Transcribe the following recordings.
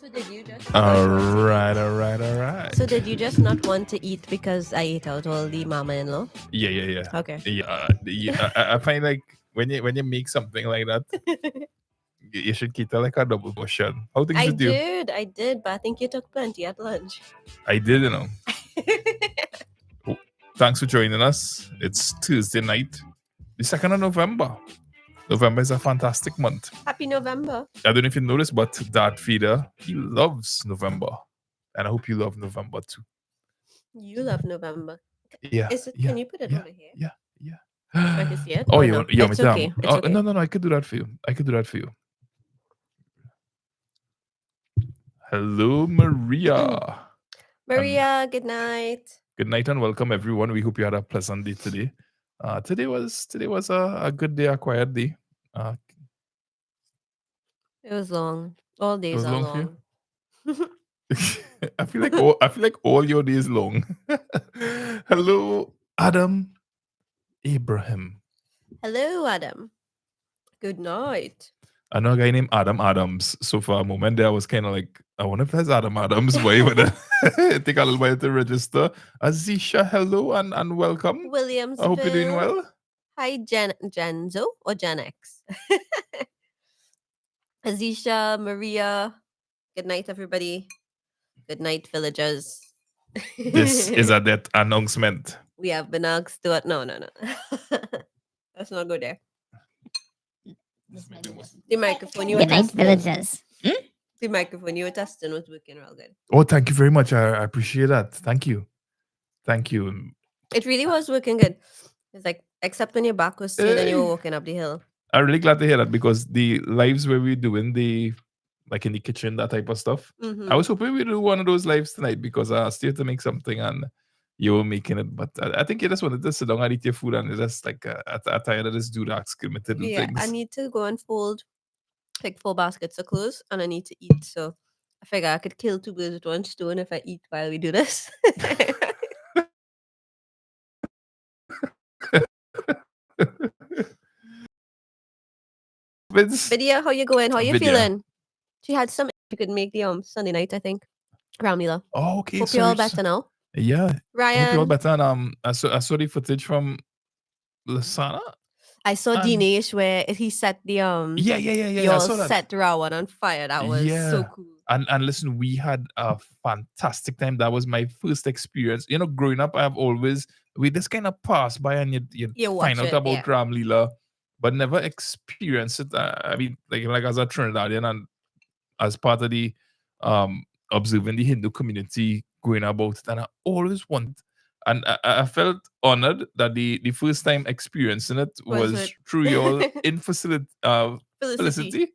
So did you just? All right. So did you just not want to eat because I ate out all the mama-in-law? Yeah. Okay. I find like when you make something like that, you should keep it like a double portion. How things with you? I did, but I think you took plenty at lunch. I did, you know. Oh, thanks for joining us. It's Tuesday night, the 2nd of November. November is a fantastic month. Happy November. I don't know if you noticed, but Dad Feeder, he loves November. And I hope you love November too. You love November. Yeah. Is it? Can you put it over here? Yeah. So I can see it? Oh, Or you no? want me It's to? okay. It's okay. No. I could do that for you. Hello, Maria. Maria, good night. Good night and welcome everyone. We hope you had a pleasant day today. Today was a good day, a quiet day. It was long. All It days was are long for you. long. I feel like all your days long. Hello, Adam Abraham. Hello, Adam. Good night. I know a guy named Adam Adams. So for a moment there, I was kind of like, I wonder if that's Adam Adams, but you would take a little while to register. Azisha, hello and welcome. Williamsville. I hope you're doing well. Hi, Genzo or Gen X. Azisha, Maria. Good night, everybody. Good night, villagers. This is a death announcement. We have been asked to it. No. Let's not go there. The microphone you were Good night, testing. villagers. The microphone you were testing was working real good. Oh, thank you very much. I appreciate that. Thank you. It really was working good. It's like, except when your back was straight and you were walking up the hill. I'm really glad to hear that because the lives where we're doing the like in the kitchen, that type of stuff. Mhm. I was hoping we'd do one of those lives tonight because I still have to make something and you were making it. But I think you just wanted to sit down and eat your food and it's just like I'm tired of this dude asking me to do Yeah, things. I need to go and fold like 4 baskets of clothes and I need to eat. So I figure I could kill 2 birds with 1 stone if I eat while we do this. Vidya, how you going? How you Vidya. feeling? She had some. You could make the Sunday night, I think. Ramila. Oh, okay. Hope you're all better now. Yeah. I hope you're all Ryan, better. And I saw the footage from Lasana. I saw and- Dinesh where he set the Yeah. I your saw that. set Rawan on fire. That was so cool. And listen, we had a fantastic time. That was my first experience. You know, growing up, we just kind of pass by and you watch find out it, about yeah. Ram Leela, but never experience it. I mean, like as a Trinidadian and as part of the observing the Hindu community going about it, and I always want. And I felt honored that the first time experiencing it Was was it? through your infelicity. Felicity.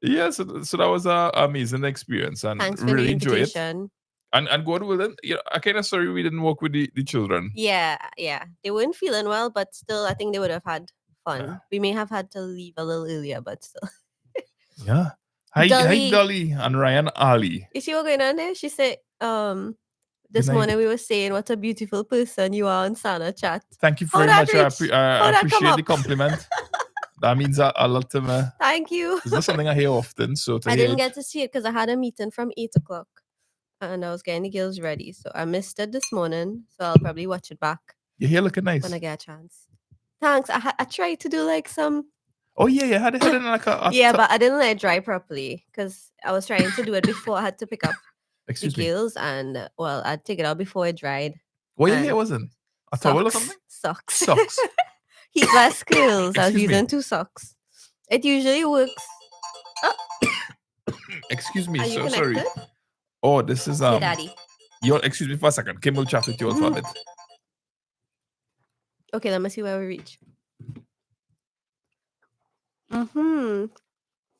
Yeah, so that was an amazing experience and Thanks for really the enjoy it. invitation. And God willing, I kind of sorry we didn't work with the children. Yeah. They weren't feeling well, but still, I think they would have had fun. Yeah. We may have had to leave a little earlier, but still. Yeah. Hi, Dolly and Ryan Ali. You see what going on there? She said, this Good night. morning we were saying what a beautiful person you are on Sana chat. Thank you How very that much. reach? I How that come appreciate the up? compliment. That means a lot to me. Thank you. It's not something I hear often. So I didn't get to see it because I had a meeting from 8 o'clock and I was getting the girls ready. So I missed it this morning. So I'll probably watch it back Your hair looking nice. when I get a chance. Thanks. I tried to do like some. Oh yeah, you had it in like a Yeah, but I didn't let it dry properly because I was trying to do it before I had to pick up Excuse the me. girls and well, I'd take it out before it dried. What your and hair wasn't? A towel or something? Socks. Socks. Heatless curls. I was Excuse me. using 2 socks. It usually works. Excuse me. Are you So sorry. connected? Oh, this is Hey, Daddy. Excuse me for a second. Kim will chat with you all for a bit. Okay, let me see where we reach.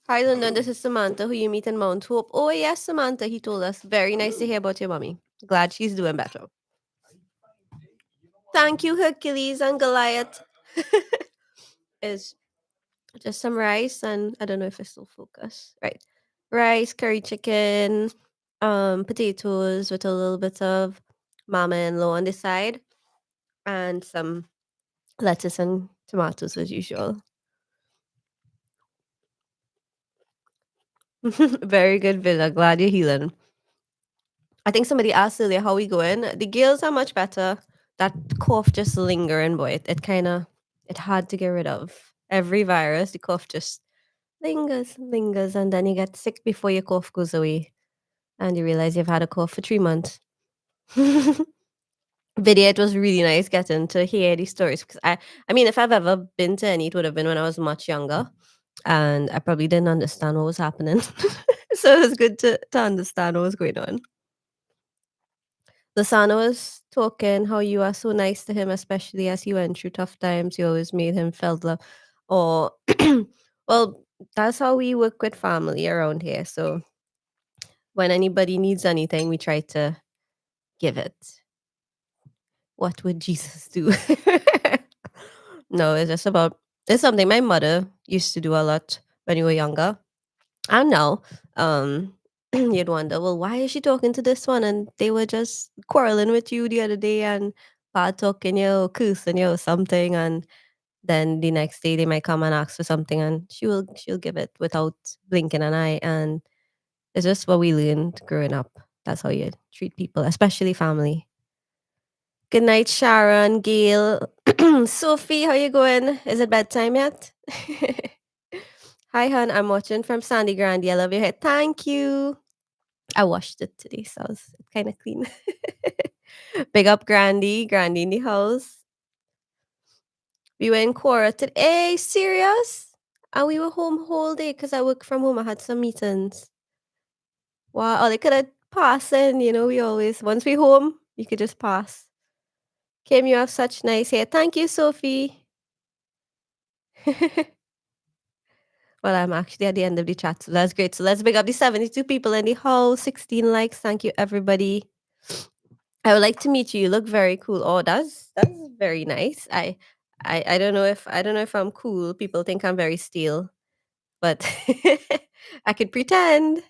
Hi, London. This is Samantha, who you meet in Mount Hope. Oh, yes, Samantha. He told us. Very nice to hear about your mommy. Glad she's doing better. Thank you, Hercules and Goliath. Is just some rice and I don't know if it's still focus. Right. Rice, curry chicken, potatoes with a little bit of mama-in-law on the side, and some lettuce and tomatoes as usual. Very good, Villa. Glad you're healing. I think somebody asked earlier how we going. The girls are much better. That cough just lingering, boy. It kind of it hard to get rid of. Every virus, the cough just lingers, lingers, and then you get sick before your cough goes away, and you realize you've had a cough for 3 months. Video, it was really nice getting to hear these stories because I mean, if I've ever been to any, it would have been when I was much younger, and I probably didn't understand what was happening. So it was good to understand what was going on. Lasana was talking how you are so nice to him, especially as he went through tough times. You always made him felt love. Or, well, that's how we work with family around here. So when anybody needs anything, we try to give it. What would Jesus do? No, it's just about it's something my mother used to do a lot when we were younger. And now, you'd wonder, well, why is she talking to this one? And they were just quarreling with you the other day and bad talking you, or cursing you, or something. And then the next day they might come and ask for something, and she'll give it without blinking an eye. And it's just what we learned growing up. That's how you treat people, especially family. Good night, Sharon, Gail, Sophie. How you going? Is it bedtime yet? Hi, hon. I'm watching from Sandy Grande. I love your hair. Thank you. I washed it today, so it's kind of clean. Big up Grandy, Grandy in the house. We were in Cora today. Hey, serious? And we were home whole day because I work from home. I had some meetings. Wow, or they could have passed in, we always, once we home, you could just pass. Kim, you have such nice hair. Thank you, Sophie. Well, I'm actually at the end of the chat, so that's great. So let's big up the 72 people in the house, 16 likes. Thank you, everybody. I would like to meet you. You look very cool. Oh, that's very nice. I don't know if I'm cool. People think I'm very steel, but I could pretend.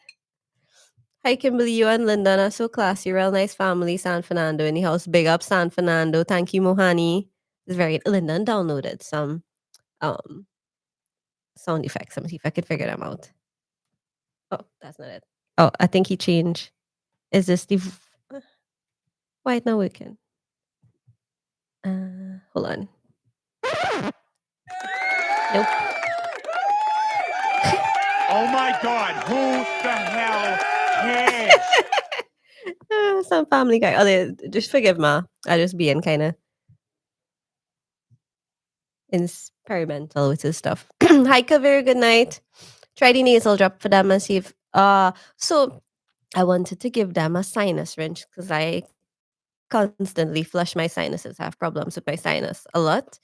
Hi, Kimberly. You and Lyndon are so classy. Real nice family. San Fernando in the house. Big up San Fernando. Thank you, Mohani. It's very Lyndon downloaded some um sound effects. Let me see if I could figure them out. Oh, that's not it. Oh, I think he changed. Is this the why it not working? Hold on. Nope. Oh my God, who the hell cares? Some family guy. Oh, just forgive me. I just being kind of experimental with his stuff. Hi, very good night. Try the nasal drop for them and see if. So I wanted to give them a sinus wrench because I constantly flush my sinuses. I have problems with my sinus a lot.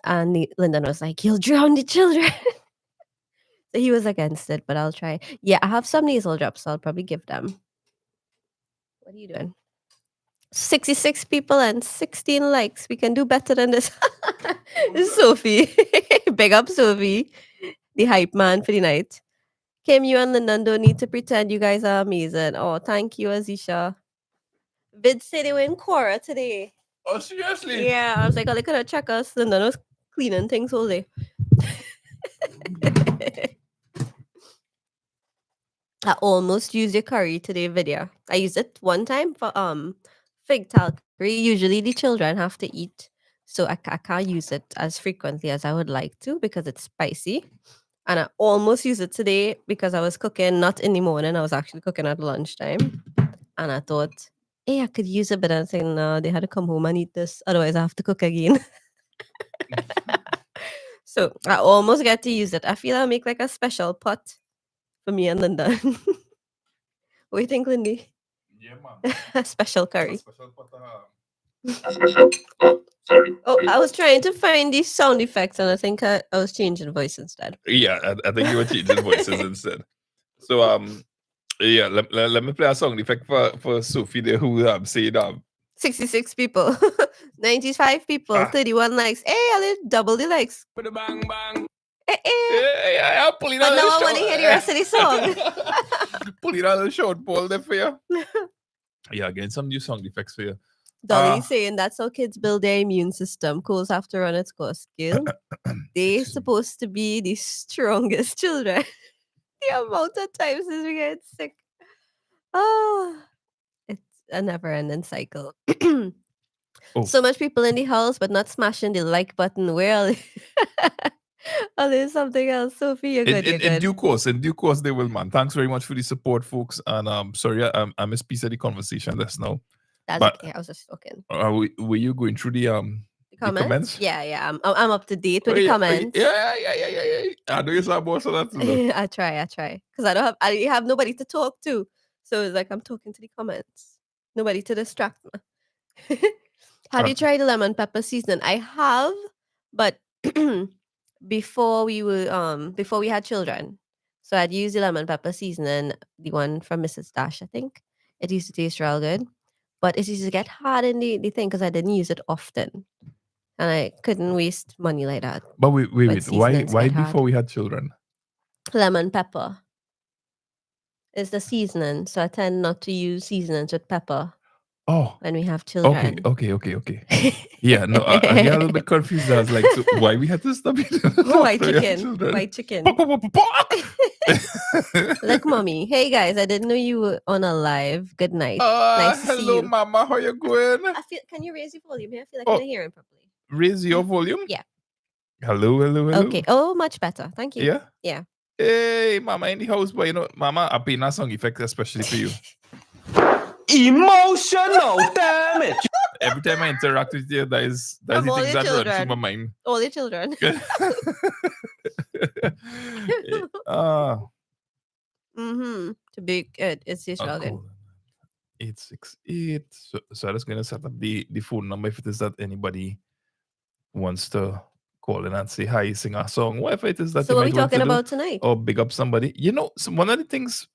And Lyndon was like, "You'll drown the children." So he was against it, but I'll try. Yeah, I have some nasal drops, so I'll probably give them. What are you doing? 66 people and 16 likes. We can do better than this. This is Sophie. Big up Sophie, the hype man for the night. Kim, you and Lyndon don't need to pretend you guys are amazing. Oh, thank you, Azisha. Vid said they were in Cora today. Oh, seriously? Yeah, I was like, oh, they could have checked us. Lyndon was cleaning things all day. I almost used your curry today video. I used it one time for fig tart curry. Usually the children have to eat, so I can't use it as frequently as I would like to because it's spicy. And I almost used it today because I was cooking not in the morning. I was actually cooking at lunchtime, and I thought, hey, I could use it, but I was saying no, they had to come home and eat this. Otherwise, I have to cook again. So I almost get to use it. I feel I'll make like a special pot for me and Linda. What do you think, Lindy? Yeah, man. A special curry. Special pot Oh, I was trying to find these sound effects, and I think I was changing voice instead. Yeah, I think you were changing voices instead. So yeah, let me play a song effect for Sophie there who said 66 people, 95 people, 31 likes. Hey, I double the likes. with a bang bang. Eh, eh. Yeah, pull it But on now the I show. want to hear the rest of the song. Pull it on the short pole there for you. Yeah, again, some new sound effects for you. Dolly saying that's how kids build their immune system. Course have to run its course. Skill. They're supposed to be the strongest children. The amount of times since we get sick. Oh, it's a never-ending cycle. Oh. So much people in the house, but not smashing the like button. Well, oh, there's something else. Sophie, you're good. You're In good. due course, they will, man. Thanks very much for the support, folks. And sorry, I missed a piece of the conversation just now. That's But okay. I was just talking. were you going through the comments? Yeah. I'm up to date with the comments. Yeah. I know you saw most of that too. I try. Because I have nobody to talk to. So it's like I'm talking to the comments. Nobody to distract me. Have you tried the lemon pepper seasoning? I have, but before we had children. So I'd use the lemon pepper seasoning, the one from Mrs. Dash, I think. It used to taste real good. But it used to get hard in the thing because I didn't use it often. And I couldn't waste money like that. But wait. Why seasonings get hard. before we had children? Lemon pepper is the seasoning. So I tend not to use seasonings with pepper Oh, when we have children. okay. Yeah, no, I get a little bit confused. I was like, so why we had to stop eating White after we had chicken. children? White chicken. Pok, pok, pok, pok. Like mommy. Hey guys, I didn't know you were on a live. Good night. Nice to see hello, you. mama. How you going? Can you raise your volume here? I feel like Oh. I'm not hearing properly. Raise your volume. Yeah. Hello. Okay. Oh, much better. Thank you. Yeah. Yeah. Hey, mama in the house, but mama, I pay a song effect especially for you. Emotional damage. Every time I interact with you, that's the From all things your that run through children. my mind. All your children. To be good. It's just real good. 868. So I'm just gonna set up the phone number if it is that anybody wants to call in and say hi, sing a song, whatever it is that So you what are we might want to talking do, about tonight? or big up somebody. One of the things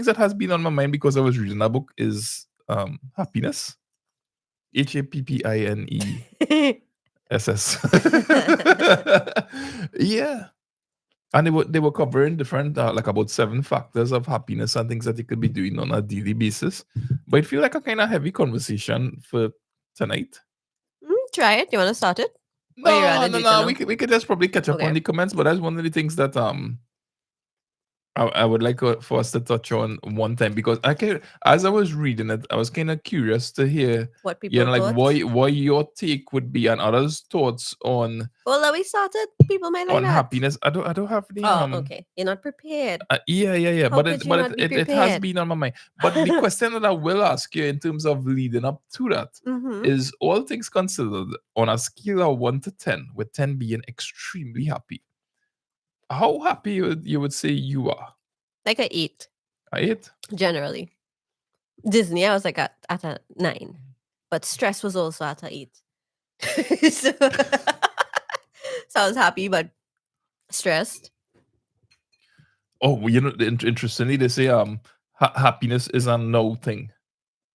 that has been on my mind because I was reading a book is happiness. HAPPINESS. Yeah. And they were covering different like about 7 factors of happiness and things that you could be doing on a daily basis. But it feels like a kind of heavy conversation for tonight. Try it. You want to start it? Or you rather do it No. now? We could just probably catch up on Okay. the comments, but that's one of the things that I would like for us to touch on one time, because as I was reading it, I was kind of curious to hear What people like thought. why your take would be and others' thoughts on Well, that we started. People might like that. happiness. I don't have the Okay. You're not prepared. yeah. How could you not be It has prepared? been on my mind. But the question that I will ask you in terms of leading up to that is, all things considered, on a scale of 1 to 10, with 10 being extremely happy, how happy you would say you are? Like a 8, 8? generally. Disney, I was like at a 9. But stress was also at a 8. so, so I was happy, but stressed. Oh, well, interestingly, they say happiness is a no thing.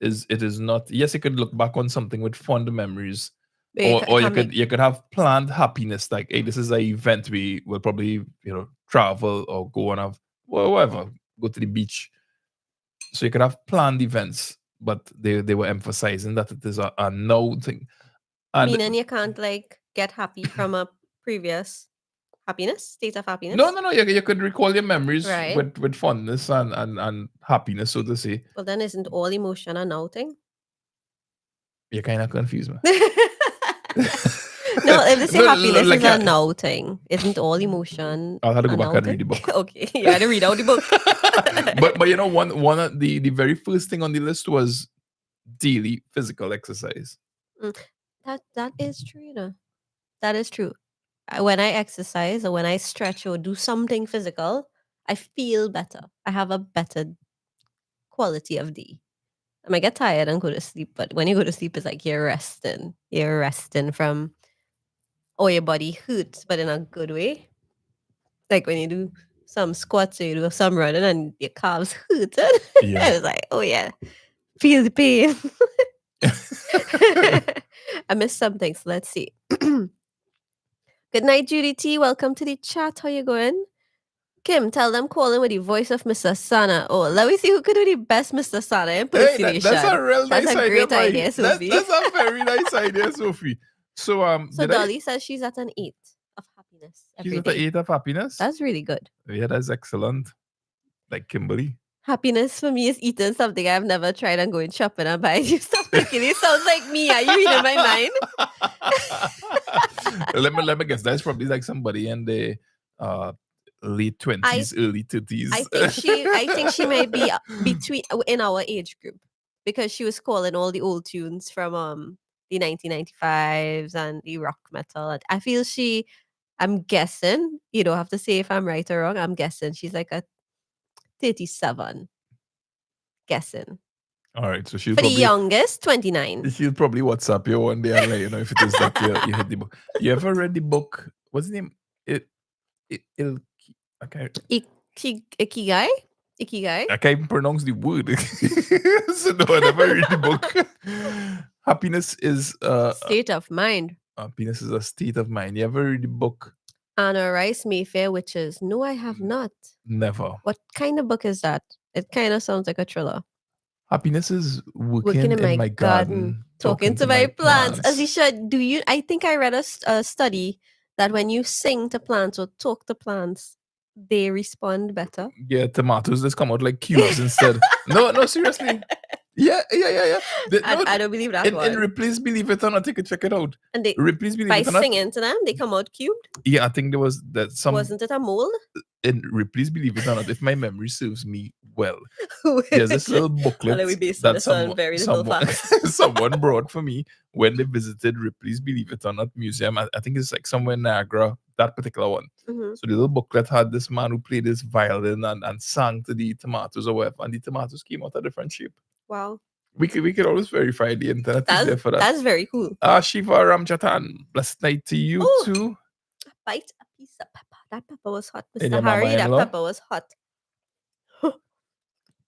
It is not. Yes, you could look back on something with fond memories, or you could have planned happiness, like, hey, this is an event we will probably travel or go on whatever, go to the beach. So you could have planned events, but they were emphasizing that it is a no thing. And meaning you can't like get happy from a previous state of happiness. No. You could recall your memories Right. with fondness and happiness, so to say. Well, then isn't all emotion a now thing? You kind of confuse me. No, if they say happiness like, is a now thing, isn't all emotion? I'll have to go a back now and thing? read the book. Okay, you had to read out the book. but one of the very first thing on the list was daily physical exercise. That is true, you know. That is true. When I exercise or when I stretch or do something physical, I feel better. I have a better quality of day. I might get tired and go to sleep, but when you go to sleep, it's like you're resting. You're resting from all your body hurts, but in a good way. Like when you do some squats or you do some running and your calves hurt. Yeah. I was like, oh yeah, feel the pain. I missed something, so let's see. Good night, Judy T. Welcome to the chat. How you going? Kim, tell them call in with the voice of Mr. Sana. Oh, let me see who could do the best Mr. Sana impersonation. That's a real nice That's a idea. great idea, Sophie. That's a very nice idea, Sophie. So So Dolly says she's at an 8 of happiness. happiness She's every at the day. 8 of happiness. That's really good. Yeah, that's excellent. Like Kimberly. Happiness for me is eating something I've never tried and going shopping and buying you stuff. Thinking it sounds like me. Are you reading my mind? let me guess. That's probably like somebody in the late 20s, early 30s. I think she might be between in our age group because she was calling all the old tunes from the 1995s and the rock metal. And I feel I'm guessing, you don't have to say if I'm right or wrong. I'm guessing she's like a 37. Guessing. All right, so she'll For the probably youngest, 29. she'll probably WhatsApp you one day and let you know if it is that you hit the book. You ever read the book? What's the name? It okay. Ikigai? Ikigai? I can't even pronounce the word. So no, I never read the book. Happiness is State of mind. happiness is a state of mind. You ever read the book? Anna Rice Mayfair Witches. No, I have not. Never. What kind of book is that? It kind of sounds like a thriller. Happiness is working in my garden, talking to my plants. As you should. I think I read a study that when you sing to plants or talk to plants, they respond better. Yeah, tomatoes just come out like cubes instead. No, seriously. Yeah. I don't believe that in one. Ripley's Believe It or Not, you could check it out. And they, Ripley's Believe by It or Not. singing to them, they come out cubed. Yeah, I think there was that some. Wasn't it a mold? In Ripley's Believe It or Not, if my memory serves me well, there's this little booklet that someone brought for me when they visited Ripley's Believe It or Not museum. I think it's like somewhere in Niagara, that particular one. Mm-hmm. So the little booklet had this man who played this violin and sang to the tomatoes or whatever, and the tomatoes came out a different shape. Wow. We could always verify the internet is there for that. That's very cool. Shiva Ramchatan, blessed night to you too. Bite a piece of pepper. That pepper was hot, And Mr. your Harry. That mama-in-law? pepper was hot.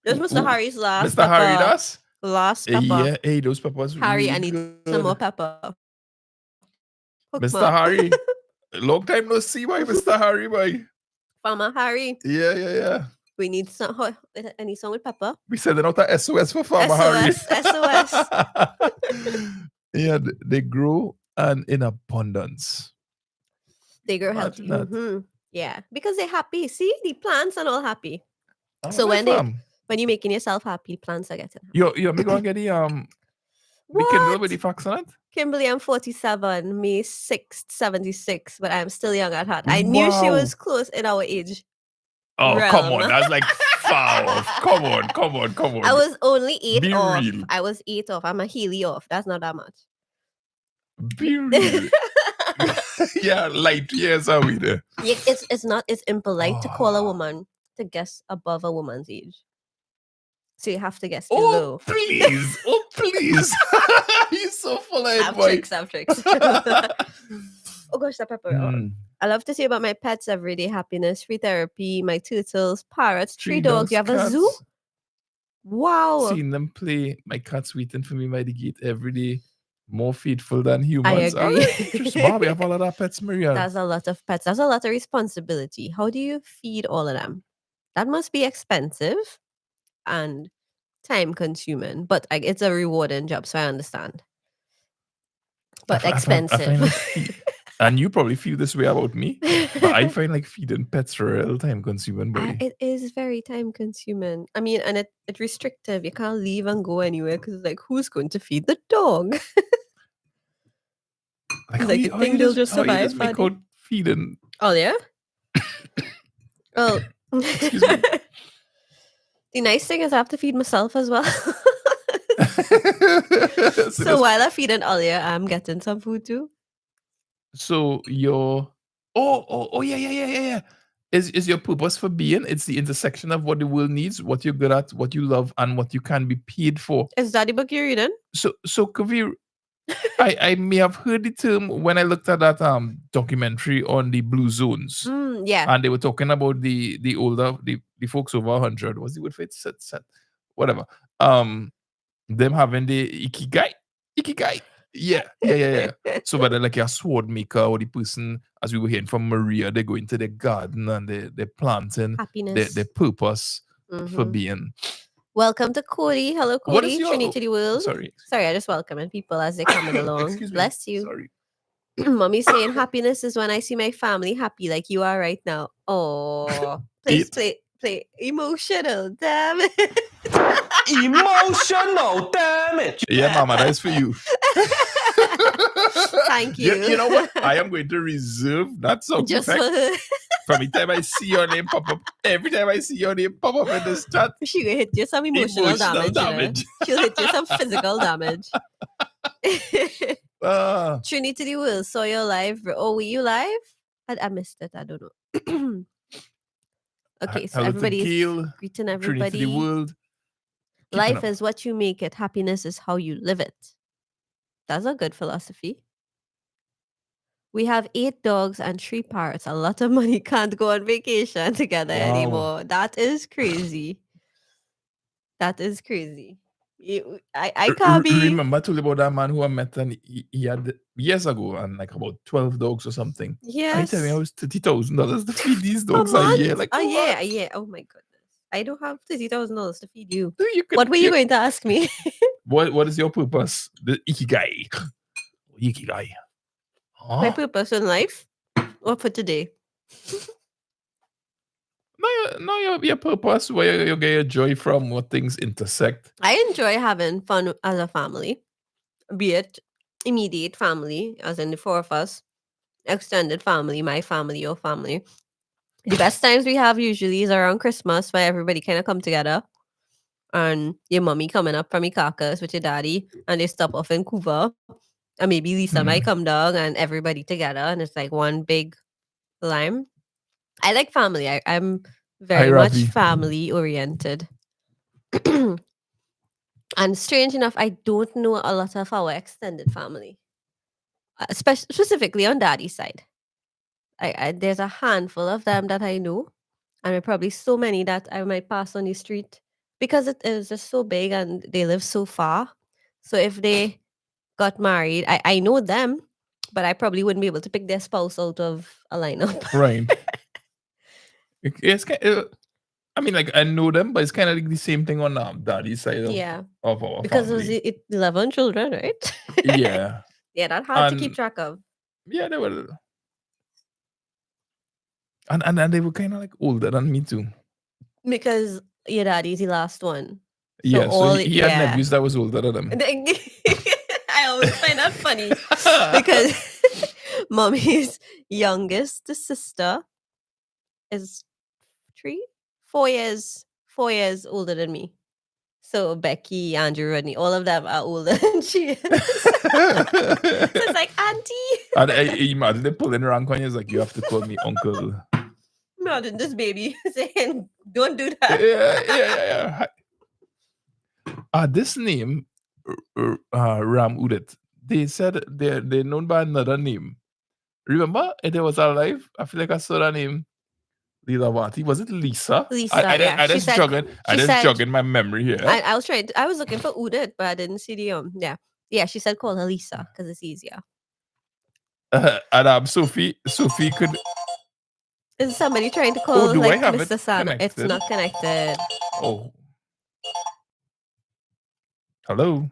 This Mr. Harry's last Mr. pepper. Harry does? Last pepper. Yeah, hey, those peppers Harry, really I need good. some more pepper. Hook Mr. ma. Harry. Long time no see, boy, Mr. Harry, boy. Farmer Harry, Yeah. we need some. I need some with pepper. We sending out a SOS for Farmer Harry. SOS. Yeah, they grow and in abundance. They grow healthy. Imagine that. Mm-hmm. Yeah, because they're happy. See, the plants are all happy. I'm So like, when fam, you're making yourself happy, plants are getting happy. you me go and get the Kindle with the facts on it? Kimberly, I'm 47, May 6th, 76, but I'm still young at heart. I knew she Wow. was close in our age. Oh, come realm. on. That's like far off. Come on. I was only 8 Be off. real. I was 8 off. I'm a Healy off. That's not that much. Be real. Yeah, light years are we there? Yeah, it's impolite to call a Ah. woman to guess above a woman's age. So you have to guess below. Oh, please. You're so full of I it, have boy. tricks, Oh gosh, that pepper. Mm. I love to say about my pets everyday happiness, free therapy, my turtles, parrots, 3 Three dogs. You have a zoo? cats. Wow. Seen them play. My cat's waiting for me by the gate every day. More faithful than humans. agree. Alright, just wow, we have all of that pets, Maria. That's a lot of pets. That's a lot of responsibility. How do you feed all of them? That must be expensive and time consuming, but it's a rewarding job, so I understand. But I find expensive. like and you probably feel this way about me, but I find like feeding pets real time consuming, boy. It is very time consuming. I mean, and it's restrictive. You can't leave and go anywhere because, like, who's going to feed the dog? Like, you think they'll just how you survive, make Paddy? out feeding? Oh, yeah? Oh. Excuse me. The nice thing is I have to feed myself as well. so So while I feed an Alia, I'm getting some food too. So your yeah. Is your purpose for being? It's the intersection of what the world needs, what you're good at, what you love, and what you can be paid for. Is that the book you're reading? So Kavir, I may have heard the term when I looked at that documentary on the blue zones. Yeah. And they were talking about the older the folks over 100. What's the word for it? Set. Whatever. Them having the ikigai. Yeah. So whether like a sword maker or the person, as we were hearing from Maria, they go into the garden and they're planting Happiness. their purpose for Mhm. being. Welcome to Cody. Hello, What is Cody. your- Trinity the World. Sorry. I just welcoming people as they're coming along. Excuse me. Bless you. Sorry. Mommy saying happiness is when I see my family happy like you are right now. Oh, please play emotional. Damn it. Emotional damage. Yeah, mama, that's for you. Thank you. You know what? I am going to reserve that sound Just effect for her. from the time I see your name pop up. Every time I see your name pop up in this chat, She will hit you some emotional damage. You know? She'll hit you some physical damage. Ah, Trinity the World saw you live. Oh, were you live? I missed it. I don't know. Okay, so hello to everybody's Gail, greeting Trinity everybody. the World. Keeping Life up. is what you make it. Happiness is how you live it. That's a good philosophy. We have 8 dogs and 3 parrots. A lot of money can't go on vacation together Wow. anymore. That is crazy. That is crazy. I can't be. Remember I told you about that man who I met and he had years ago and like about 12 dogs or something. Yes. And he told me I was $30,000 to feed these Per dogs a year. month? Like, Oh, yeah, what? yeah. Oh, my goodness. I don't have $30,000 to feed you. You could- What were you going to ask me? What is your purpose? The ikigai. Ikigai. My Huh? purpose in life? Or for today? No, your purpose, where you get your joy from, what things intersect. I enjoy having fun as a family, be it immediate family, as in the 4 of us, extended family, my family, your family. The best times we have usually is around Christmas, where everybody kind of come together. And your mommy coming up from Ikakas with your daddy, and they stop off in Cuba. And maybe Lisa might come down and everybody together, and it's like one big lime. I like family. I'm very much Ravi. family oriented. And strange enough, I don't know a lot of our extended family, specifically on daddy's side. There's a handful of them that I know, and there are probably so many that I might pass on the street because it is just so big and they live so far. So if they got married, I know them, but I probably wouldn't be able to pick their spouse out of a lineup. Right. It's I mean, like I know them, but it's kind of like the same thing on daddy's side Yeah. of our Because it was family. 11 children, right? Yeah. Yeah, that's hard to And- keep track of. Yeah, they were. And they were kind of like older than me too. Because your daddy's the last one. Yeah, so all he had nephews that was older than him. I always find that funny because mommy's youngest sister is 4 years older than me. So Becky, Andrew, Rodney, all of them are older than she is. So it's like, auntie. And I imagine they pulling rank on you. It's like, you have to call me uncle. Imagine this baby saying, don't do that. Yeah. This name, Ram Udet, they said they're known by another name. Remember, it was alive. I feel like I saw that name. Leelawati. Was it Lisa? Lisa, I yeah. just jogging my memory here. I was trying. I was looking for Udit, but I didn't see the Yeah, she said call her Lisa because it's easier. And Sophie could. Is somebody trying to call do like I have Mr. it Sano? It's connected? not connected. Oh. Hello.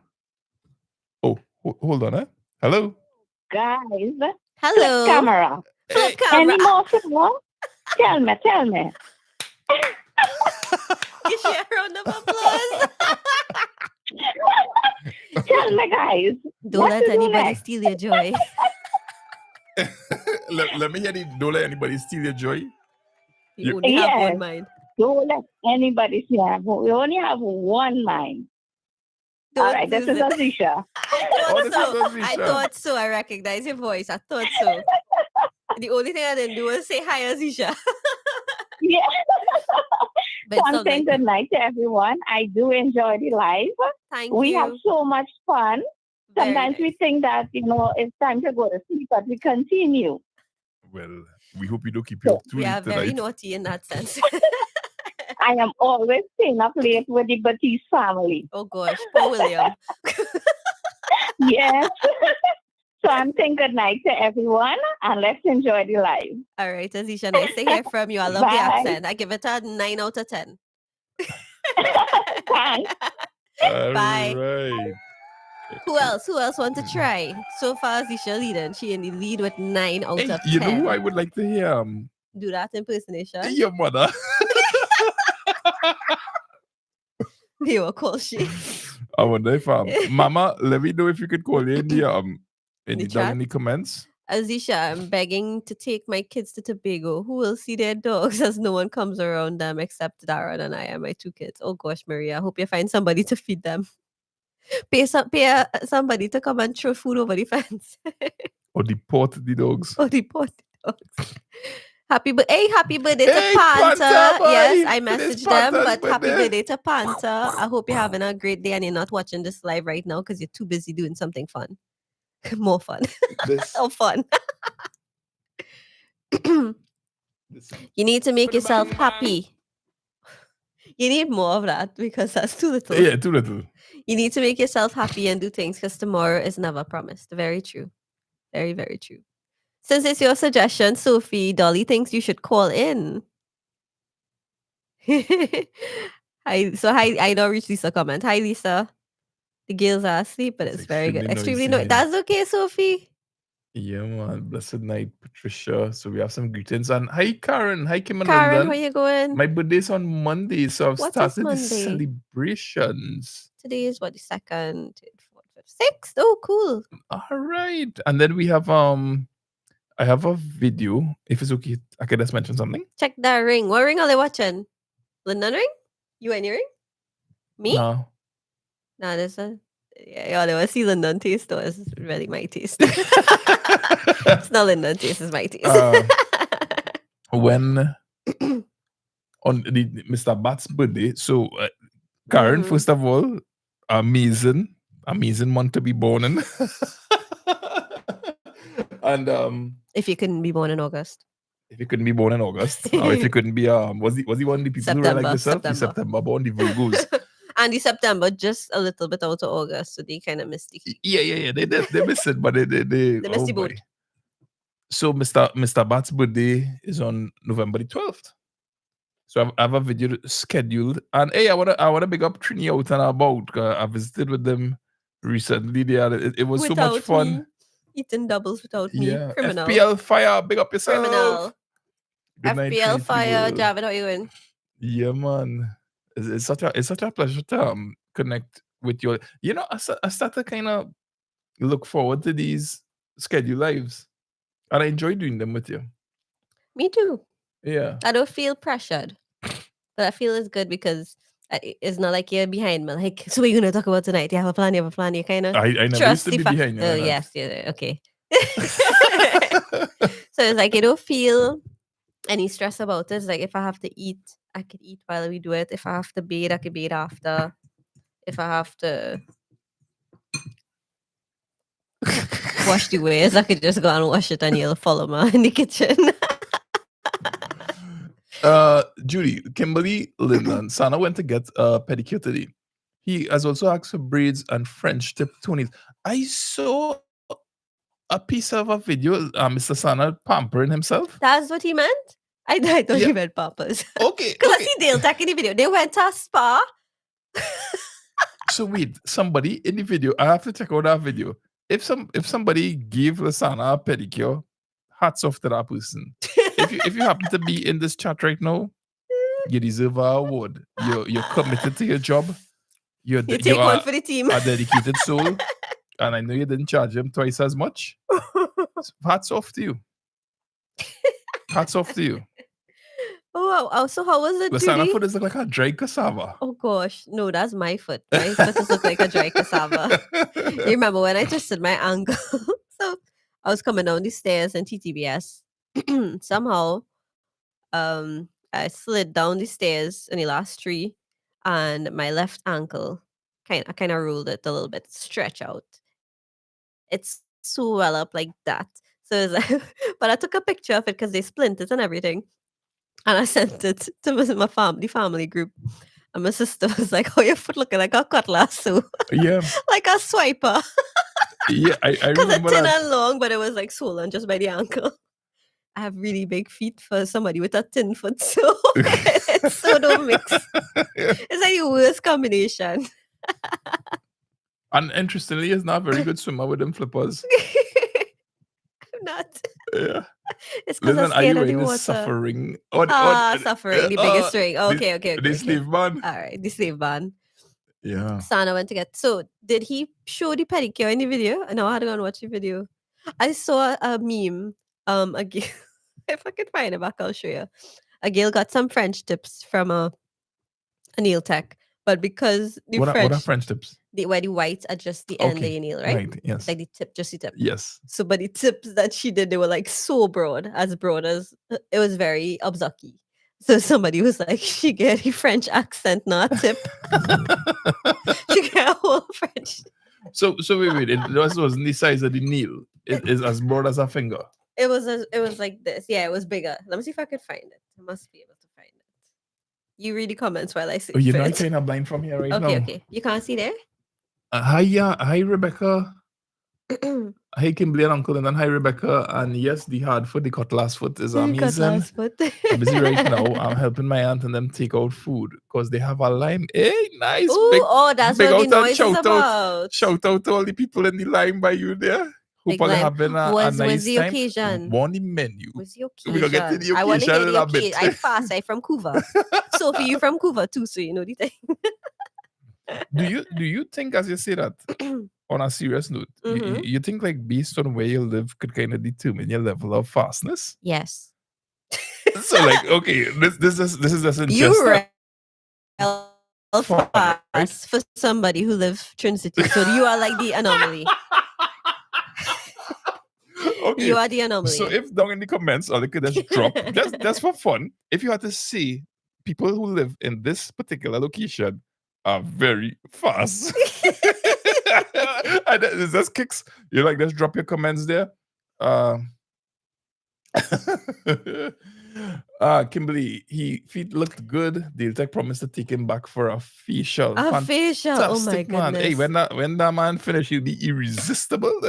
Oh, hold on, Hello. Guys, Hello. camera. Flip Any camera. more football? Tell me. You share a round of applause. Tell me, guys. Don't What let to do anybody next? steal your joy. let me hear the don't let anybody steal your joy. You only have Yes. one mind. Don't let anybody see. We only have one mind. Don't All right, this lose is it. Azisha. I this thought so. is I Azisha. thought so. I recognize your voice. I thought so. The only thing I didn't do was say hi, Azisha. Yeah. But it's all Something right. good night to everyone. I do enjoy the live. Thank We you. have so much fun. Very Sometimes we nice. think that, it's time to go to sleep, but we continue. Well, we hope you don't keep you up too We are late very tonight. naughty in that sense. I am always staying up late with the Batiste family. Oh gosh, poor William. Yes. So I'm saying good night to everyone and let's enjoy the live. All right, Azisha, nice to hear from you. I love the Bye. accent. I give it a 9 out of 10. Thanks. All Bye. right. Who else? Who else want to try? So far, Zisha leading. She in the lead with 9 out Hey, of 10. you know who I would like to hear? Do that impersonation. Your mother. They will call she. I wonder if Mama, let me know if you could call in the the down chat? in the comments. Azisha, I'm begging to take my kids to Tobago. Who will see their dogs as no one comes around them except Darren and I and my 2 kids. Oh gosh, Maria, I hope you find somebody to feed them. Pay somebody to come and throw food over the fence. Or deport the dogs. Or deport the dogs. Happy birthday Hey, to Panther. Panther, boy. Yes, I It is messaged them, Panther's but happy birthday. birthday to Panther. I hope you're having a great day and you're not watching this live right now because you're too busy doing something fun. More fun. This, Oh, fun. this. You need to make yourself happy. You need more of that because that's too little. Yeah, too little. You need to make yourself happy and do things because tomorrow is never promised. Very true. Very, very true. Since it's your suggestion, Sophie, Dolly thinks you should call in. I don't reach Lisa comment. Hi, Lisa. The girls are asleep, but it's very good. extremely Extremely noisy. noisy. That's okay, Sophie. Yeah, man. Blessed night, Patricia. So we have some greetings. And hi, Karen. Hi, Kim and Karen, London. where you going? My birthday's on Monday, so I've What is started the Monday? celebrations. Today is what, the 2nd, 6th? Oh, cool. All right. And then we have I have a video. If it's okay, I can just mention something. Check that ring. What ring are they watching? London ring? You any ring? Me? No. Nah, there's a yeah, they will see London taste though. It's really my taste. It's not London taste, it's my taste. When on the Mr. Bat's birthday, so Karen, first of all, amazing month to be born in. And if you couldn't be born in August. if you couldn't be born in August, or if you couldn't be was he one of the people who were like yourself? The September born, the Virgos. And the September just a little bit out of August, so they kind of missed the heat. Yeah. They missed it, but they missed the boat. Boy. So Mr. Bat's birthday is on November the 12th. So I have a video scheduled, and hey, I wanna big up Trini out and about. I visited with them recently. It was so much fun. Me. Eating doubles without me. Yeah, Criminal. FPL fire, big up yourself. Criminal. Good night, FPL Trini, fire, people. Javid, how you doing? Yeah, man. It's such a pleasure to connect with you. You know, I start to kind of look forward to these schedule lives, and I enjoy doing them with you. Me too. Yeah. I don't feel pressured, but I feel it's good because it's not like you're behind me. Like, so what are you gonna talk about tonight? You have a plan. You kind of. I never used to be behind you. Oh yes, yeah, okay. So it's like you don't feel any stress about it. It's like if I have to eat, I could eat while we do it. If I have to bathe, I could bathe after. If I have to wash the wares, I could just go and wash it and you'll follow me in the kitchen. Judy, Kimberly, Lyndon, Sana went to get a pedicure today. He has also asked for braids and French tip toenails. I saw a piece of a video, Mr. Sana pampering himself. That's what he meant? I thought he meant pampers. Okay. Because I see Dale taking the video. They went to a spa. So wait, somebody in the video, I have to check out that video. If somebody gave Lasana a pedicure, hats off to that person. if you happen to be in this chat right now, you deserve an award. You're committed to your job. You take one for the team. A dedicated soul. And I know you didn't charge him twice as much. So hats off to you. Hats off to you. Oh, wow. So how was it, Lasana Judy? foot is like a dry cassava. Oh, gosh. No, that's my foot. My foot does look like a dry cassava. You remember when I twisted my ankle? So I was coming down the stairs in TTBS. Somehow, I slid down the stairs in the last tree, and my left ankle kind of rolled it a little bit, stretch out. It's swell up like that. So it's like, but I took a picture of it because they splintered and everything. And I sent it to my family group. And my sister was like, oh, your foot looking like a cutlass. So Yeah. like a swiper. Yeah, I Because remember it's thin that. and long, but it was like swollen just by the ankle. I have really big feet for somebody with a thin foot. So it's so don't mix. It's like the worst combination. And interestingly, he's not a very good swimmer with them flippers. I'm not. Yeah. It's because I'm Listen, are you scared of the wearing the water. suffering? Suffering, the biggest ring. Okay. The slave man. All right, the slave man. Yeah. Sana went to get. So, did he show the pedicure in the video? No, I had to go and watch the video. I saw a meme. A girl, if I could find it back, I'll show you. A girl got some French tips from a nail tech, but because the What are French, French tips? where the whites are just the end of Okay. your nail, right? Right. Yes. Like the tip, just the tip. Yes. So, but the tips that she did, they were like so broad as it was very obzucky. So somebody was like, she get a French accent, not tip. She get a whole French. So wait. It wasn't the size of the nail. It is as broad as a finger. It was like this. Yeah, it was bigger. Let me see if I could find it. I must be able to find it. You read the comments while I say. Oh, you're not kind of blind from here right now. Okay. You can't see there? Hi, Rebecca. Hi, Kimberly and Uncle, and then hi, Rebecca. And yes, the hard foot, the cutlass foot is amazing. I'm busy right now. I'm helping my aunt and them take out food because they have a lime. Hey, nice. Ooh, that's big what the out and noise is about. Shout out to all the people in the line by you there. Hope all having a nice was the time. occasion? Morning menu. What's the occasion? We're going to get to the occasion I want to hear in the a bit. occasion. I fast. I from Cuba. Sophie, you from Cuba too, so you know the thing. Do you think, as you say that, on a serious note, you think like based on where you live could kind of determine your level of fastness? Yes. So like, okay, this is just interesting. You Fast, right? for somebody who live Trinity, so you are like the anomaly. Okay. You are the anomaly. So if down in the comments, or they could just drop, just for fun, if you had to see people who live in this particular location are very fast. And it just kicks. You like just drop your comments there. Kimberly, feet looked good. The tech promised to take him back for a facial. A facial. Oh my man. goodness. Hey, when that man finished, he'll be irresistible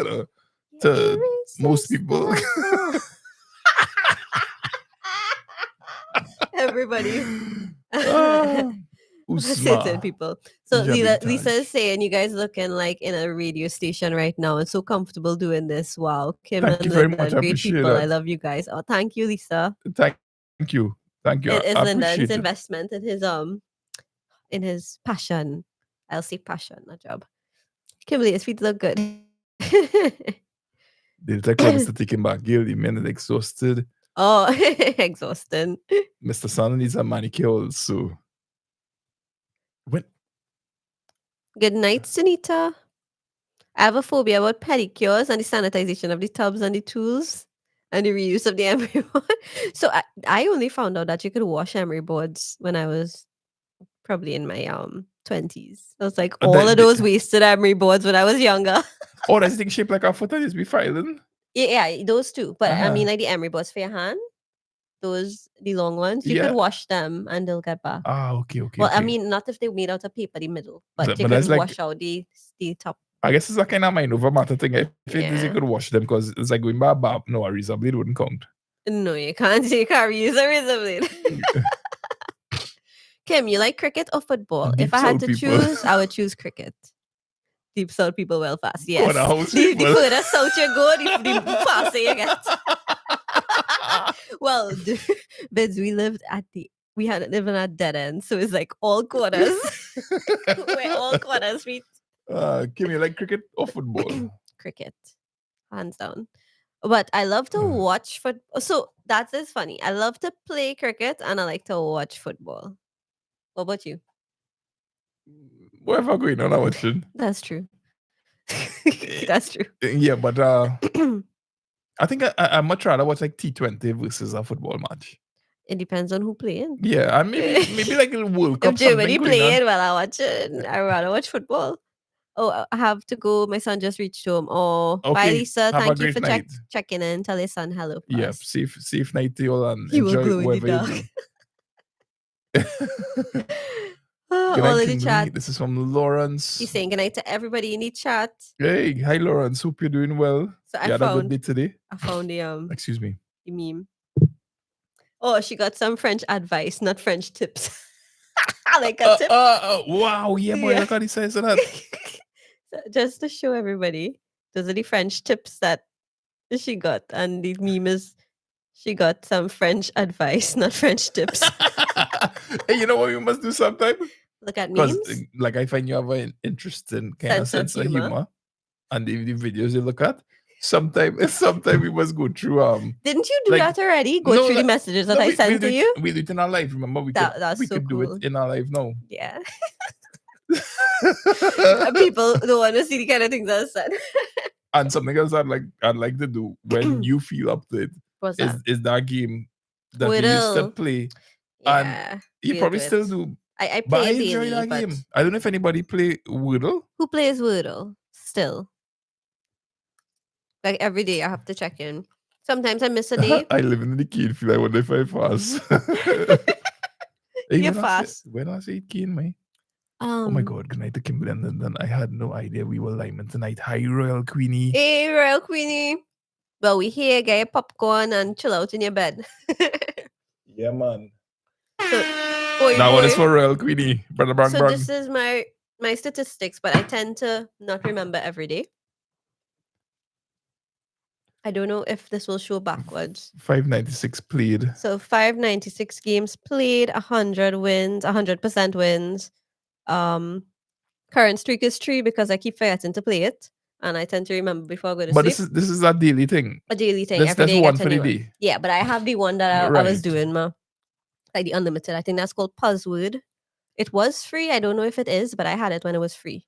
to most people. Everybody. Usma. People. So Jabby Lisa is saying you guys looking like in a radio station right now and so comfortable doing this. Wow. Kim Thank and you very Linda, much. I great appreciate people. that. I love you guys. Oh, thank you, Lisa. Thank you. It is I Linda. appreciate It's it. investment in his passion. I'll say passion, not job. Kimberly, his feet look good. The tech promised to take him back. Guilty, man, is exhausted. Oh, exhausting. Mr. Son needs a manicure also. Good night, Sunita. I have a phobia about pedicures and the sanitization of the tubs and the tools and the reuse of the emery board. So I only found out that you could wash emery boards when I was probably in my 20s. I was like all of those wasted emery boards when I was younger. Oh, that's the thing shaped like a foot and be filing. Yeah, those two. But I mean like the emery boards for your hand. Those the long ones. You could wash them and they'll get back. Okay. Well, okay. I mean, not if they're made out of paper, the middle, but you that's can like, wash out the top. I guess it's a kind of mind over matter thing. If it is, you could wash them because it's like going by a barb. No, a razor blade wouldn't count. No, you can't. You can't reuse a razor blade. Kim, you like cricket or football? Deep if I had to South people. choose, I would choose cricket. Deep South people well fast. Yes. The further south you go, the faster you get. Well, Bids, we had living at dead end, so it's like all quarters. We're all quarters meet. Kim, you like cricket or football? Cricket, hands down. But I love to watch football. So that's funny. I love to play cricket and I like to watch football. What about you? Whatever going on, I'm watching. That's true. That's true. Yeah, but I think I much rather watch like T20 versus a football match. It depends on who playing. Yeah, and maybe like a World Cup. If Germany playing, well, I watch it. I rather watch football. Oh, I have to go. My son just reached home. Oh, okay. Bye, Lisa. Thank you for checking in. Tell your son hello. Yeah, safe night to you all and he enjoy whatever you do. All in the chat. This is from Lawrence. He's saying good night to everybody in the chat. Hey, hi Lawrence. Hope you're doing well. So you had a good day today. I found the excuse me. The meme. Oh, she got some French advice, not French tips. Like a tip. Wow, yeah, boy, look how he says that. just to show everybody, those are the French tips that she got, and the meme is she got some French advice, not French tips. Hey, you know what you must do sometime? Look at Because, memes, like, I find you have an interesting kind of sense of sense of humor. humor, and the videos you look at. Sometime we must go through Didn't you do like that already? Go no, through the like, messages that no, I we sent do to it. you. We do it in our life. Remember, That's we so could do it cool. in our life now. Yeah. People don't want to see the kind of things I said. And something else I'd like to do when you feel up to it What's that? is that game that you used to Whittle. play, and Yeah. you we'll probably do still it. do. I But I play it enjoy daily, that but game. I don't know if anybody play Wordle. who plays Wordle still? Like every day I have to check in. Sometimes I miss a day. I live in the kid field. I wonder if I pass. Hey, You're fast. when I say keen, me. Oh my God, good night to Kimberly and London. I had no idea we were linemen tonight. Hi, Royal Queenie. Hey, Royal Queenie. Well, we here, get your popcorn and chill out in your bed. Yeah, man. So, boy, That one is boy. for Royal Queenie. Brother Bang So Bang. this is my statistics, but I tend to not remember every day. I don't know if this will show backwards. 596 played. So 596 games played, 100 wins, 100% wins. Current streak is 3 because I keep forgetting to play it, and I tend to remember before I go to But sleep. this is a daily thing. A daily thing. That's Every day I one get for the a new one. day. Yeah, but I have the one that I was Right. doing, like the unlimited. I think that's called Buzzword. It was free. I don't know if it is, but I had it when it was free.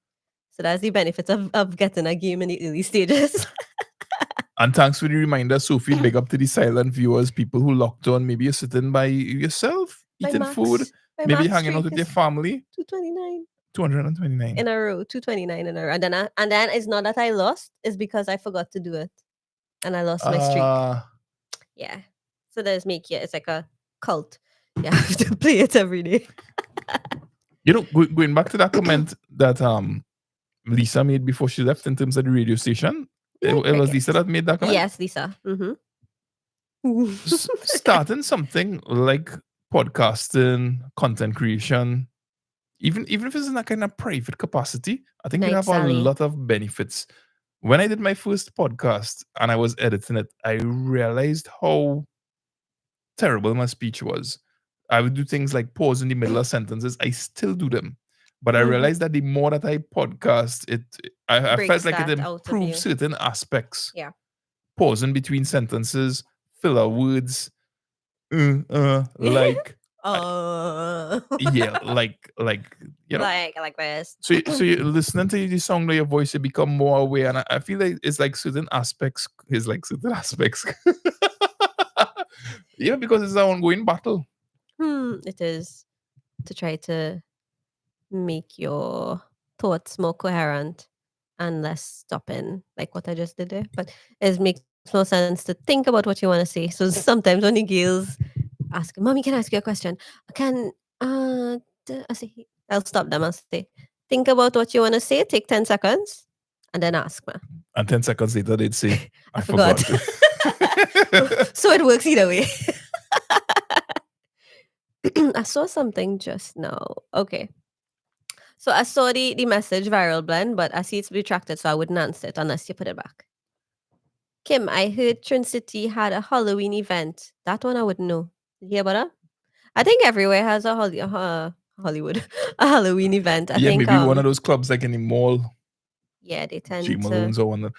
So that's the benefit of getting a game in the early stages. And thanks for the reminder, Sophie. Big up to the silent viewers, people who locked on. Maybe you're sitting by yourself, My eating food, my maybe max hanging out streak with your is family. 229 229. in a row, 229 in a row. And then it's not that I lost, it's because I forgot to do it. And I lost my streak. Yeah. So there's it's like a cult. You have to play it every day. You know, going back to that comment that Lisa made before she left in terms of the radio station. It was Lisa that made that comment? Yes, Lisa. Starting something like podcasting, content creation, even if it's in that kind of private capacity, I think it have a lot of benefits. When I did my first podcast and I was editing it, I realized how terrible my speech was. I would do things like pause in the middle of sentences. I still do them. But I realized that the more that I podcast, I felt like it improved certain aspects. Yeah. Pausing between sentences, filler words, like yeah, like you know, like this. So you're listening to the song, your voice, you become more aware, and I feel like it's like certain aspects. It's like certain aspects. Yeah, because it's an ongoing battle. It is to try to make your thoughts more coherent and less stopping, like what I just did there. But it makes more sense to think about what you want to say. So sometimes when the girls ask, "Mommy, can I ask you a question?" I'll stop them. I'll say, "Think about what you want to say. Take 10 seconds, and then ask me." And 10 seconds later, they'd say, "I forgot." So it works either way. I saw something just now. Okay. So I saw the message viral blend, but I see it's retracted, so I wouldn't answer it unless you put it back. Kim, I heard Trin City had a Halloween event. That one I wouldn't know. Did you hear about that? I think everywhere has a Hollywood a Halloween event. I think maybe one of those clubs like in the mall. Yeah, they tend G Malone's or one of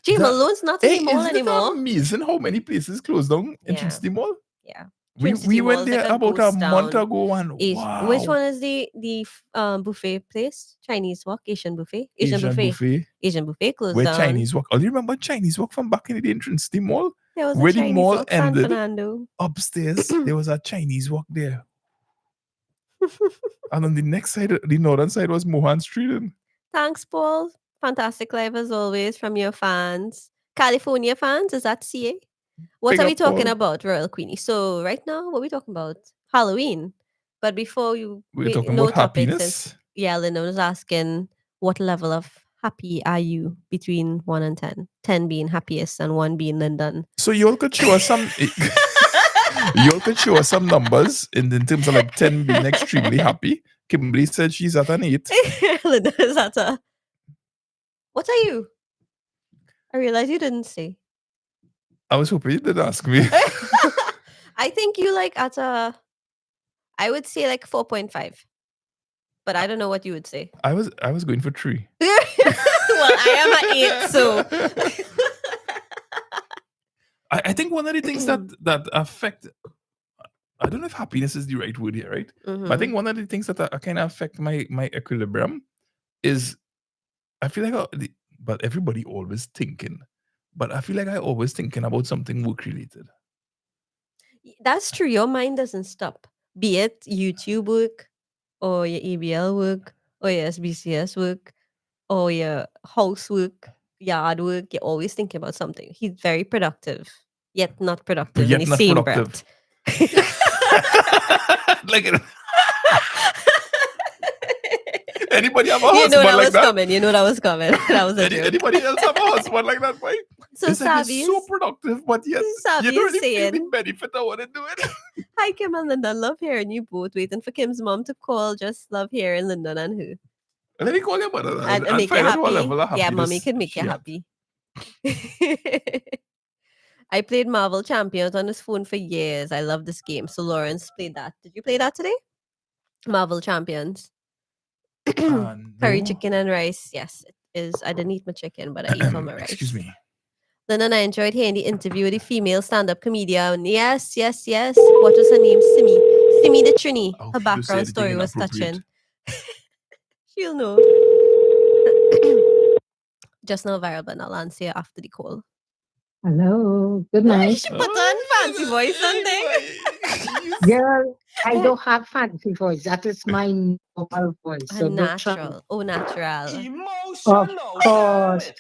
G Malone's not in the mall anymore. Isn't it amazing how many places closed down in Trin City Mall? Yeah. We went there like about a month ago and wow. Which one is the buffet place? Chinese Wok, Asian buffet? Asian buffet closed Where down. Chinese Wok. Oh, you remember Chinese Wok from back in the entrance City Mall? There was where a Chinese the mall Wok, ended, San Fernando. Upstairs, there was a Chinese Wok there. And on the next side, the northern side was Mohan Street. Thanks, Paul. Fantastic live as always from your fans. California fans, is that CA? What are we talking about, Royal Queenie? So right now, what are we talking about? Halloween. But before we're talking about happiness. Linda was asking, what level of happy are you between 1 and 10? 10 being happiest and 1 being Lyndon. So you all could show us some you all could show us some numbers in terms of like 10 being extremely happy. Kimberly said she's at an 8. Linda is at a What are you? I realize you didn't say. I was hoping you did ask me. I think you like at a. I would say like 4.5, but I don't know what you would say. I was going for 3. Well, I am at 8, so. I think one of the things that affect, I don't know if happiness is the right word here, right? But I think one of the things that kind of affect my equilibrium is I feel like but everybody always thinking, but I feel like I always thinking about something work related. That's true. Your mind doesn't stop. Be it YouTube work, or your EBL work, or your SBCS work, or your housework, yard work. You're always thinking about something. He's very productive, yet not But productive in yet the not same productive. breath. Like anybody have a You know husband that like was that? coming. You know that was coming. That was a joke. Anybody else have a husband like that, boy? So It's like he's Savvy so is productive, but yet you Savvy don't is really feel the saying, benefit of what they're doing. "Hi Kim and Linda, love hearing you both. Waiting for Kim's mom to call. Just love hearing Linda and who Let me call your mother and and make you find out what happy. level of Yeah, mommy happiness could make she you have. happy." I played Marvel Champions on his phone for years. I love this game. So Lawrence played that. Did you play that today? Marvel Champions. Curry No. chicken and rice. Yes, it is. I didn't eat my chicken, but I ate all my rice. Excuse me. Then I enjoyed hearing the interview with the female stand-up comedian. Yes, yes, yes. What was her name? Simi. Simi the Trini. I hope Her you don't say background anything story was inappropriate. touching. She'll know. Just now viral, but I'll answer you after the call. Hello, good night. She put on fancy voice on thing. Girl, I don't have fancy voice. That is my normal voice. A So don't try. natural. Oh, natural. Of course.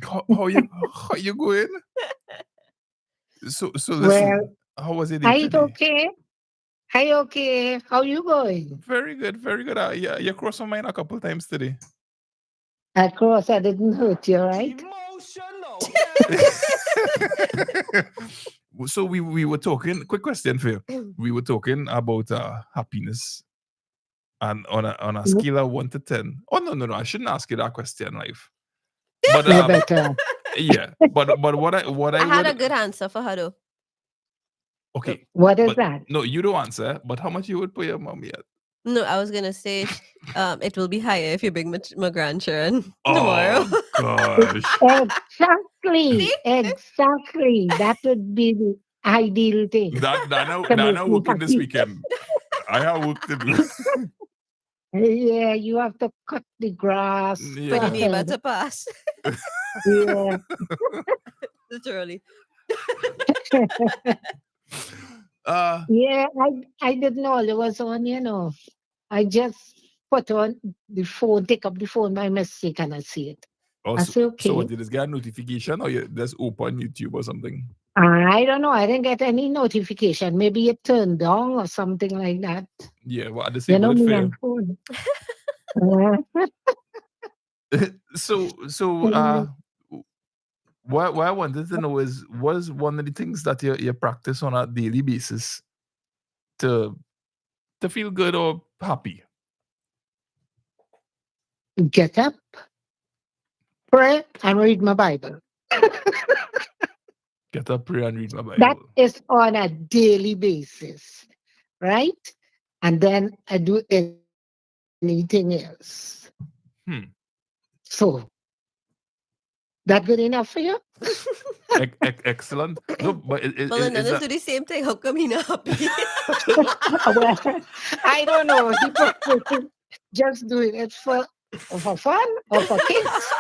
How you going? So listen. Well, How was your day are you today? okay? Are you okay? How you going? Very good, very good. Yeah, you crossed my mind a couple times today. Of course, I didn't hurt you, right? So we were talking. Quick question for you. We were talking about happiness, and on a scale of 1 to 10. Oh no! I shouldn't ask you that question, live. But You better. yeah. But what I I had would a good answer for her though. okay. What is But that? no, you don't answer. But how much you would put your mom yet? No, I was gonna say it will be higher if you bring my grandchildren tomorrow. Oh gosh. Exactly. Exactly. That would be the ideal thing That to now make me working this happy. weekend. I have work to do. Yeah, you have to cut the grass For the Yeah. neighbor ahead. to pass. Yeah. Literally. Yeah, I didn't know it was on. I just put on the phone, take up the phone by mistake, and I see it. I Also, say, so what okay. did this get a notification or you just open YouTube or something? I don't know. I didn't get any notification. Maybe it turned on or something like that. Yeah, what I say You know about it me fair. and phone. Uh, So what I wanted to know is what is one of the things that you practice on a daily basis to feel good or happy? Get up, pray, and read my Bible. Get up, pray, and read my That Bible. is on a daily basis, right? And then I do anything else. Hmm. So, that good enough for you? Excellent. No, but Well, and is others that do the same thing. How come he not happy? Well, I don't know. He probably just doing it for fun or for kicks.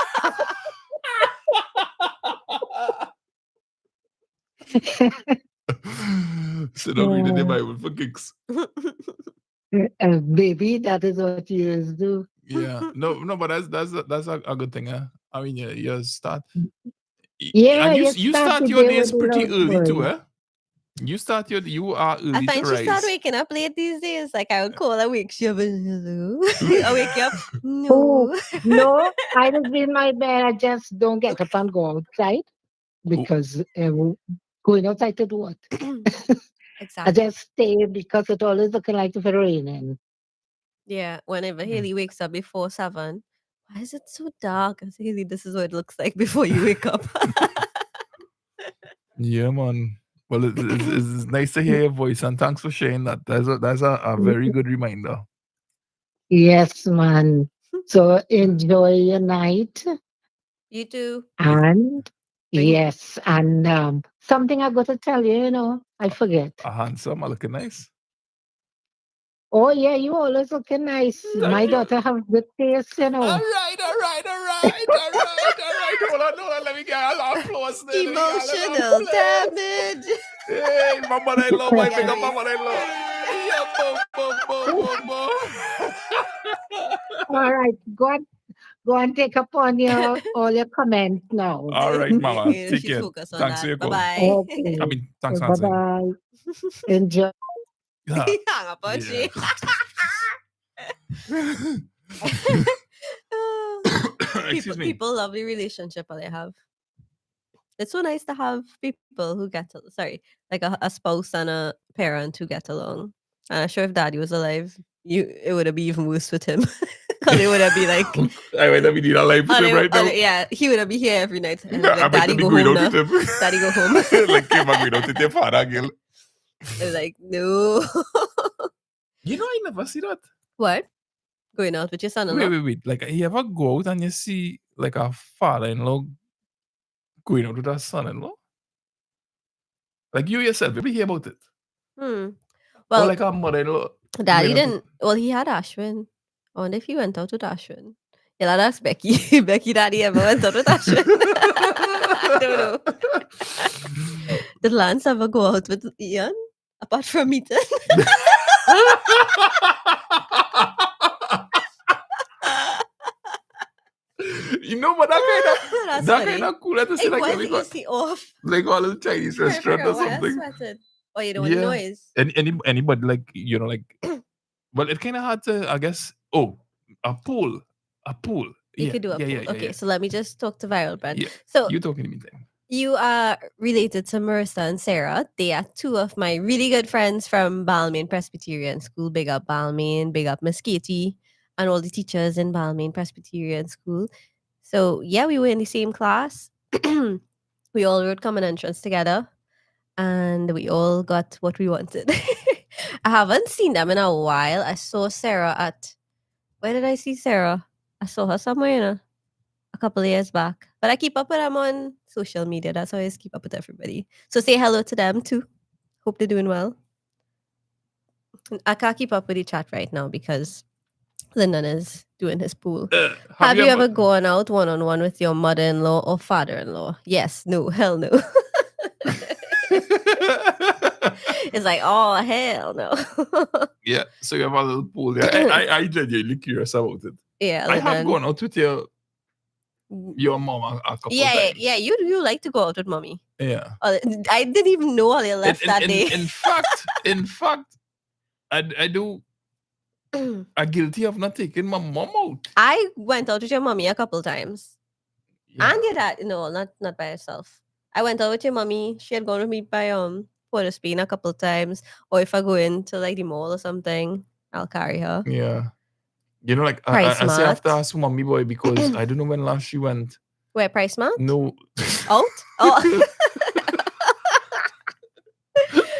so not reading the Bible for kicks? Baby, that is what you do. Yeah. No, but that's a good thing. I mean, you start. Yeah, And you you start start the your day days with the pretty Lord's early too, word. eh? You are I early to find she start rise. waking up late these days. Like I would call her, wake you up and hello. I wake you up. Oh, No. no, I just be in my bed. I just don't get up and go outside because going outside to do what? I Exactly. just stay because it always looking like if it's raining. Yeah. Whenever Haley wakes up before 7, Why is it so dark? I was thinking this is what it looks like before you wake up. Yeah, man. Well, it's nice to hear your voice, and thanks for sharing that. That's a very good reminder. Yes, man. So enjoy your night. You too. And Bring yes, and something I got to tell you, I forget. A handsome, looking nice. Oh yeah, you always looking nice. My Thank you. daughter have good taste, All right. Hold on. Let me get a lot of applause there. Let me get a lot of emotional applause. damage. Hey, my mother-in-law, my big up Gary. my mother-in-law. Yeah, boom. All right, go and take up on all your comments now. All right, mama. Take She's care. focused on Thanks for that. your Bye call. bye. I Okay. mean, thanks for Bye answering. bye. Enjoy. Yeah. Hang up on she. Excuse me. People love the relationship that they have. It's so nice to have people who like a spouse and a parent who get along. And I'm sure if daddy was alive, it would have been even worse with him. Because it would have been like, I might be need a life with him right now. yeah, he would have been here every night. And I like, might daddy be go going home out now. with him. Daddy go home. Like, Kim, I'm going out with your father, girl. It's like, no. You know, I never see that. What? Going out with your son-in-law? Wait. Like, you ever go out and you see, like, a father-in-law going out with a son-in-law? Like, you yourself, you ever hear about it? Or Well, like a mother-in-law. daddy going out didn't. Well, he had Ashwin. I wonder if he went out with Ashwin. Yeah, that's Becky. Becky daddy ever went out with Ashwin? I don't know. Did Lance ever go out with Ian? Apart from meeting? You know, but That's that funny. kind of cool to see, Hey, like, why when we did you got, see off? like, all the Chinese Trying to restaurant figure or out why I something. sweated. Oh, you don't want noise? Anybody, like, you know, like, well, it kind of hard to, I guess, a pool. You could do a poll. Okay, so let me just talk to Viral Brand. Yeah, So you talking to me then. you are related to Marissa and Sarah. They are two of my really good friends from Balmain Presbyterian School. Big up Balmain, big up Miss Katie, and all the teachers in Balmain Presbyterian School. So yeah, we were in the same class. We all wrote common entrance together, and we all got what we wanted. I haven't seen them in a while. I saw Sarah at where did I see Sarah? I saw her somewhere, a couple of years back. But I keep up with them on social media. That's how I just keep up with everybody. So say hello to them too. Hope they're doing well. I can't keep up with the chat right now because Lyndon is doing his pool. Have you ever gone out one-on-one with your mother-in-law or father-in-law? Yes, no, hell no. It's like, oh, hell no. Yeah, so you have a little pool. Yeah, I genuinely curious about it. Yeah, I have gone out with your mom a couple times. Yeah. You like to go out with mommy. Yeah. I didn't even know how they left that day. In fact, I do. I'm guilty of not taking my mom out. I went out with your mommy a couple times. Yeah. And your dad, no, not by herself. I went out with your mommy. She had gone with me by Port of Spain a couple times. Or if I go into like the mall or something, I'll carry her. Yeah. You know, like Price I say I have to Mart. ask mommy boy because I don't know when last she went. Where, Price Mart? No. Out? Oh.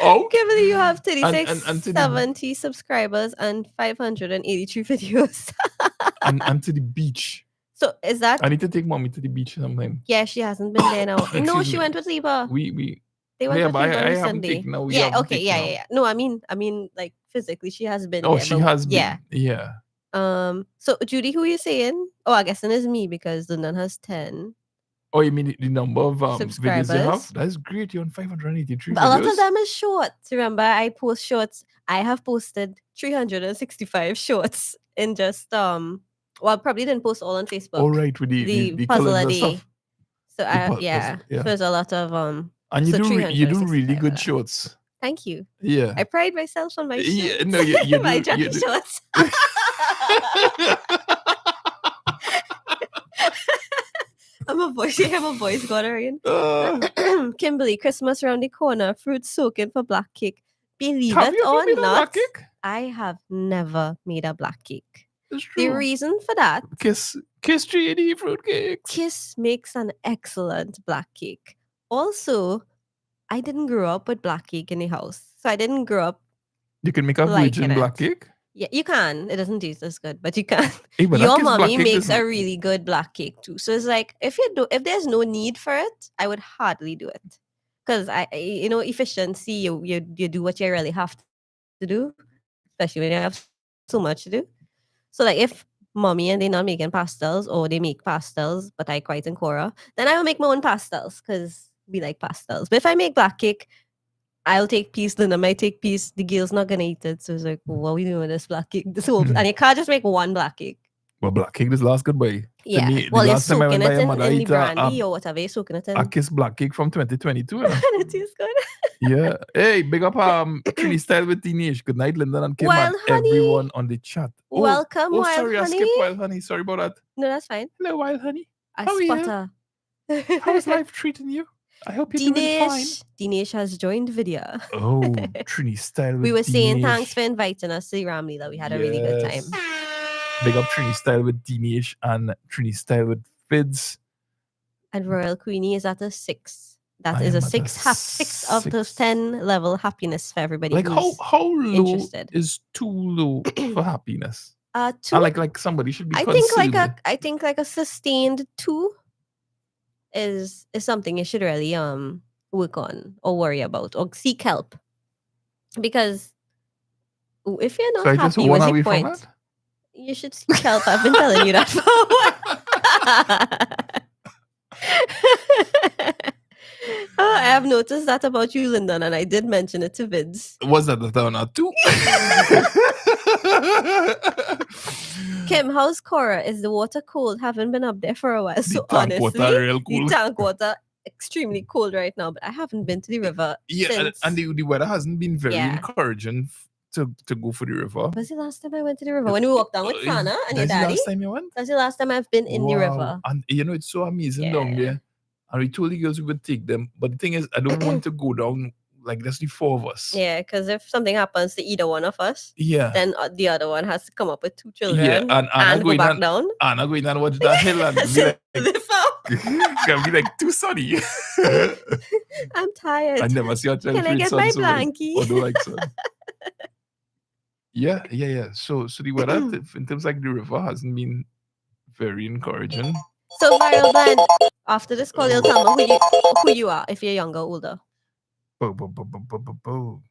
Out? Kimberly, you have 36, and to 70 subscribers and 583 videos. and to the beach. So is that? I need to take mommy to the beach sometime. Yeah, she hasn't been there now. No, she went with Liba. They went with Liba I haven't recently. taken her. Yeah, okay, yeah. No, I mean, like physically, she has been. Oh, there, she but has been. Yeah. Yeah. So Judy, who are you saying? Oh, I guess it is me because London has 10. Oh, you mean the number of videos subscribers you have? That's great. You're on 583 but videos. a lot of them is shorts. Remember, I post shorts. I have posted 365 shorts in just well, probably didn't post all on Facebook. Oh, right, with the puzzle a calendar day. stuff. So yeah. So there's a lot of And you do really good that. shorts. Thank you. Yeah. I pride myself on my shorts. Yeah, no, you my do. jockey shorts. I'm a voice. You have a voice got her in. Kimberly, Christmas around the corner. Fruit soaking for black cake. Believe have it you ever or made a not, black cake? I have never made a black cake. It's true. The reason for that. Kiss Kiss Tree and eat fruitcakes. Kiss makes an excellent black cake. Also, I didn't grow up with black cake in the house, so I didn't grow up You can make a liking virgin black it. cake. Yeah, you can. It doesn't taste as good, but you can. Hey, but that Your Kiss black mommy cake makes is- a really good black cake too. So it's like if there's no need for it, I would hardly do it. Because efficiency, you do what you really have to do, especially when you have so much to do. So like if mommy and they not making pastels or they make pastels, but I quite in Cora, then I will make my own pastels because we like pastels. But if I make black cake, I'll take piece, Linda might take piece. The girl's not gonna eat it. So it's like, what are we doing with this black cake? And you can't just make one black cake. Well, black cake is last goodbye. Yeah. To me, Well, the you're last time I soaking went by it your in mother, the eat brandy or whatever. You're soaking it in. a Kiss black cake from 2022. You know? It tastes good. Yeah. Hey, big up Trini Style with Teenage. Good night, Linda and Kim Wild and Honey. everyone on the chat. Welcome, Wild sorry, I Honey. skipped Wild Honey. Sorry about that. No, that's fine. Hello, Wild Honey. I How are you? spotter. How's life treating you? I hope you're doing fine. Dinesh has joined video. Oh, Trini Style with We were saying Dinesh. thanks for inviting us to the Ramlila. We had a really good time. Big up Trini Style with Dinesh and Trini Style with Fids. And Royal Queenie is at a 6. That I is am a at 6 of those 6. 10 level happiness for everybody. Like who's how low interested. is too low for happiness? 2. And like somebody should be I think considered. I think like a sustained 2 is something you should really work on or worry about or seek help. Because if you're not So I just happy, one what's away the from point? that? You should seek help. I've been telling you that for a while. I have noticed that about you, Lyndon, and I did mention it to Vince. Was that the town or two? Kim, how's Cora? Is the water cold? Haven't been up there for a while. The So tank honestly, water real cool. the tank water extremely cold right now. But I haven't been to the river Yeah, since. and the weather hasn't been very Yeah. encouraging to go for the river. Was the last time I went to the river? When we walked down with Sana and your That's the daddy? last time you went? That's the last time I've been in the river. And it's so amazing down Yeah. there. And we told the girls we would take them. But the thing is, I don't want to go down like just the 4 of us. Yeah, because if something happens to either one of us, Yeah. then the other one has to come up with 2 children Yeah, and Anna go going back and- down. Anna going and watch that hill and be like, Lift up. can be like too sunny. I'm tired. I never see a child Can I free get sun my so much. blankie? Or don't like sun. Yeah. So the weather in terms like the river hasn't been very encouraging. So Viral Blend, after this call, you'll tell me who you are, if you're younger or older. Bo.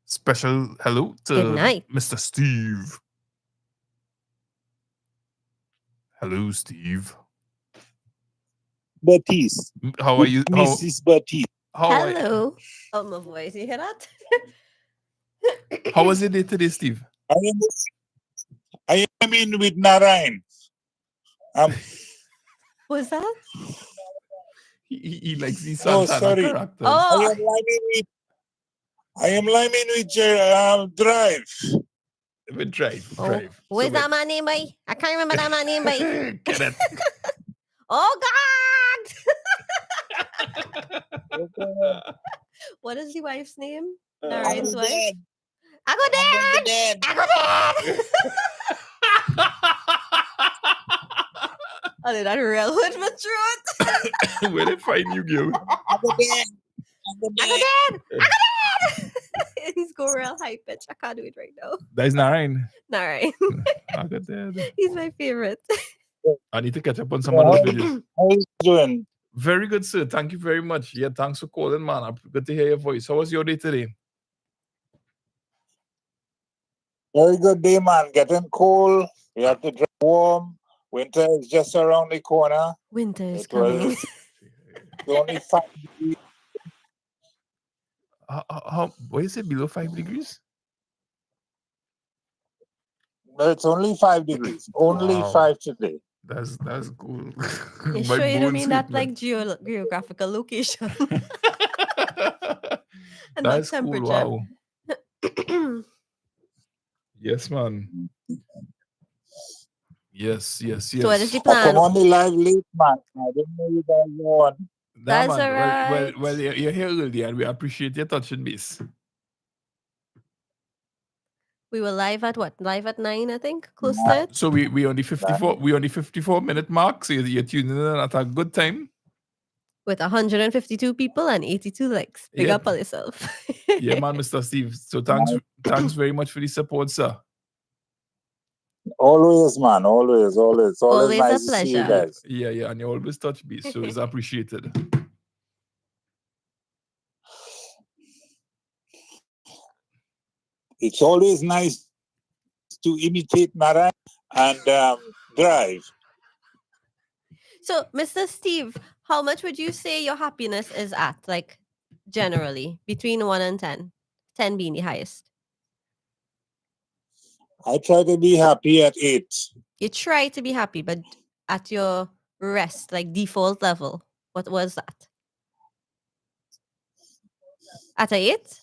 Special hello to Good night. Mr. Steve. Hello, Steve. Baptiste. How are you? Mrs. Baptiste. How are, Hello. Oh, my voice. You hear that? how was your day today, Steve? I am in with Narayan. Was that? He likes the Oh, Santana sorry. character. Oh, I am lining with Drive. But drive. where's that man name, boy? I can't remember that man name, boy. Get it? Oh, God. What is the wife's name? Narayan's wife? I go dead. I go dead. Oh, did that real hurt my throat? Where they find you, girl? I go dead. He's going real high pitch. I can't do it right now. That's Narayan. Narayan. I got that. He's my favorite. I need to catch up on some of those videos. How is doing? Very good, sir. Thank you very much. Yeah, thanks for calling, man. Good to hear your voice. How was your day today? Very good day, man. Getting cold. We have to dress warm. Winter is just around the corner. Winter is It was- coming. It's only 5 degrees. What is it? Below 5 degrees? No, it's only 5 degrees. Only Wow. 5 today. That's cool. You My sure you don't bones mean that hurt, like geographical location man. and not That's cool. temperature? Wow. Yes, man. Yes. So what is the I come plan? on the live late, man. I didn't know you guys were on. That's man. alright. Well, you're here early and we appreciate your touching base. We were live at what? Live at 9, I think. Close to it. So we on the 54-minute mark. So you're tuning in at a good time. With 152 people and 82 likes. Big Yeah. up on yourself. Yeah, man, Mr. Steve. So thanks very much for the support, sir. Always, man. Always Always a nice to see you pleasure. guys. Yeah, and you always touch base, so it's appreciated. It's always nice to imitate Nara and drive. So, Mr. Steve, how much would you say your happiness is at? Like, generally, between 1 and 10? 10 being the highest. I try to be happy at 8. You try to be happy, but at your rest, like default level, what was that? At a 8?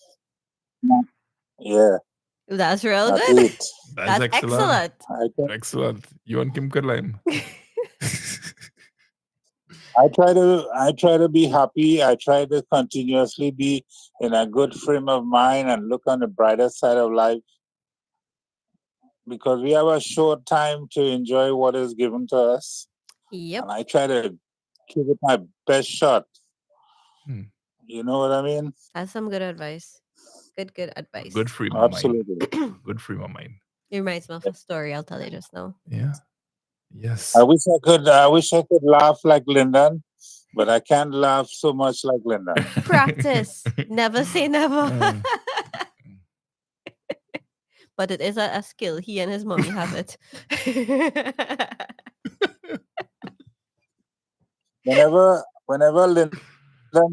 Yeah, That's real at good. 8. That's excellent. Excellent. You and Kim could line. I try to be happy. I try to continuously be in a good frame of mind and look on the brighter side of life, because we have a short time to enjoy what is given to us. Yep. And I try to give it my best shot. Hmm. You know what I mean? That's some good advice. Good advice. Good frame of mind. Absolutely. Good frame of mind. It reminds me of a story I'll tell you just now. Yeah. Yes. I wish I could laugh like Lyndon, but I can't laugh so much like Lyndon. Practice. Never say never. Mm. But it is a skill. He and his mommy have it. Whenever Lyndon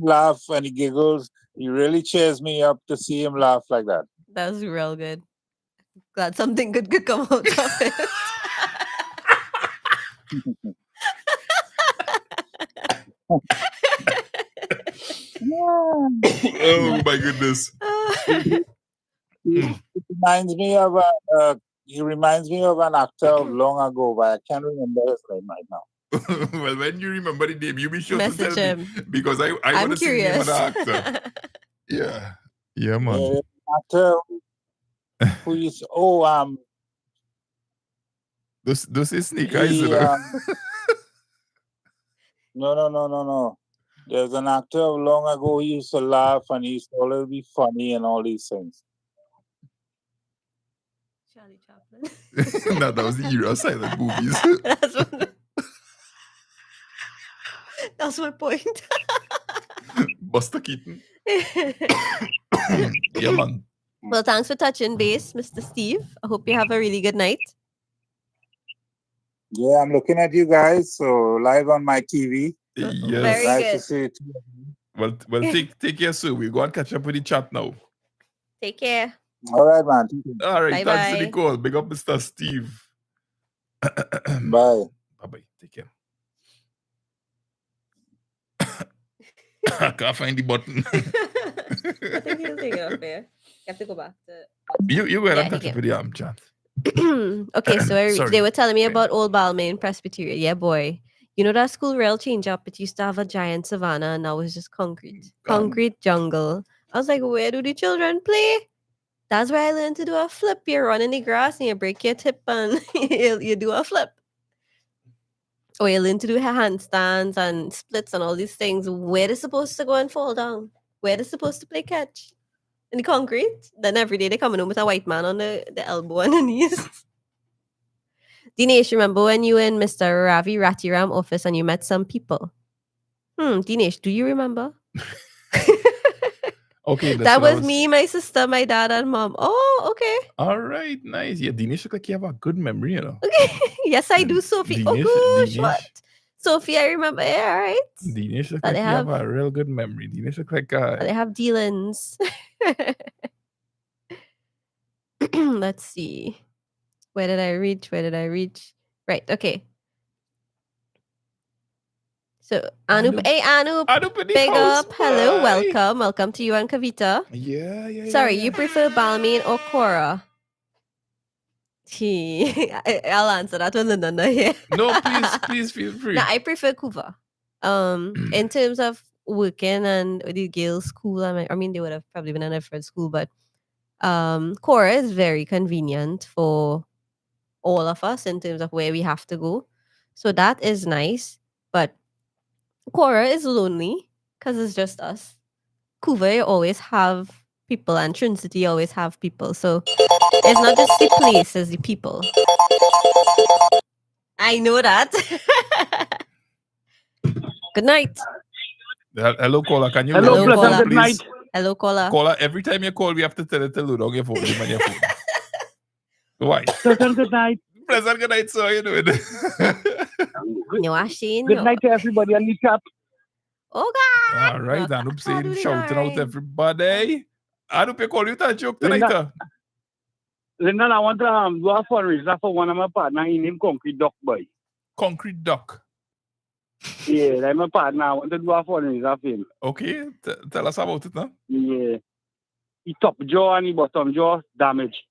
laughs and he giggles, he really cheers me up to see him laugh like that. That was real good. Glad something good could come out of it. Oh my goodness. He reminds me of an actor of long ago, but I can't remember his name right now. Well, when you remember the name, you be sure to Message tell me, him. because I I'm want to see the name of curious. the actor. Yeah, man. Yeah, actor who is Those is Snake Eyes, you he know. no. There's an actor of long ago. He used to laugh and he used to always be funny and all these things. Charlie Chaplin. No, that was the era of silent movies. That's my point. Buster Keaton. Yeah, man. Well, thanks for touching base, Mr. Steve. I hope you have a really good night. Yeah, I'm looking at you guys. So live on my TV. Yes. Very Nice good. to see you. Well, take care, sir. We'll go and catch up with the chat now. Take care. All right, man. All right, thanks for the Bye-bye. call. Big up, Mr. Steve. Bye. Bye-bye. Take care. I can't find the button. I think he'll take it off there. You have to go back to. You go ahead Yeah, and catch take up with the chat. Okay, so Sorry. they were telling me Okay. about Old Balmain Presbyterian. Yeah, boy. You know that school rail change up? It used to have a giant savannah and now it's just concrete. Gone. Concrete jungle. I was like, where do the children play? That's where I learned to do a flip. You run in the grass and you break your tip and you do a flip. Or you learn to do handstands and splits and all these things. Where they supposed to go and fall down? Where they supposed to play catch? In the concrete? Then every day they coming home with a white man on the elbow and the knees. Dinesh, remember when you were in Mr. Ravi Ratiram office and you met some people? Dinesh, do you remember? Okay, That was me, my sister, my dad, and mom. Oh, okay. All right, nice. Yeah, Dinesh look like you have a good memory, you know. Okay. Yes, I do, Sophie. Oh, gosh, what? Sophie, I remember. Yeah, all right. Dinesh look But like they you have- have a real good memory. Dinesh look like They have dealings. Let's see. Where did I reach? Right, okay. So, Anup. Hey, Anup. Anup in the Big house, up. Hello, bye. welcome to you and Kavita. Yeah. Sorry, yeah. you prefer Balmain or Cora? I'll answer that one another here. No, please feel free. No, I prefer Kuva. In terms of working and the girls' school, I mean, they would have probably been in a different school, but Quora is very convenient for all of us in terms of where we have to go. So that is nice. But Quora is lonely because it's just us. Couva, you always have people, and Trin City always have people. So it's not just the place, it's the people. I know that. Good night. Hello, caller. Can you Hello, load your caller. phone, Good please? Hello, caller. Caller, every time you call, we have to tell it to load on your phone. Name on your phone. Why? Pleasant good night. Pleasant good night, sir. How you doing? No, Asheen. Good night to everybody on the chat. Oh, God. All right, No, Anup how do saying, they shouting out line? everybody. Anup, you call you that joke tonight, Linda, Linda, I want to do a fundraiser for one of my partner. He named Concrete Duck Boy. Concrete Duck. Yeah, that's my partner. I want to do a fundraiser for him. Okay, tell us about it now. Yeah. He top jaw and he bottom jaw damaged.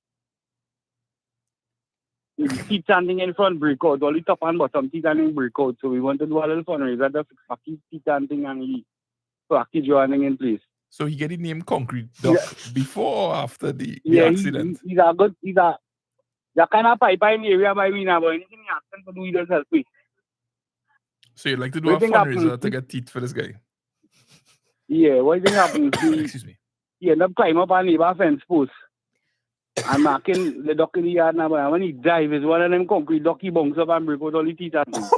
His teeth standing in front break out. All the top and bottom teeth standing break out. So we want to do a little fundraiser to fix his teeth standing and he back his jaw in place. So he get the name Concrete Duck before or after the accident? He's a good, that kind of pipe in the area by me now, but anything he asking to do, he does help me. So you'd like to do a fundraiser to get teeth for this guy? Yeah, what do you think happens? Excuse me. He end up climbing up a neighbor fence post. And marking the duck in the yard now, but when he dive, is one of them concrete ducky bunks up and break out all the teeth and things.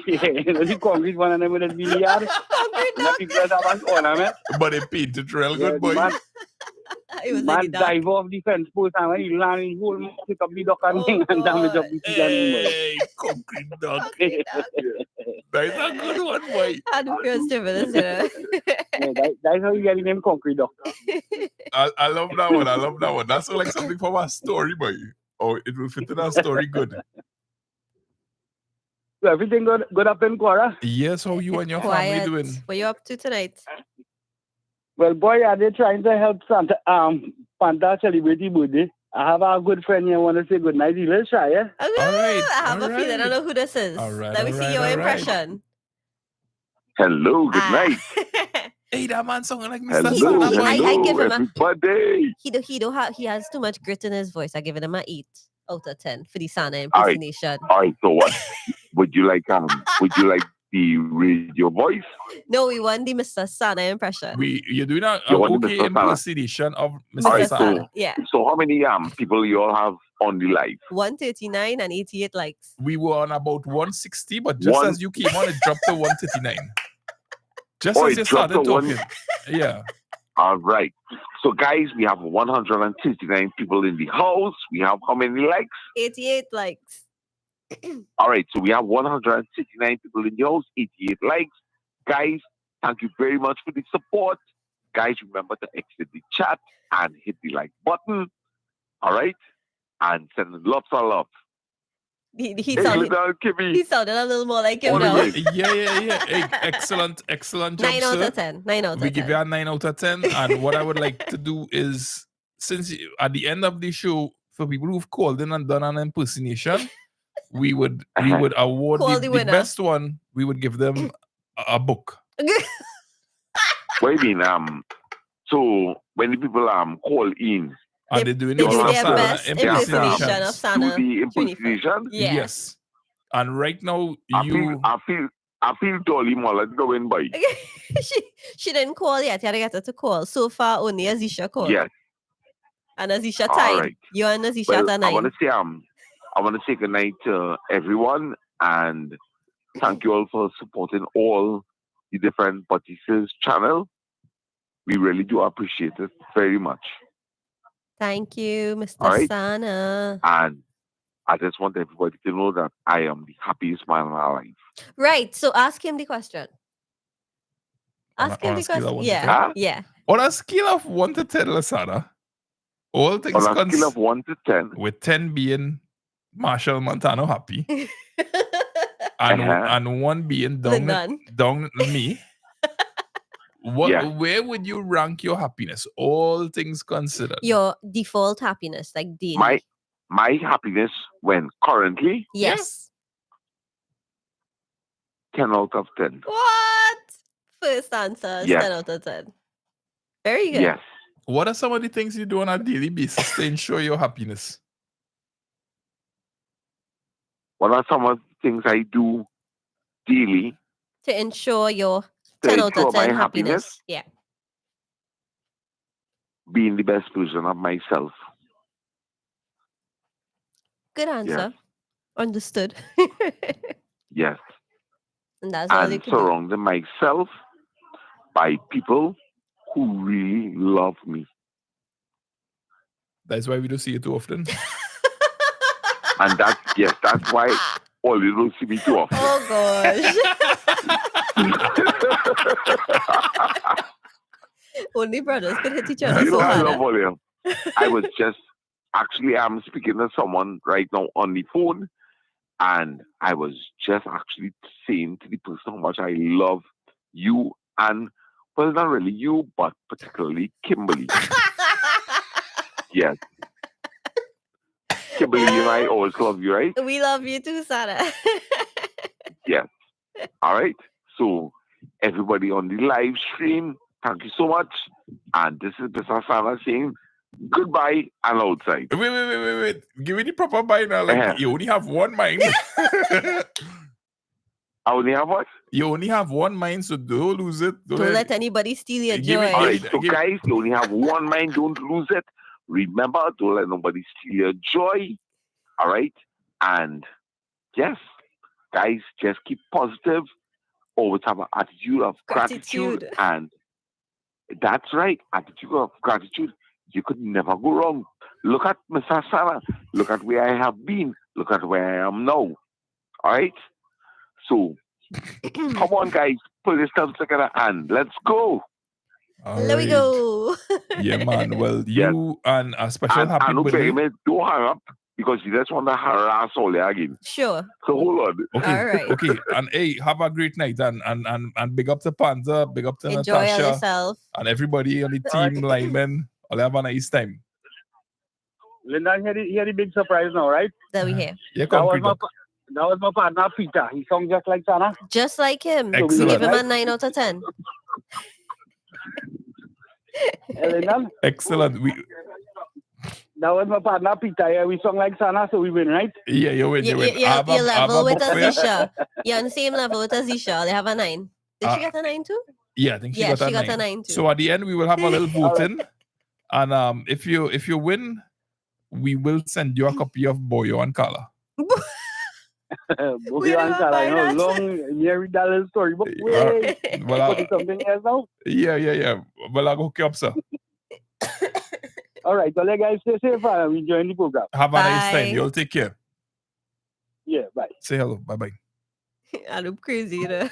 The concrete one of them with a billiard. But it painted real good, boy. Man dive off the fence post and when he land, he whole mouth pick up the duck and damage up the teeth and Hey, concrete duck. That's a good one, boy. I do feel stimulus, that's how you get the name Concrete Duck. I love that one. I love that one. That's like something from a story, boy. Oh, it will fit in our story good. So everything good up in Quora? Yes, how you and your family doing? What you up to tonight? Well, boy, are they trying to help Santa Panta celebrate his birthday? I have a good friend here. I want to say good night. He's a little shy, yeah? All right. I have a feeling. I don't know who this is. All right. Let me see your impression. Hello, good night. Hey, that man sounding like Mr. Hello, Sana, boy. I give him everybody. He has too much grit in his voice. I give him a 8 out of 10 for the Sana All right. impersonation. All right, so what? Would you like the radio voice? No, we want the Mr. Sana impression. You're doing an You want the okay Mr. Sana? impersonation of Mr. All right, Sana. Yeah. So how many people you all have on the live? 139 and 88 likes. We were on about 160, but just as you came on, it dropped to 139. Just as you started talking. Yeah. All right. So, guys, we have 169 people in the house. We have how many likes? 88 likes. All right. So, we have 169 people in the house, 88 likes. Guys, thank you very much for the support. Guys, remember to exit the chat and hit the like button. All right? And send lots of love. He sounded a little more like him now. Yeah. Hey, excellent job, 9 out sir. of 10. 9 out of 10. We give you a 9 out of 10. And what I would like to do is, since at the end of the show, for people who've called in and done an impersonation, we would award the best one. We would give them a book. What do you mean? So when the people call in, and they do their best impersonation of Sana. The impersonation? Yes. And right now, I feel Dolly Mullet going by. she didn't call yet. You had to get her to call. So far, only Azisha called. Yes. And Azisha tied. Right. You and Azisha well, at 9. I want to say good night to everyone and thank you all for supporting all the different Batista's channel. We really do appreciate it very much. Thank you, Mr. Sana. And I just want everybody to know that I am the happiest man alive. Right. So ask him the question. Ask him the question. Yeah. On a scale of 1 to 10, Lasana, all things on a scale of 1 to 10, with 10 being Marshall Montano happy, and 1 being down me. Where would you rank your happiness? All things considered. Your default happiness, like daily. My happiness when currently? Yes. 10 out of 10. What? First answer is 10 out of 10. Very good. Yes. What are some of the things you do on a daily basis to ensure your happiness? What are some of the things I do daily To ensure your to 10 out ensure of 10 my happiness. Yeah. being the best version of myself? Good answer. Understood. Yes. And that's all you And can do. surrounding myself by people who really love me. That's why we don't see you too often. And that's why all you don't see me too often. Oh gosh. Only brothers could hit each other You so know, I hard. love all you. I was just I'm speaking to someone right now on the phone, and I was just actually saying to the person how much I love you, and well, not really you, but particularly Kimberly. Yes, Kimberly, you and I always love you, right? We love you too, Sarah. Yes. All right. So everybody on the live stream, thank you so much. And this is Mr. Sana saying goodbye and outside. Wait. Give me the proper bye now. Like, you only have one mind. I only have what? You only have one mind, so don't lose it. Don't let anybody steal your Give me- joy. All right, so guys, you only have one mind, don't lose it. Remember, don't let nobody steal your joy. All right? And yes, guys, just keep positive. Always have an attitude of gratitude. And that's right, attitude of gratitude. You could never go wrong. Look at Mr. Sana. Look at where I have been. Look at where I am now. All right? So, come on, guys. Put your stuff together and let's go. There we go. Yeah, man. Well, you and a special And happy birthday. don't hang up because you just want to harass all there again. Sure. So hold on. Okay. All right. Okay. And hey, have a great night and big up to Panza, big up to Enjoy Natasha yourself. and everybody on the team, linemen. I'll have a nice time. Linda, hear the big surprise now, right? That we hear. Yeah, That was concrete. my partner Peter. He sung just like Sana. Just like him. We Excellent. give him a 9 out of 10. Linda, Excellent. that was my partner Peter. Yeah, we sung like Sana, so we win, right? Yeah, you win. You're level with Azisha. You're on the same level with Azisha. They have a 9. Did she get a 9 too? Yeah, I think she Yeah, got she got a a 9. 9 too. So at the end, we will have a little voting, and if you win, we will send you a copy of Boyo and Kala. Bobby and Kala, you know, long Mary Dallas story. But wait, Well, put something else now. yeah. Well, I'll hook you up, sir. All right, so let guys stay safe and we join the program. Have a nice Bye. time. You'll take care. Yeah, bye. Say hello. Bye. I look crazy, you know.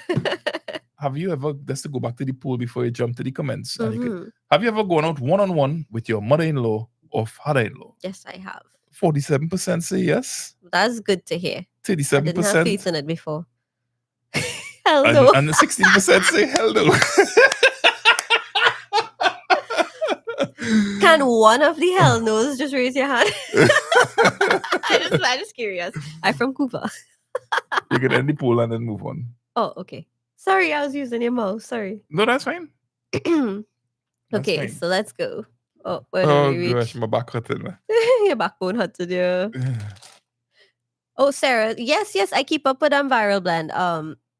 Have you ever, just to go back to the poll before you jump to the comments, Annika, Mhm. have you ever gone out one-on-one with your mother-in-law or father-in-law? Yes, I have. 47% say yes. That's good to hear. I didn't have 37%. faith in it before. Hell no. And the 16% say hell no. Can one of the hell knows just raise your hand? I'm just curious. I'm from Cuba. You can end the poll and then move on. Oh, okay. Sorry, I was using your mouse. Sorry. No, that's fine. Okay, fine. so let's go. Oh, where Oh did we reach? gosh, my back hurting. Your backbone hurted you. Oh, Sarah. Yes, I keep up with them Viral Blend.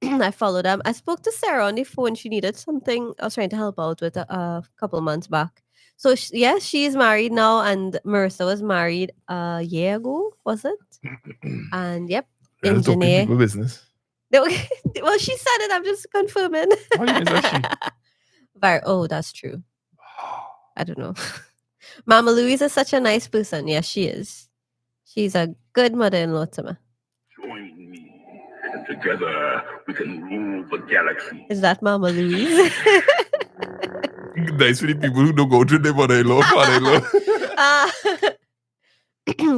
I follow them. I spoke to Sarah on the phone. She needed something. I was trying to help out with a couple months back. So yes, she's married now, and Marissa was married a year ago, was it? And yep, You're talking engineer. people business. No, well, she said it. I'm just confirming. How you is she? Oh, that's true. I don't know. Mama Louise is such a nice person. Yes, she is. She's a good mother-in-law to me. Join me, and together we can rule the galaxy. Is that Mama Louise? Nice for the people who don't go to their mother-in-law, father-in-law.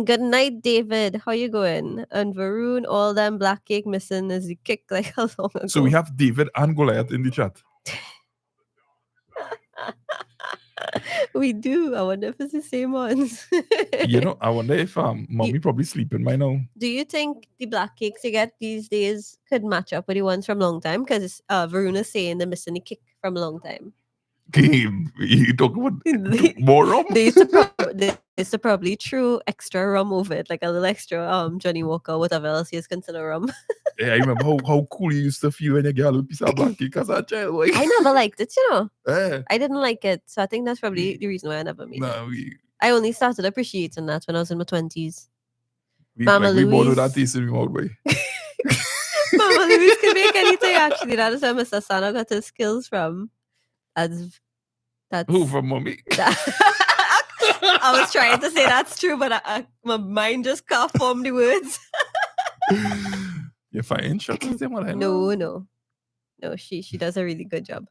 Good night, David. How you going? And Varun, all them black cake missing as you kick like how long ago? So we have David and Goliath in the chat. We do. I wonder if it's the same ones. You know, I wonder if mommy probably sleeping by now. Do you think the black cakes you get these days could match up with the ones from long time? Because Varun is saying they're missing the kick from a long time. Game. You talk about more rum? They used to probably throw extra rum over it, like a little extra Johnny Walker, whatever else you consider rum. Yeah, I remember how cool you used to feel when you get a little piece of black cake as a child. Like, I never liked it, you know. eh, I didn't like it, so I think that's probably the reason why I never made it. nah, I only started appreciating that when I was in my 20s. we Mama like we born with that Louise. taste in my mouth, boy. Mama Louise can make anything, actually. That is where Mr. Sana got his skills from. That's Who from mommy? I was trying to say that's true, but my mind just can't form the words. You find shots with them, what I No, she does a really good job.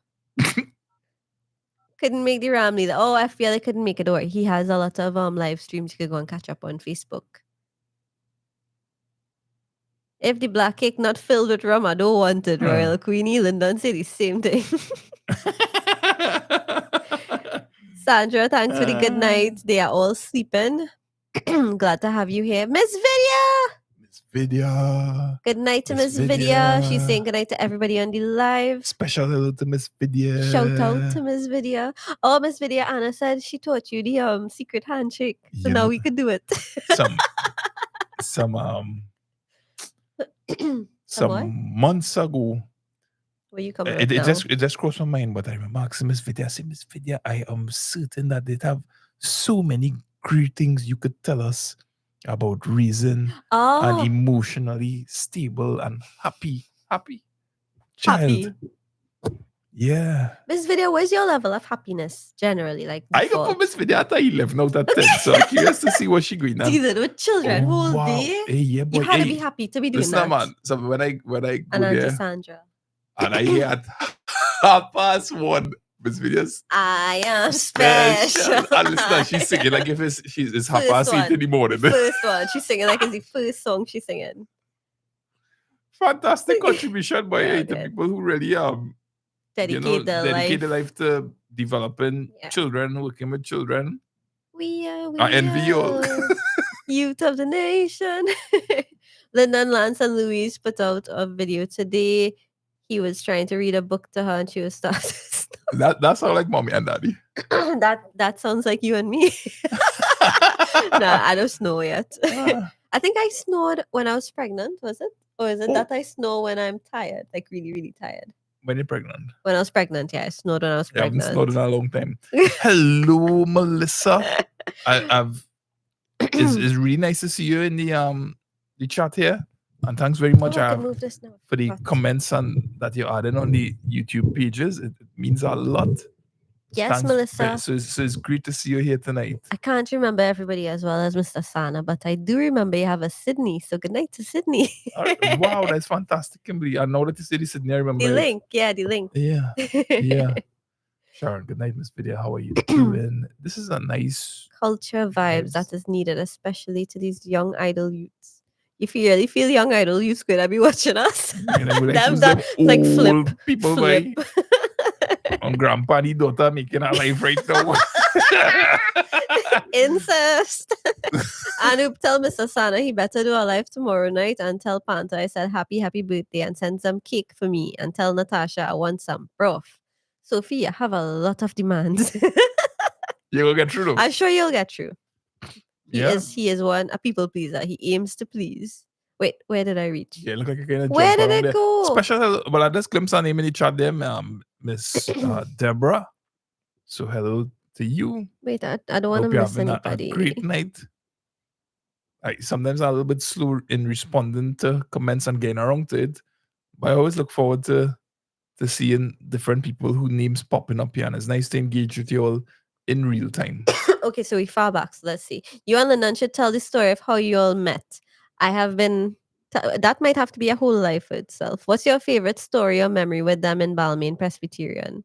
Couldn't make the ram neither. Oh, I feel I couldn't make it. Or he has a lot of live streams you could go and catch up on Facebook. If the black cake not filled with rum, I don't want it. Royal Queen Elan don't say the same thing. Sandra, thanks for the good night. They are all sleeping. Glad to have you here. Miss Vidya! Miss Vidya. Good night to Miss Miss Vidya. She's Vidya. saying good night to everybody on the live. Special hello to Miss Vidya. Shout out to Miss Vidya. Oh, Miss Vidya, Anna said she taught you the secret handshake. So You now know- we could do it. some what? months ago. Where you come It now? just crossed my mind, but I remember asking Miss Vidya, I said, Miss Vidya, I am certain that they have so many great things you could tell us about reason and Oh, emotionally stable and happy child. happy. Yeah. Miss Vidya, where's your level of happiness generally? Like I got put Miss Vidya at 11 out of 10, so I'm curious to see what she going on. dealing with children whole wow. day. Hey, yeah, You but had to hey, be happy to be doing listen, that. man. So when I go And Auntie there Sandra. and I hear at 1:30 Miss Vidya's I am special. and listen, she's singing like if it's 8:30 First in the morning. First one. She's singing like it's the first song she's singing. Fantastic contribution by Yeah, the good. people who really Dedicate their dedicate their life. life to developing Yeah. children, working with children. We are, I envy you all. youth of the nation. Lyndon, Lance, and Louise put out a video today. He was trying to read a book to her and she was starting. That sounds like mommy and daddy. that sounds like you and me. Nah, I don't snore yet. I think I snored when I was pregnant, was it? Or is it Oh. that I snore when I'm tired? Like really, really tired. When you're pregnant. When I was pregnant, yeah, I snored when I was I haven't pregnant. snored in a long time. Hello, Melissa. It's really nice to see you in the chat here. And thanks very much I can move this now. for the Forgot. comments and that you're adding on the YouTube pages. It means a lot. Yes, Melissa. So it's great to see you here tonight. I can't remember everybody as well as Mr. Sana, but I do remember you have a Sydney. So good night to Sydney. Wow, that's fantastic, Kimberly. I know that you said this, Sydney. I remember The it. link. Yeah, the link. Yeah, yeah. Sharon, good night, Miss Vidya. How are you doing? This is a nice. Culture vibes that is needed, especially to these young idol youths. If you really feel young idol youths could I be watching us? You know, like, Them who's that them like old flip. people, Flip. boy. And grandpa and the daughter making a life right now. Incest. Anup, tell Mr. Sana he better do a live tomorrow night and tell Panta I said happy birthday and send some cake for me and tell Natasha I want some broth. Sophie, I have a lot of demands. You gonna get through though. I'm sure you'll get through. Yeah. He is a people pleaser. He aims to please. Wait, where did I reach? Yeah, look like a kind of Where jump did around it there. go? Special, well, I just glimpsed her name in the chat there, Miss Deborah. So hello to you. Wait, I don't want to Hope you're miss having a anybody. great night. Sometimes I'm a little bit slow in responding to comments and getting around to it, but I always look forward to seeing different people whose names popping up here, and it's nice to engage with you all in real time. Okay, so we far back. So let's see. You and Lennon should tell the story of how you all met. I have been. That might have to be a whole life for itself. What's your favorite story or memory with them in Balmain Presbyterian?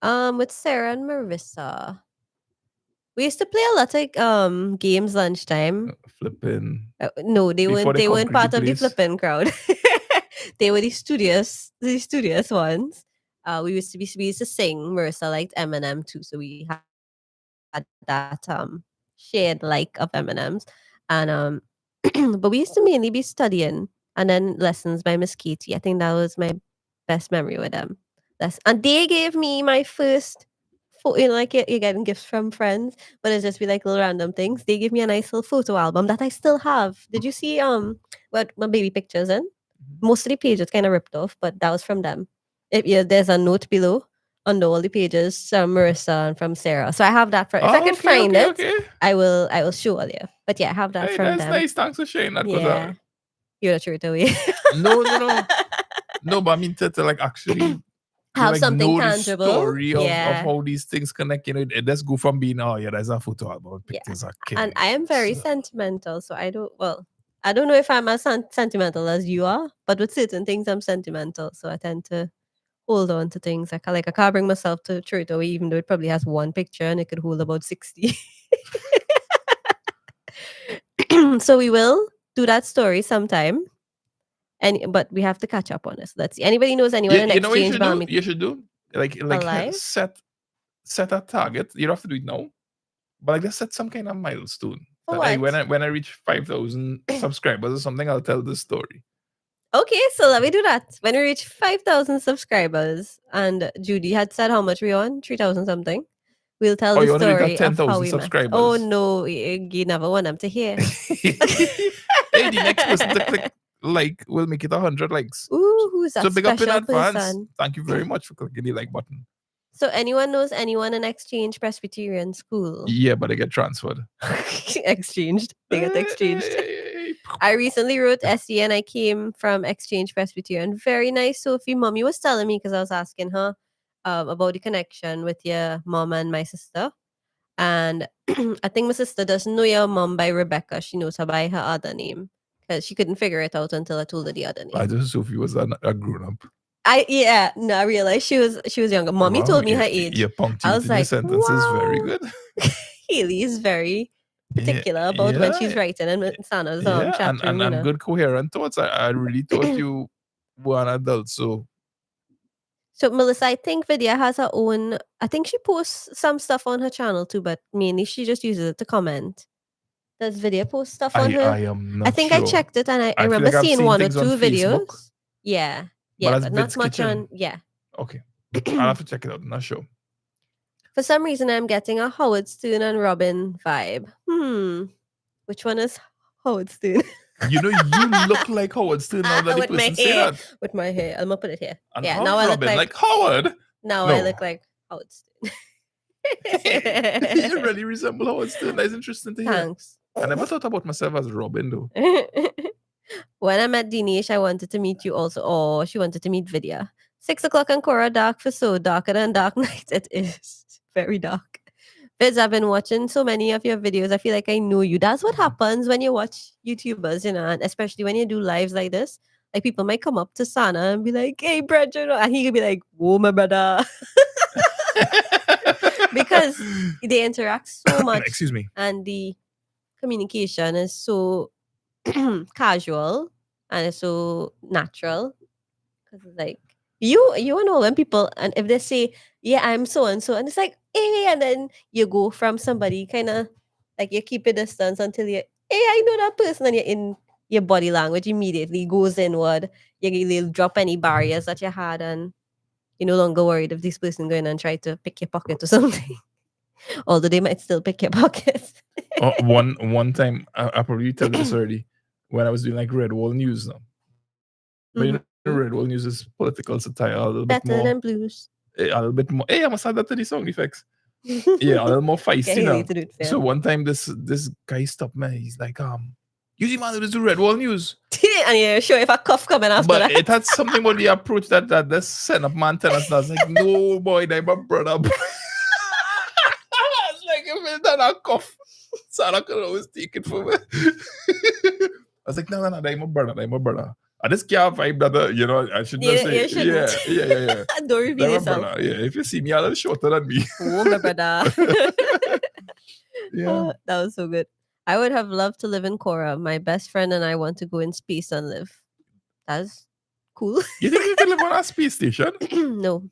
With Sarah and Marissa. We used to play a lot of games lunchtime. Flipping. No, they Before weren't. they They weren't part of the concrete place. flipping crowd. They were the studious ones. We used to sing. Marissa liked Eminem too, so we had that shared like of M&Ms. And but we used to mainly be studying and then lessons by Miss Katie. I think that was my best memory with them. And they gave me my first like you're getting gifts from friends, but it's just be like little random things. They give me a nice little photo album that I still have. Did you see what my baby pictures in? Most of the pages kind of ripped off, but that was from them. There's a note below under all the pages from Marissa and from Sarah. So I have that if I Oh, could find it, okay. I will show all you. But yeah, I have that Hey, from that's them. nice. Thanks for sharing that. Yeah. You're threw it away. No, but I mean to like actually have like something know tangible. the story of how these things connect. You know, it does go from being there's a photo album pictures are kids. And I am very sentimental, so I don't know if I'm as sentimental as you are, but with certain things I'm sentimental, so I tend to hold on to things. I can't bring myself to throw it away, even though it probably has one picture and it could hold about 60. So we will do that story sometime. But we have to catch up on this. Let's see. Anybody knows anyone in exchange? You should do like set a target. You don't have to do it now, but like just set some kind of milestone. That, when I reach 5,000 subscribers or something, I'll tell the story. Okay, so let me do that. When we reach 5,000 subscribers, and Judy had said how much we on 3,000 something, we'll tell the story of how we met. Oh no, you never want them to hear. Hey, the next person to click like will make it 100 likes. Ooh, who's that? So big up in advance. Person? Thank you very much for clicking the like button. So anyone knows anyone in Exchange Presbyterian School? Yeah, but they get transferred. Exchanged. They get exchanged. I recently wrote essay and I came from Exchange Presbyterian. Very nice, Sophie. Mommy was telling me because I was asking her about the connection with your mom and my sister. And I think my sister doesn't know your mom by Rebecca. She knows her by her other name because she couldn't figure it out until I told her the other name. I just Sophie was a grown up. I realized she was younger. Mommy told me her age. Your punctuation in your sentence is very good. Haley is very particular about when she's writing in Sana's chat room. And good coherent thoughts. I really thought you were an adult, so Melissa, I think Vidya has her own. I think she posts some stuff on her channel too, but mainly she just uses it to comment. Does Vidya post stuff on her? I am not I think sure. I checked it and I remember seeing one or two videos. Facebook, yeah, but not much on. Yeah. Okay, I'll have to check it out. I'm not sure. For some reason, I'm getting a Howard Stern and Robin vibe. Which one is Howard Stern? You look like Howard Stern now that the person say that. With my hair. I'm gonna put it here. And now I look like Howard. Now I look like Howard Stern. You really resemble Howard Stern. That's interesting to hear. Thanks. I never thought about myself as Robin though. When I met Dinesh, I wanted to meet you also. Oh, she wanted to meet Vidya. 6 o'clock on Cora, dark for so darker than dark night. It is very dark. Vids, I've been watching so many of your videos. I feel like I know you. That's what happens when you watch YouTubers, and especially when you do lives like this. Like people might come up to Sana and be like, "Hey, Bridget," and he could be like, "Whoa, my brother," because they interact so much. Excuse me. And the communication is so casual and it's so natural. Because it's like you know when people, and if they say, "Yeah, I'm so and so," and it's like, "Hey," and then you go from somebody kind of like you keep a distance until you, "Hey, I know that person," and you're in your body language immediately goes inward. You'll drop any barriers that you had, and you're no longer worried if this person going and try to pick your pocket or something. Although they might still pick your pocket. One time, I probably tell this already, when I was doing like Red Wall News now. But Red Wall News is political satire a little bit more. Better than blues. A little bit more. Hey, I must add that to the sound effects. Yeah, a little more feisty now. So one time this guy stopped me. He's like, you see, man, it was the Red Wall News. And you're sure if a cough coming after but that. It had something about the approach that this sent up man tell us. I was like, no, boy, they my brother. It's like, if it's not a cough, Sarah could always take it for me. I was like, no, they my brother. I just can't vibe that, I should just say, yeah. Don't reveal yourself. Brother. Yeah, if you see me, a little shorter than me. Oh, my brother. Yeah. That was so good. I would have loved to live in Cora. My best friend and I want to go in space and live. That's cool. You think you can live on a space station? No.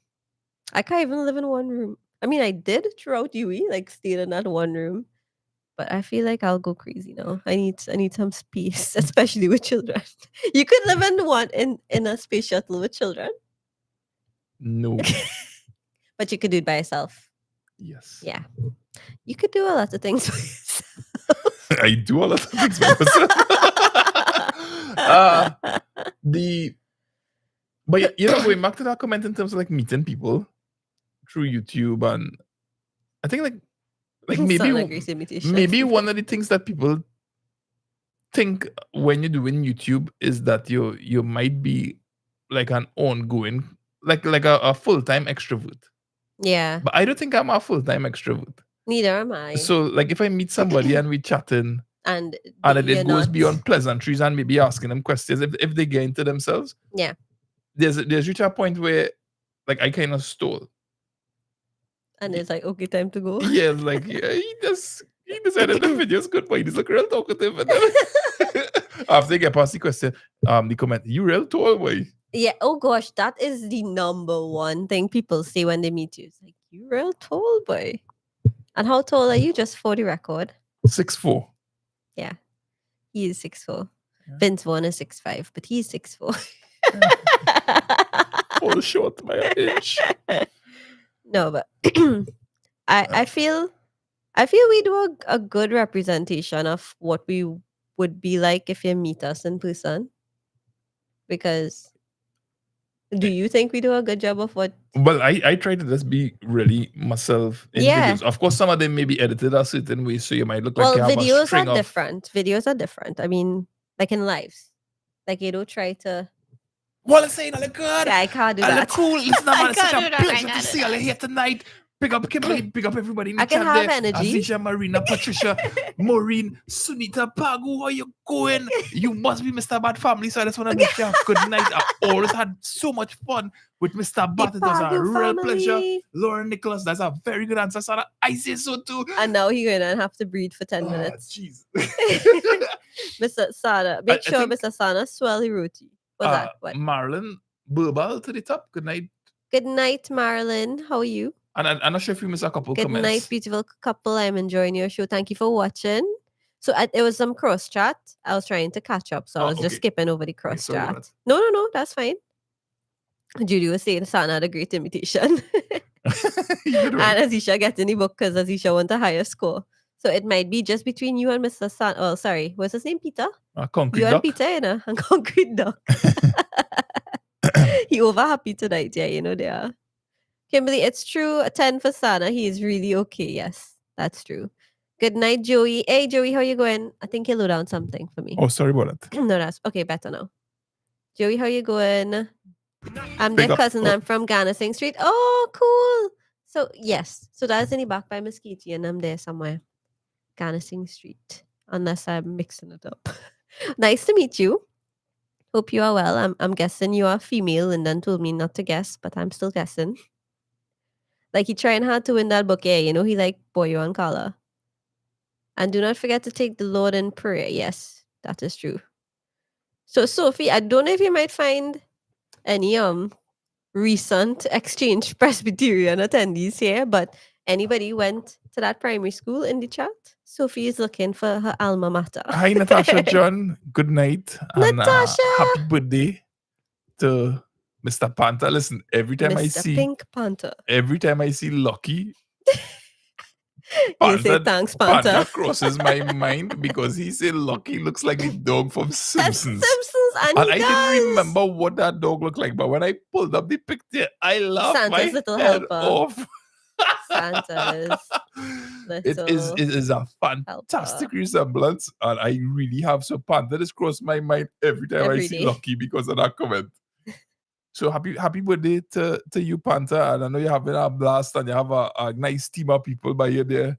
I can't even live in one room. I mean, I did throughout UE, like stayed in that one room. But I feel like I'll go crazy now. I need some space, especially with children. You could live in a space shuttle with children. No. But you could do it by yourself. Yes. Yeah. You could do a lot of things for yourself. I do a lot of things for myself. But going back to that comment in terms of like meeting people through YouTube, and I think like Sound like Grace imitation. maybe one of the things that people think when you're doing YouTube is that you might be like an ongoing, like a full-time extrovert. Yeah. But I don't think I'm a full-time extrovert. Neither am I. So like if I meet somebody and we chatting and and you're it goes not- beyond pleasantries and maybe asking them questions, if they get into themselves, Yeah. there's reached a point where like I kind of stole. And it's like, okay, time to go. Yeah, like he decided the video's good, but he's like real talkative. And then after they get past the question, the comment, you real tall boy. Yeah. Oh gosh, that is the number one thing people say when they meet you. It's like, you real tall boy. And how tall are you? Just for the record. 6'4". Yeah. He is 6'4". Yeah. Vince Vaughn is 6'5", but he's 6'4". Fall short by an inch. No, but I feel we do a good representation of what we would be like if you meet us in person. Because do you think we do a good job of what? Well, I try to just be really myself in Yeah. videos. Of course, some of them may be edited a certain way, so you might look like Well, you have a videos string are of different. Videos are different. I mean, like in lives. Like you don't try to. Well, it's saying, look good. Yeah, I can't do I that. look cool. Listen, man, it's can't such do a that. I pleasure to can't do see you all that. here tonight. Pick up Kimberly, pick up everybody in the I can chat have there. energy. Azisha, Marina, Patricia, Maureen, Sunita, Pagu, how you going? You must be Mr. Bad family, so I just want to wish you a good night. I always had so much fun with Mr. Bad. It was a Pagu real pleasure. family. Lauren Nicholas, that's a very good answer, Sarah. I say so too. And now he's going to have to breathe for 10 minutes. Jeez. Mr. Sana, make I sure think, Mr. Sana swell the roti. What's that? What? Marilyn, Burbal to the top. Good night. Good night, Marilyn. How are you? And I'm not sure if you missed a couple Good comments. night, beautiful couple. I'm enjoying your show. Thank you for watching. So it was some cross chat. I was trying to catch up, so I was just skipping over the cross sorry about chat. No, that's fine. Judy was saying Sana had a great imitation. And Azisha getting the book because Azisha won a higher score. So it might be just between you and Mr. San. Oh, sorry. What's his name? Peter? Concrete You Duck. and Peter, you know, and Concrete Duck. He over happy tonight. Yeah, you know they are. Kimberly, it's true. A 10 for Sana. He is really okay. Yes, that's true. Good night, Joey. Hey, Joey, how you going? I think you low down something for me. Oh, sorry about that. No, that's okay. Better now. Joey, how you going? I'm Big their up. cousin. Oh. I'm from Ghana Sing Street. Oh, cool. So yes, so that's in the back by Mesquite, and I'm there somewhere. Ghana Sing Street, unless I'm mixing it up. Nice to meet you. Hope you are well. I'm guessing you are female, and then told me not to guess, but I'm still guessing. Like he trying hard to win that bouquet, you know. He like Boyo and Kala. And do not forget to take the Lord in prayer. Yes, that is true. So Sophie, I don't know if you might find any recent exchange Presbyterian attendees here, but anybody went to that primary school in the chat? Sophie is looking for her alma mater. Hi, Natasha John. Good night. And, Natasha! happy birthday to Mr. Panther. Listen, every time I Mr. see Pink Panther. Lucky, You say thanks, Panther. Panther crosses my mind because he said Lucky looks like the dog from Simpsons. Simpsons, and I he didn't does. remember what that dog looked like, but when I pulled up the picture, I laughed Santa's my little head helper. off. Santa's It is a fantastic resemblance, and I really have so Panther just cross my mind every time I Every see day. Lucky because of that comment. So happy birthday to you, Panther, and I know you're having a blast and you have a nice team of people by you there.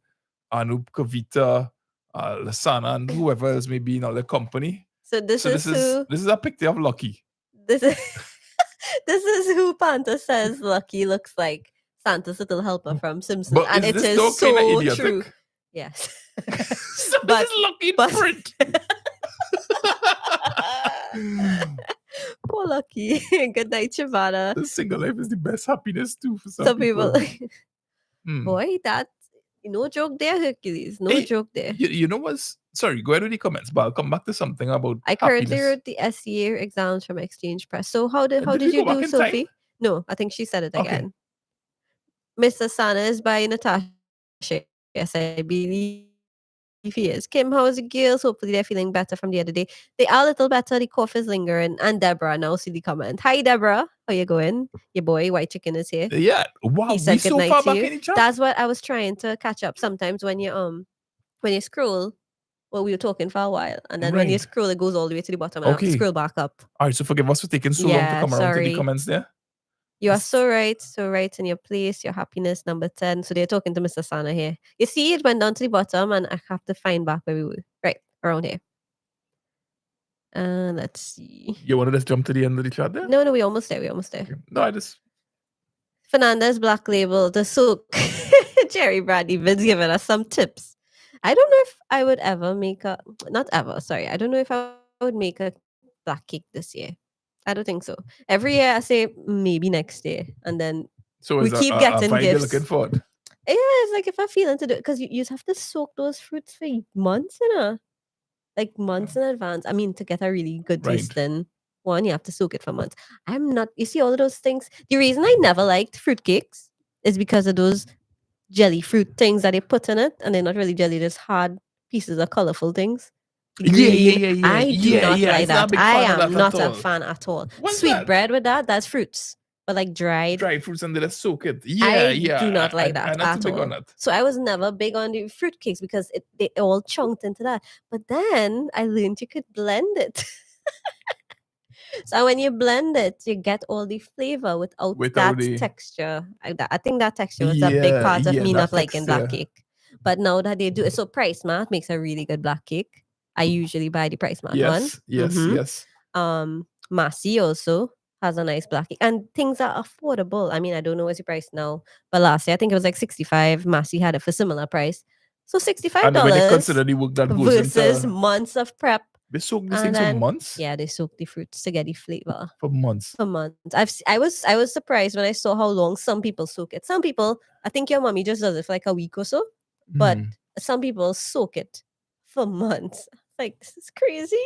Anup, Kavita, Lasana, and whoever else may be in all the company. So this is a picture of Lucky. This is this is who Panther says Lucky looks like. Santa's little helper from Simpsons, But and is it this is dog kinda so idiotic? true. Yes, So this is Lucky in print. Poor Lucky. Good night, Shavana. The single life is the best happiness too for some Some people. Hmm. Boy, that no joke there, Hercules. No Hey, joke there. You know what's sorry, go ahead with the comments, but I'll come back to something about I currently happiness. wrote the SCA exams from Exchange Press. So how did Did we you go back do, in time? Sophie? No, I think she said it Okay. again. Mr. Sana is by Natasha. Yes, I believe he is. Kim, how is the girls? Hopefully they're feeling better from the other day. They are a little better. The cough is lingering. And Deborah now see the comment. Hi Deborah, how you going? Your boy White Chicken is here. Yeah. He said Wow, good we night so to far you. back in the chat. That's what I was trying to catch up. Sometimes when you scroll, well, we were talking for a while, and then when you Right. scroll, it goes all the way to the bottom, and I have to Okay. scroll back up. All right, so forgive us for taking so long to Yeah, come around to the sorry. comments there. You are Yes. so right in your place. Your happiness, number 10. So they're talking to Mr. Sana here. You see, it went down to the bottom, and I have to find back where we were. Right, around here. Let's see. You want to just jump to the end of the chat there? No, we're almost there. Okay. No, I just Fernandez Black Label, the soak. Jerry Bradley Vince giving us some tips. I don't know if I would ever make a, not ever, sorry. I don't know if I would make a black cake this year. I don't think so. Every year I say maybe next year. And then so we is keep a getting vibe you're gifts. looking forward. Yeah, it's like if I feel into it, because you have to soak those fruits for months, like months in advance. I mean, to get a really good Right. tasting one, you have to soak it for months. I'm not, you see all of those things. The reason I never liked fruitcakes is because of those jelly fruit things that they put in it, and they're not really jelly, just hard pieces of colorful things. Green. I do not like It's not a that. big I fan of am that not at a all. fan at all. What's Sweet that? bread with that, that's fruits. But like dried, fruits and they just soak it. I do not like I'm that not too at big all. on that. So I was never big on the fruitcakes because they all chunked into that. But then I learned you could blend it. So when you blend it, you get all the flavor without that texture. I think that texture was a big part of me not liking black cake. But now that they do it, so Price Mart makes a really good black cake. I usually buy the Price Mart one. Yes. Massey also has a nice black cake, and things are affordable. I mean, I don't know what's the price now, but last year I think it was like 65. Massey had it for similar price. So $65 And when you consider the work that goes versus into months of prep. they soak these things for months? Yeah, they soak the fruits to get the flavor. For months. I was surprised when I saw how long some people soak it. Some people, I think your mommy just does it for like a week or so, but some people soak it for months. Like, this is crazy.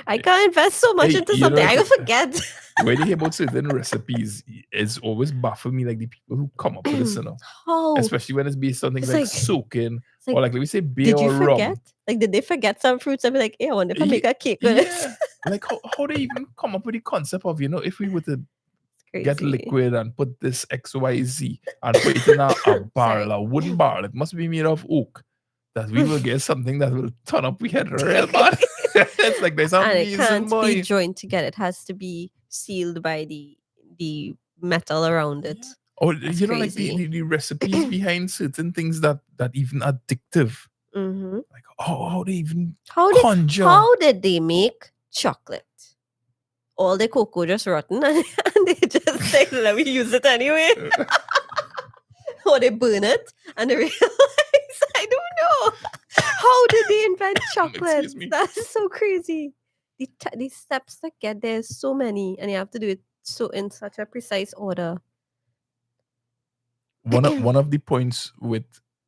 I can't invest so much into something. I will forget. When you hear about certain recipes, it's always baffled me, like the people who come up with this, How? Especially when it's based on things like soaking, like, or like let me say beer did you or forget? rum. Like, did they forget some fruits? I'd be like, I wonder if I make a cake with it. Like how they even come up with the concept of, if we were to get liquid and put this XYZ and put it in a barrel, a wooden barrel, it must be made of oak, that we will get something that will turn up we head real bad. It's like there's a and it reason can't why. be joined together. It has to be sealed by the metal around it. Or That's like the recipes behind certain things that even addictive. Like how they even conjure. How did they make chocolate? All the cocoa just rotten and they just say, let me use it anyway. Or they burn it and they realize, I don't know. How did they invent chocolate? That's so crazy. The steps that get there is so many, and you have to do it in such a precise order. One of the points with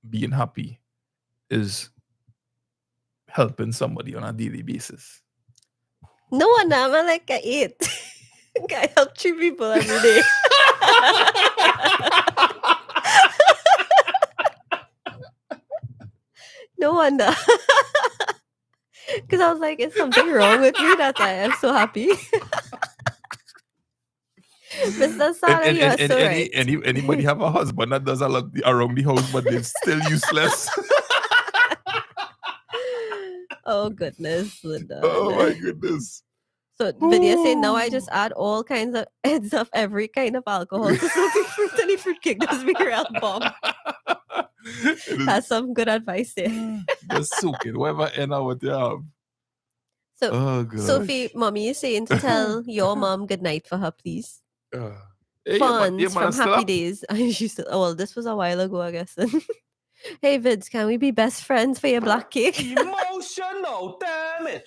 being happy is helping somebody on a daily basis. No one, I'm like I eat. I help 3 people every day. No wonder. Because I was like, is something wrong with me that I am so happy? Mr. Sana, you are so right. Anybody have a husband that does a lot around the house, but they're still useless? Oh, goodness, Linda. Oh, my goodness. So, Vidya said, now I just add all kinds of heads of every kind of alcohol to soaking fruit and the fruitcake does be real bomb. That's some good advice there. Just soak it, whatever end out what you have. So, Sophie, mommy is saying to tell your mom good night for her, please. Fonz from Happy Days. She said, oh, well, this was a while ago, I guess. Hey, Vids, can we be best friends for your black cake? Emotional damage.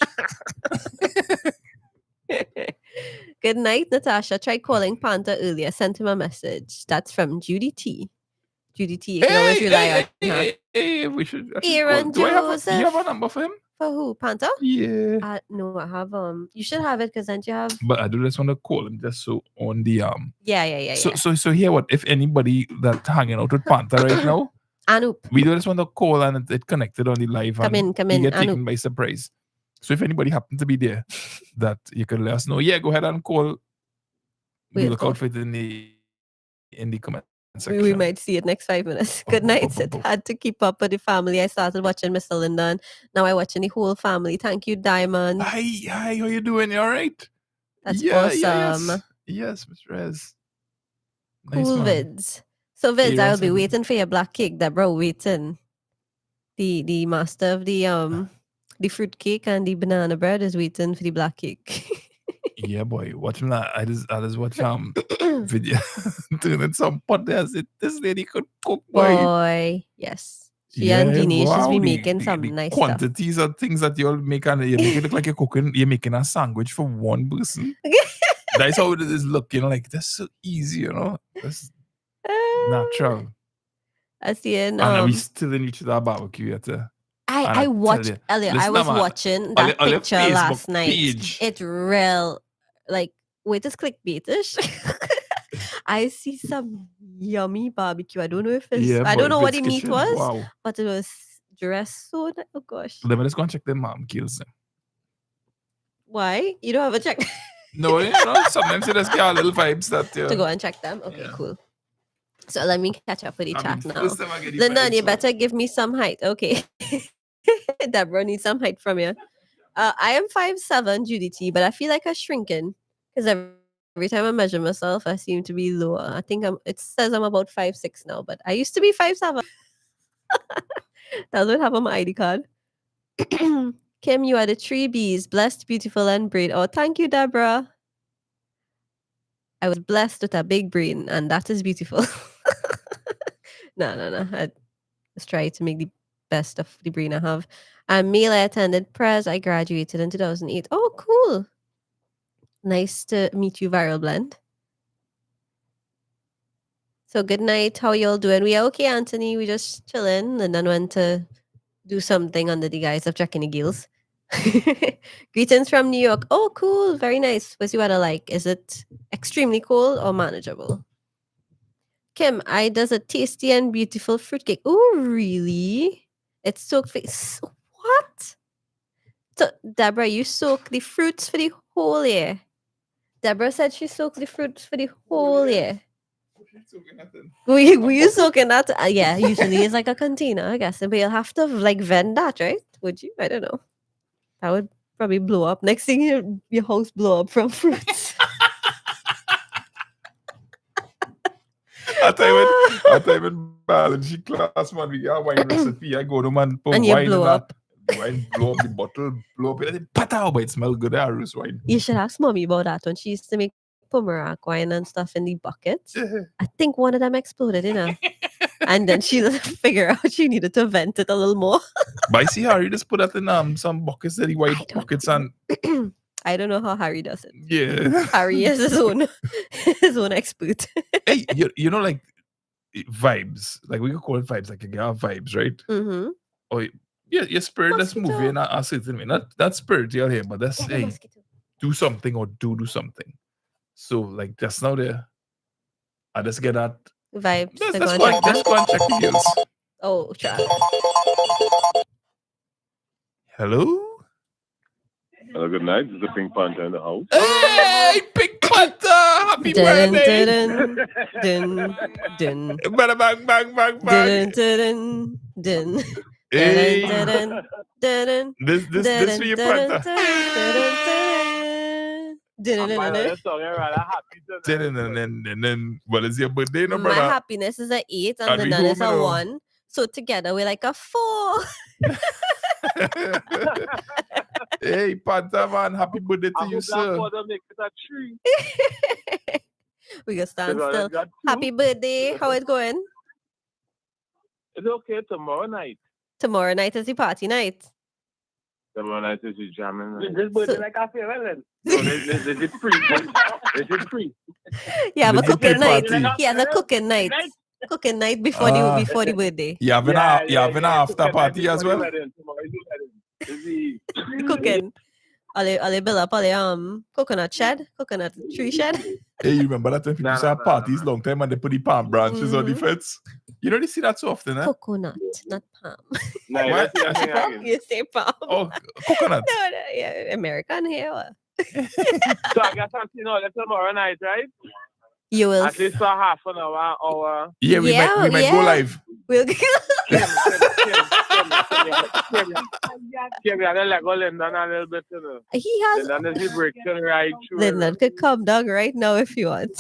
Good night, Natasha. Tried calling Panta earlier. Sent him a message. That's from Judy T. Judy T, you can always rely on her. We should Aaron do you have a number for him? For who? Panther? Yeah. No, I have you should have it because then you have But I do just want to call him just so on the yeah. So here what if anybody that hanging out with Panther right now, Anoop. we do just want to call and it connected on the live Come and in, you get Anoop. taken by surprise. So if anybody happen to be there, that you can let us know. Yeah, go ahead and call. We look out for it in the comment section. We might see it next 5 minutes. Good night. Sid. Had to keep up with the family. I started watching Mr. Linda and now I'm watching the whole family. Thank you, Diamond. Hi, how you doing? You all right? That's awesome. Yes, Mr. Rez. Cool nice, man. vids. So Vids, Aaron I'll be said- waiting for your black cake, Deborah. Waiting. The master of the fruit cake and the banana bread is waiting for the black cake. Yeah, boy. Watching that. I just watch video doing some pot there. This lady could cook, boy. Yes. She and Jeannie should be making some nice stuff. Quantities of things that you'll make and you make it look like you're making a sandwich for one person. That's how it is looking like. That's so easy, you know. That's natural. I see it. And we still in each other barbecue yet. I watched Elliot. I was watching that picture last night. Page. It's real, like, wait, it's clickbaitish. I see some yummy barbecue. I don't know if it's. I don't know what the meat was, but it was dressed so. Oh gosh. Let me just go and check the mom kills them. Why? You don't have a check? No, you know, sometimes you just get a little vibes that to go and check them. Okay, cool. So let me catch up with the chat now. Linda, you better give me some height. Okay. Deborah needs some height from you. I am 5'7", Judy T, but I feel like I'm shrinking because every time I measure myself, I seem to be lower. I think it says I'm about 5'6" now, but I used to be 5'7". That's what I have on my ID card. Kim, you are the 3 Bs, blessed, beautiful, and braid. Oh, thank you, Deborah. I was blessed with a big brain, and that is beautiful. No. I just try to make the best of the brain I have. Male, I attended Pres. I graduated in 2008. Oh, cool. Nice to meet you, Viral Blend. So good night. How y'all doing? We are okay, Anthony. We just chilling and then went to do something under the guise of checking the gills. Greetings from New York. Oh, cool. Very nice. What's the weather like? Is it extremely cold or manageable? Kim, I does a tasty and beautiful fruitcake. Oh, really? It's soaked. What? So, Deborah, you soak the fruits for the whole year. Deborah said she soaks the fruits for the whole year. Were you soaking that? Yeah, usually it's like a container, I guess. But you'll have to like vend that, right? Would you? I don't know. That would probably blow up. Next thing your house blow up from fruits. I tell you when biology class, man, we got wine recipe. I go to man put and wine you blow up. Wine blow up the bottle, blow up it, pata, but it smell good. Arrows wine. You should ask mommy about that when she used to make Pomerak wine and stuff in the buckets. I think one of them exploded, and then she figured out she needed to vent it a little more. But I see Harry just put that in some buckets, the white buckets, and I don't know how Harry does it. Yeah, Harry is his own expert. Hey, you know, like vibes, like we could call it vibes, like you have vibes, right? Mm-hmm. Or your spirit that's moving in a certain way. Not spiritual here, but that's do something or do something. So like just now there, I just get that vibes. Let's go and check the heels. Oh, try. Hello. Hello, good night. This is the Pink Panther in the house. Hey, Pink Panther! Happy birthday! Dun, dun. Bang, bang, bang, bang, bang. Dun, dun, dun. Hey. Dun, This for your Panther. Well, it's your birthday, no, brother? My happiness is a 8 and the none is a 1. So together we're like a 4. Hey, Panther man, happy birthday to you, sir. We can stand still. Happy birthday. How it going? It's okay. Tomorrow night. Tomorrow night is the party night. Tomorrow night is the jamming night. This birthday like a farewell. No, this is free. This is free. You have a cooking night. He has a cooking night. Cooking night before the birthday. You having an after party as well? Cooking. Are they build up all the coconut shed, coconut tree shed? Hey, you remember that when people used to have parties long time and they put the palm branches on the fence? You don't see that so often, huh? Coconut, not palm. No, What? that's the I see thing palm? again. You say palm. Oh, coconut. No, yeah, American here. So I guess I'm seeing all that tomorrow night, right? You will. At least for half an hour. Yeah, we might go live. We'll Kim, I let go Lyndon a little bit, you know. He has. Lyndon is the breaking right through. Lyndon could come down right now if you want.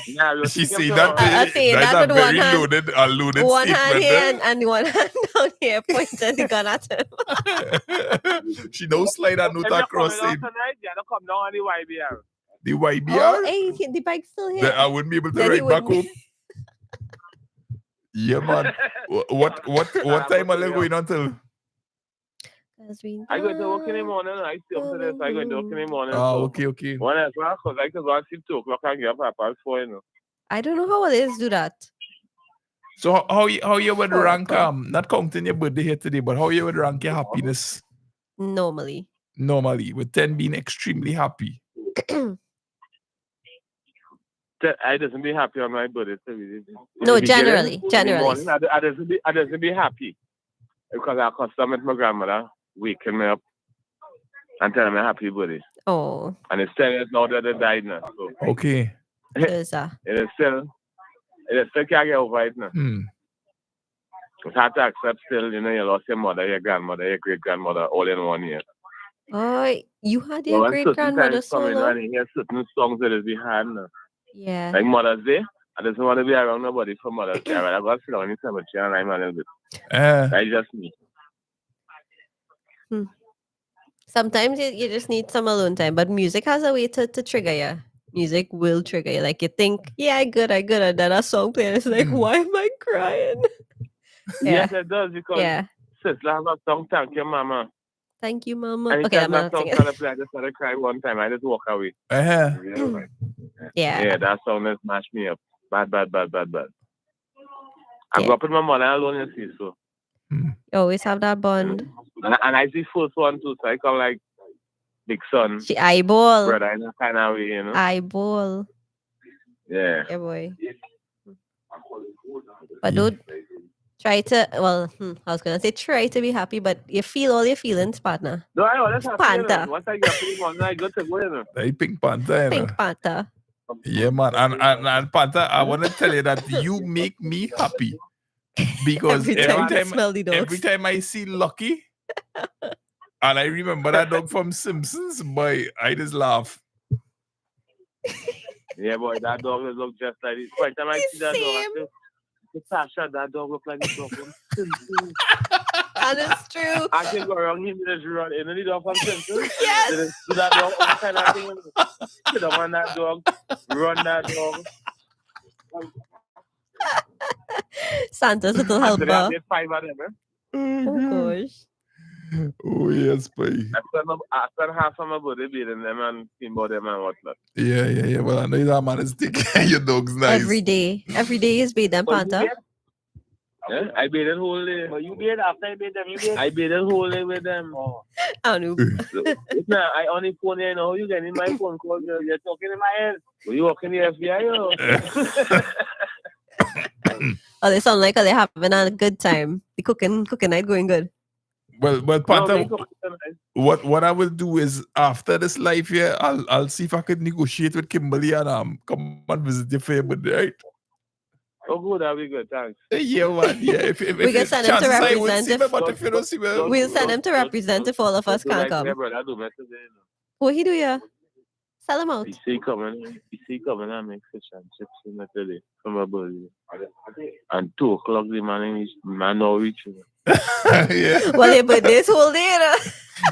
Yeah, we'll She take him say tomorrow. that. I say That's that a with one very hand. loaded One hand statement. here and one hand down here, pointing the gun at him. She don't slide a note If you're across coming out it. tonight, you have to come down on the YBR. The YBR. Oh, hey, the bike's still here. Then I wouldn't be able to Then he ride back wouldn't home. Yeah, man. What time are they going until? I go to work in the morning. I stay up to this. I go to work in the morning. Okay. One as well, because I could go and sleep 2 o'clock and get up at past 4, you know. I don't know how it is do that. So how you would 4 rank o'clock. not counting your birthday here today, but how you would rank your happiness Normally, with 10 being extremely happy? I doesn't be happy on my birthday. No, generally. I doesn't be happy because I accustomed my grandmother waking me up and telling me happy birthday. Oh. And it's 10 years now that they died now. So Okay. it is still can't get over it now. It's hard to accept still, you know, you lost your mother, your grandmother, your great grandmother all in 1 year. Oh, you had your Well, great certain grandmother times come in solo. and you hear certain songs that is behind now. Yeah. Like Mother's Day, I just want to be around nobody for Mother's Day. I got to sit down in the cemetery and I'm a little bit. That's just me. Sometimes you just need some alone time, but music has a way to trigger you. Music will trigger you. Like you think, yeah, I good, and then a song plays. It's like, why am I crying? Yes, it does because Yeah. sister has a song, Thank You, Mama. Thank you, Mama. Anytime Okay, I'm that not song singing. started playing, I just started crying one time. I just walk away. Yeah. Yeah, that song just mashed me up. Bad. I grew up with my mother alone, you see, so. You always have that bond. And I see first one too, so I come like big son. She eyeball. Brother in a kind of way, you know. Eyeball. Yeah. Yeah, boy. But don't try to, I was going to say try to be happy, but you feel all your feelings, partner. No, I always have Panther. Once I get feeling one, I go to go, you know. Hey, Pink Panther, you know. Pink Panther. Yeah, man. And Panther, I want to tell you that you make me happy. Because every time I see Lucky, and I remember that dog from Simpsons, boy, I just laugh. Yeah, boy, that dog look just like this. Every time I see that dog, I feel, Tasha, that dog look like this dog from Simpsons. And it's true. I can go around him, just run in the dog from Simpsons. Yes. Just do that dog, all kind of thing. Sit down on that dog, run that dog. Santa's little helper. I did 5 of them, Oh gosh. Oh yes, boy. I spent half of my body beating them and thinking about them and whatnot. Yeah. Well, I know that man is taking your dog's nice. Every day is bathe them, Panther. Yeah, I bathe it whole day. But you bathe after I bathe them, you bathe? I bathe it whole day with them. Oh. I know. Nah, I only phone you know. You getting my phone call, girl. You're talking in my head. Well, you working in the FBI, you know? Oh, they sound like they're having a good time. The cooking night going good. Well, Panther, what I will do is after this live here, I'll see if I can negotiate with Kimberly and come and visit you for your birthday, right? Oh, good, that'll be good, thanks. Yeah, man. Yeah, if we can send him to represent. But if you don't see me, we'll send him to represent if all of us can't come. What he do, yeah? Sell him out. You see coming and make fish and chips in the belly from a birthday. And 2 o'clock the man now reaching. Yeah. Well, your birthday's whole day,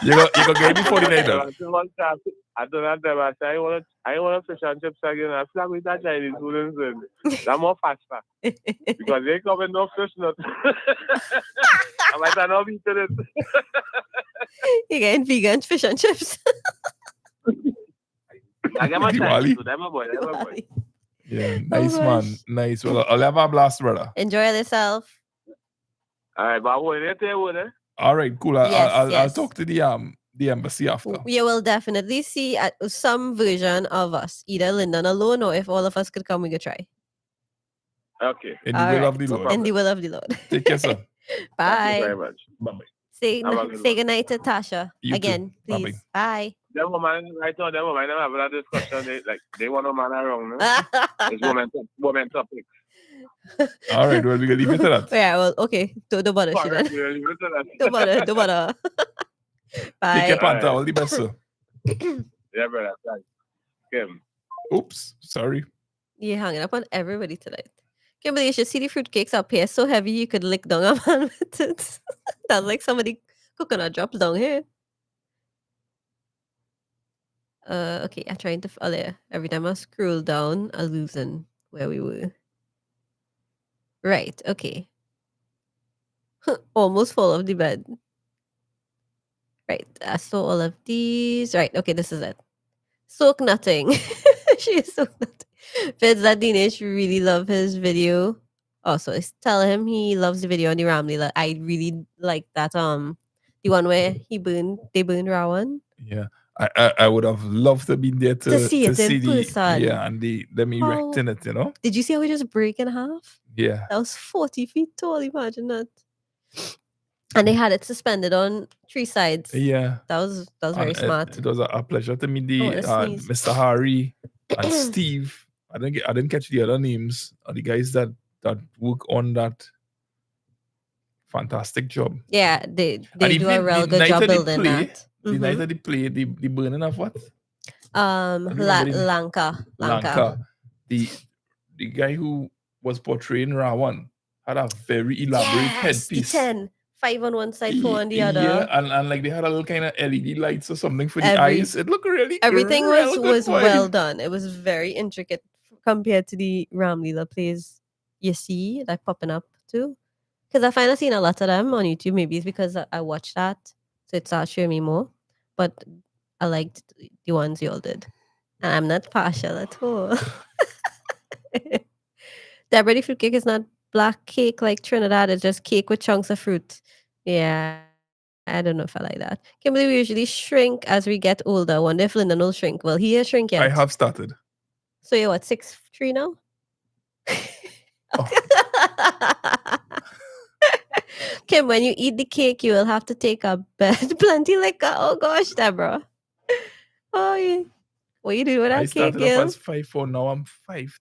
You go get me 49. I don't know them. I say I want fish and chips again. I flag with that Chinese food and I'm more faster because they come with no fish nut. I might not be to it. You getting vegan fish and chips? I get my Diwali. Chinese food. I'm a boy. Yeah, nice man. Nice. Well, I'll have a blast, brother. Enjoy yourself. All right, but what you tell you, All right, cool. Yes, I'll yes. talk to the embassy after. You will definitely see some version of us, either Lyndon alone or if all of us could come, we could try. Okay. In the All will right. of the Lord. In the will of the Lord. Take care, sir. Bye. Thank you very much. Bye-bye. Say Have a good say one. goodnight to Tasha You too. again, Bye-bye. please. Bye. Them woman right now, them woman them having a discussion. They want a man around, no? It's woman topic. All right, well, we can leave it to that. Yeah, well, okay. Don't bother she then. Correct, we'll leave it to that. Don't bother. Bye. Take care, Panther. Alright. All the best, sir. Yeah, brother. Thanks. Kim. Oops, sorry. You're hanging up on everybody tonight. Kimberly, you should see the fruitcakes up here. So heavy you could lick down a man with it. That's like somebody coconut drops down here. Okay, I'm trying to there. Every time I scroll down, I'm losing where we were. Right, okay. Almost full of the bed. Right, I saw all of these. Right, okay, this is it. Soak nothing. She is soak nothing. Feds that Dinesh really love his video. Also, tell him he loves the video on the Ramlila. I really like that. The one where they burned Rawan. Yeah. I would have loved to be there to see it in the person. yeah, and them erecting it, you know. Did you see how it just break in half? Yeah. That was 40 feet tall. Imagine that. And they had it suspended on 3 sides. Yeah. That was very smart. It was a pleasure to meet the wanna sneeze. Mr. Harry and Steve. I didn't catch the other names of the guys that work on that fantastic job. Yeah, they And do a real good job building that. The night of the play, the burning of what? Lanka. The guy who was portraying Rawan had a very elaborate headpiece. The 10. 5 on one side, 4 on the other. Yeah, and like they had a little kind of LED lights or something for the eyes. It looked really everything real was good, boy. well done. It was very intricate compared to the Ramlila plays you see like popping up too. Because I find I've seen a lot of them on YouTube. Maybe it's because I watched that, so it started showing me more. But I liked the ones you all did, and I'm not partial at all. Deborah, the fruitcake is not black cake like Trinidad. It's just cake with chunks of fruit. Yeah, I don't know if I like that. Kimberly, we usually shrink as we get older. I wonder if Lyndon will shrink. Will he shrink yet? I have started. So you're what, 6'3" now? Kim, when you eat the cake, you will have to take a bed. Plenty liquor. Oh gosh, Deborah. Oh, yeah. What you do with that I cake, started Gil? off as 5'4", now I'm 5'2".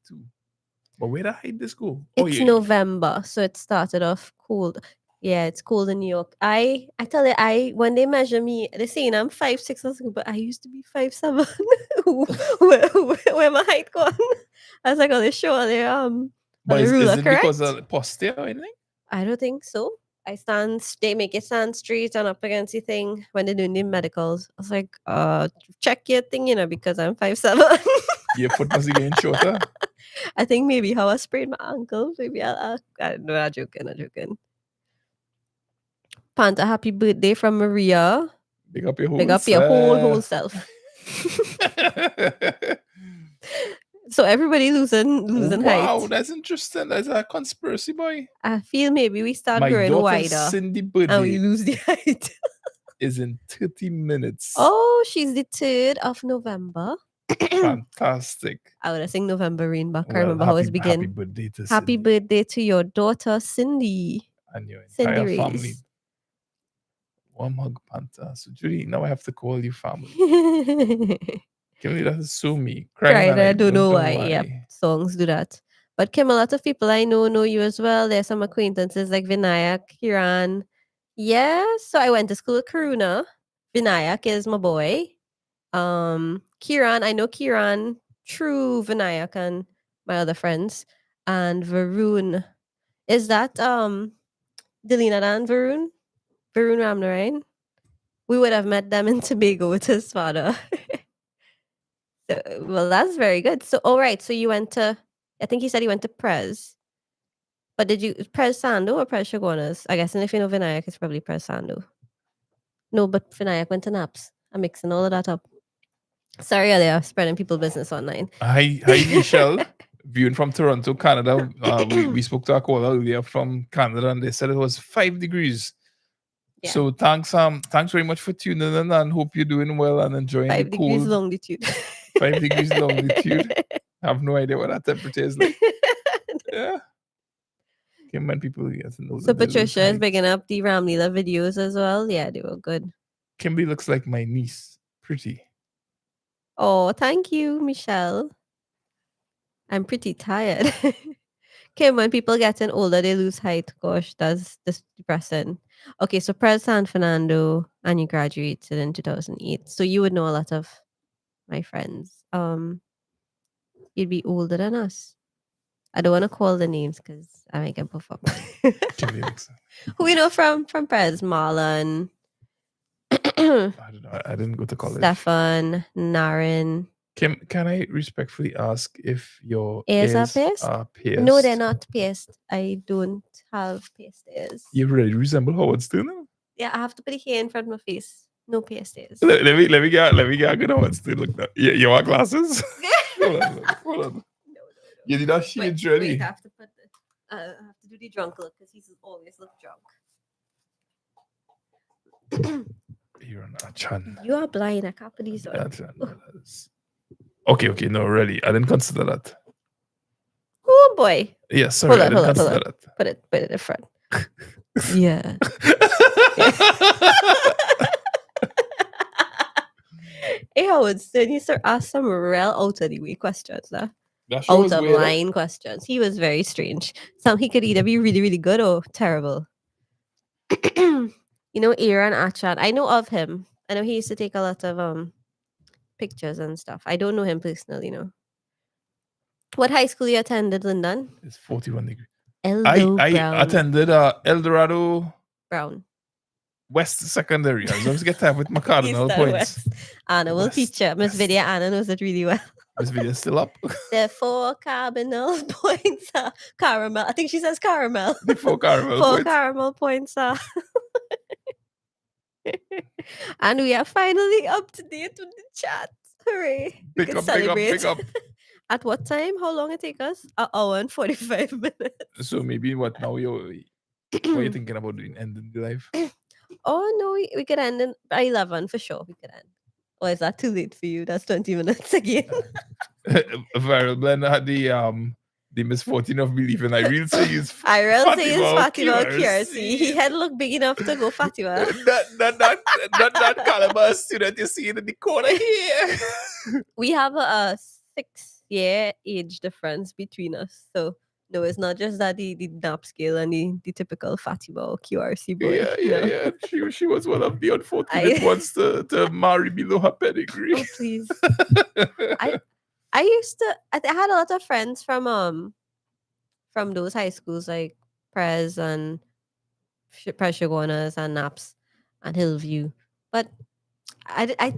But where the hide this go? It's November, so it started off cold. Yeah, it's cold in New York. I tell you, when they measure me, they saying I'm 5'6", but I used to be 5'7". where my height gone? I was like, oh, they show they But the is ruler it correct? because of posture or anything? I don't think so. They make it stand straight and up against the thing when they're doing the medicals. I was like, check your thing, because I'm 5'7". Your foot must be getting shorter. I think maybe how I sprained my ankle. Maybe I no, I'm joking. Panta, happy birthday from Maria. Big up your whole Big up your whole self. So everybody losing height. Wow, that's interesting. That's a conspiracy, boy. I feel maybe we start My growing daughter's wider Cindy and birthday we lose the height. is in 30 minutes. Oh, she's the 3rd of November. Fantastic. I would have sing November rain back. I Well, remember how it began. Happy birthday to Happy Cindy birthday to your daughter Cindy. and your Cindy entire Reyes. family. Warm hug, Panther. So, Judy, now I have to call you family. Kimberly, that is so me. Right, and I don't know why. Yep, songs do that. But Kim, a lot of people I know you as well. There's some acquaintances like Vinayak, Kiran. Yeah, so I went to school at Karuna. Vinayak is my boy. Kiran, I know Kiran, True, Vinayak, and my other friends. And Varun. Is that Delina Dan Varun? Varun Ramnarayan? We would have met them in Tobago with his father. So, well, that's very good. So, all right. So you went to, I think he said he went to Prez. But did you, Prez Sando or Prez Shaguanas? I guess, and if you know Vinayak, it's probably Prez Sando. No, but Vinayak went to Naps. I'm mixing all of that up. Sorry, earlier, spreading people business online. Hi, Michelle. Viewing from Toronto, Canada. We spoke to our caller earlier from Canada, and they said it was 5 degrees Yeah. So thanks very much for tuning in, and hope you're doing well and enjoying 5 the degrees cold. longitude. 5 degrees longitude. I have no idea what that temperature is like. Yeah. Okay, when people get to know So that they lose Patricia is height. bigging up the Ramlila videos as well. Yeah, they were good. Kimberly looks like my niece. Pretty. Oh, thank you, Michelle. I'm pretty tired. Kim, when people getting older, they lose height. Gosh, that's depressing. Okay, so Pres San Fernando, and you graduated in 2008. So you would know a lot of my friends. You'd be older than us. I don't want to call the names because I might get buff up. Kimberly looks. Who we know from Pres? Marlon, I don't know. I didn't go to college. Stefan, Naren. Kim, can I respectfully ask if your Ears are ears pierced? are pierced? No, they're not pierced. I don't have pierced ears. You really resemble Howard Stern. Huh? Yeah, I have to put it here in front of my face. No pierced ears. Let me get a good Howard Stern look now. You want glasses? Hold on. You did not shade ready. Wait, I have to put I have to do the drunk look because he's always look drunk. You're on a chan. You are blind. I can't put these on. Okay, no, really. I didn't consider that. Oh boy. Yeah, sorry, I didn't consider that. Put it in front. Yeah. Hey, Howard Stern used to ask some real out of the way questions, huh? Out of line questions. He was very strange. He could either be really, really good or terrible. You know, Aaron Achat. I know of him. I know he used to take a lot of pictures and stuff. I don't know him personally, What high school you attended, Lyndon? It's 41 degrees. I attended El Dorado Brown. West Secondary. I was always get time with my cardinal points. Anna will teach you. Miss Vidya Anna knows it really well. Miss Vidya's still up. The 4 cardinal points are caramel. I think she says caramel. The 4 caramel 4 points. caramel points are. And we are finally up to date with the chat. Hooray. We can celebrate. Pick up. At what time? How long it take us? An hour and 45 minutes. So maybe what now what are you thinking about doing? Ending the life? Oh no, we could end in by 11 for sure. We could end. Or is that too late for you? That's 20 minutes again. Viral Blend had the misfortune of believing I real say is Fatima QRC. He had looked big enough to go Fatima. not caliber student you see in the corner here. We have a 6-year age difference between us. So no, it's not just that the NAP scale and the typical Fatima or QRC boy. Yeah. She was one of the unfortunate ones to marry below her pedigree. Oh, please. I had a lot of friends from those high schools like Pres and Pres Shaguanas and Naps and Hillview. But I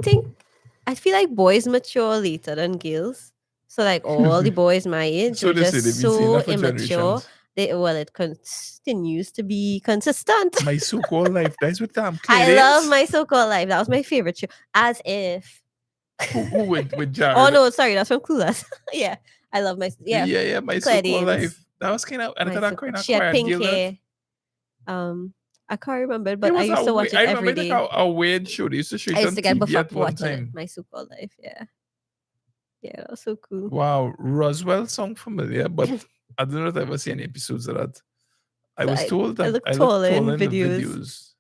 feel like boys mature later than girls. So like all the boys my age were just so immature. It continues to be consistent. My so-called life. That's what I'm I love My So-Called Life. That was my favorite show. As if. Who with Jared? Oh no, sorry, that's from Clueless. Yeah. I love My My So-Called Life. That was kind of she had pink hair. I can't remember, but I used to watch it every day. Like a weird show. They used to show it I on used to get buff TV up at one watching time. it. My So-Called Life, yeah. Yeah, that was so cool. Wow, Roswell sound familiar, but I don't know if I've ever seen any episodes of that. I was told that I look taller in the videos.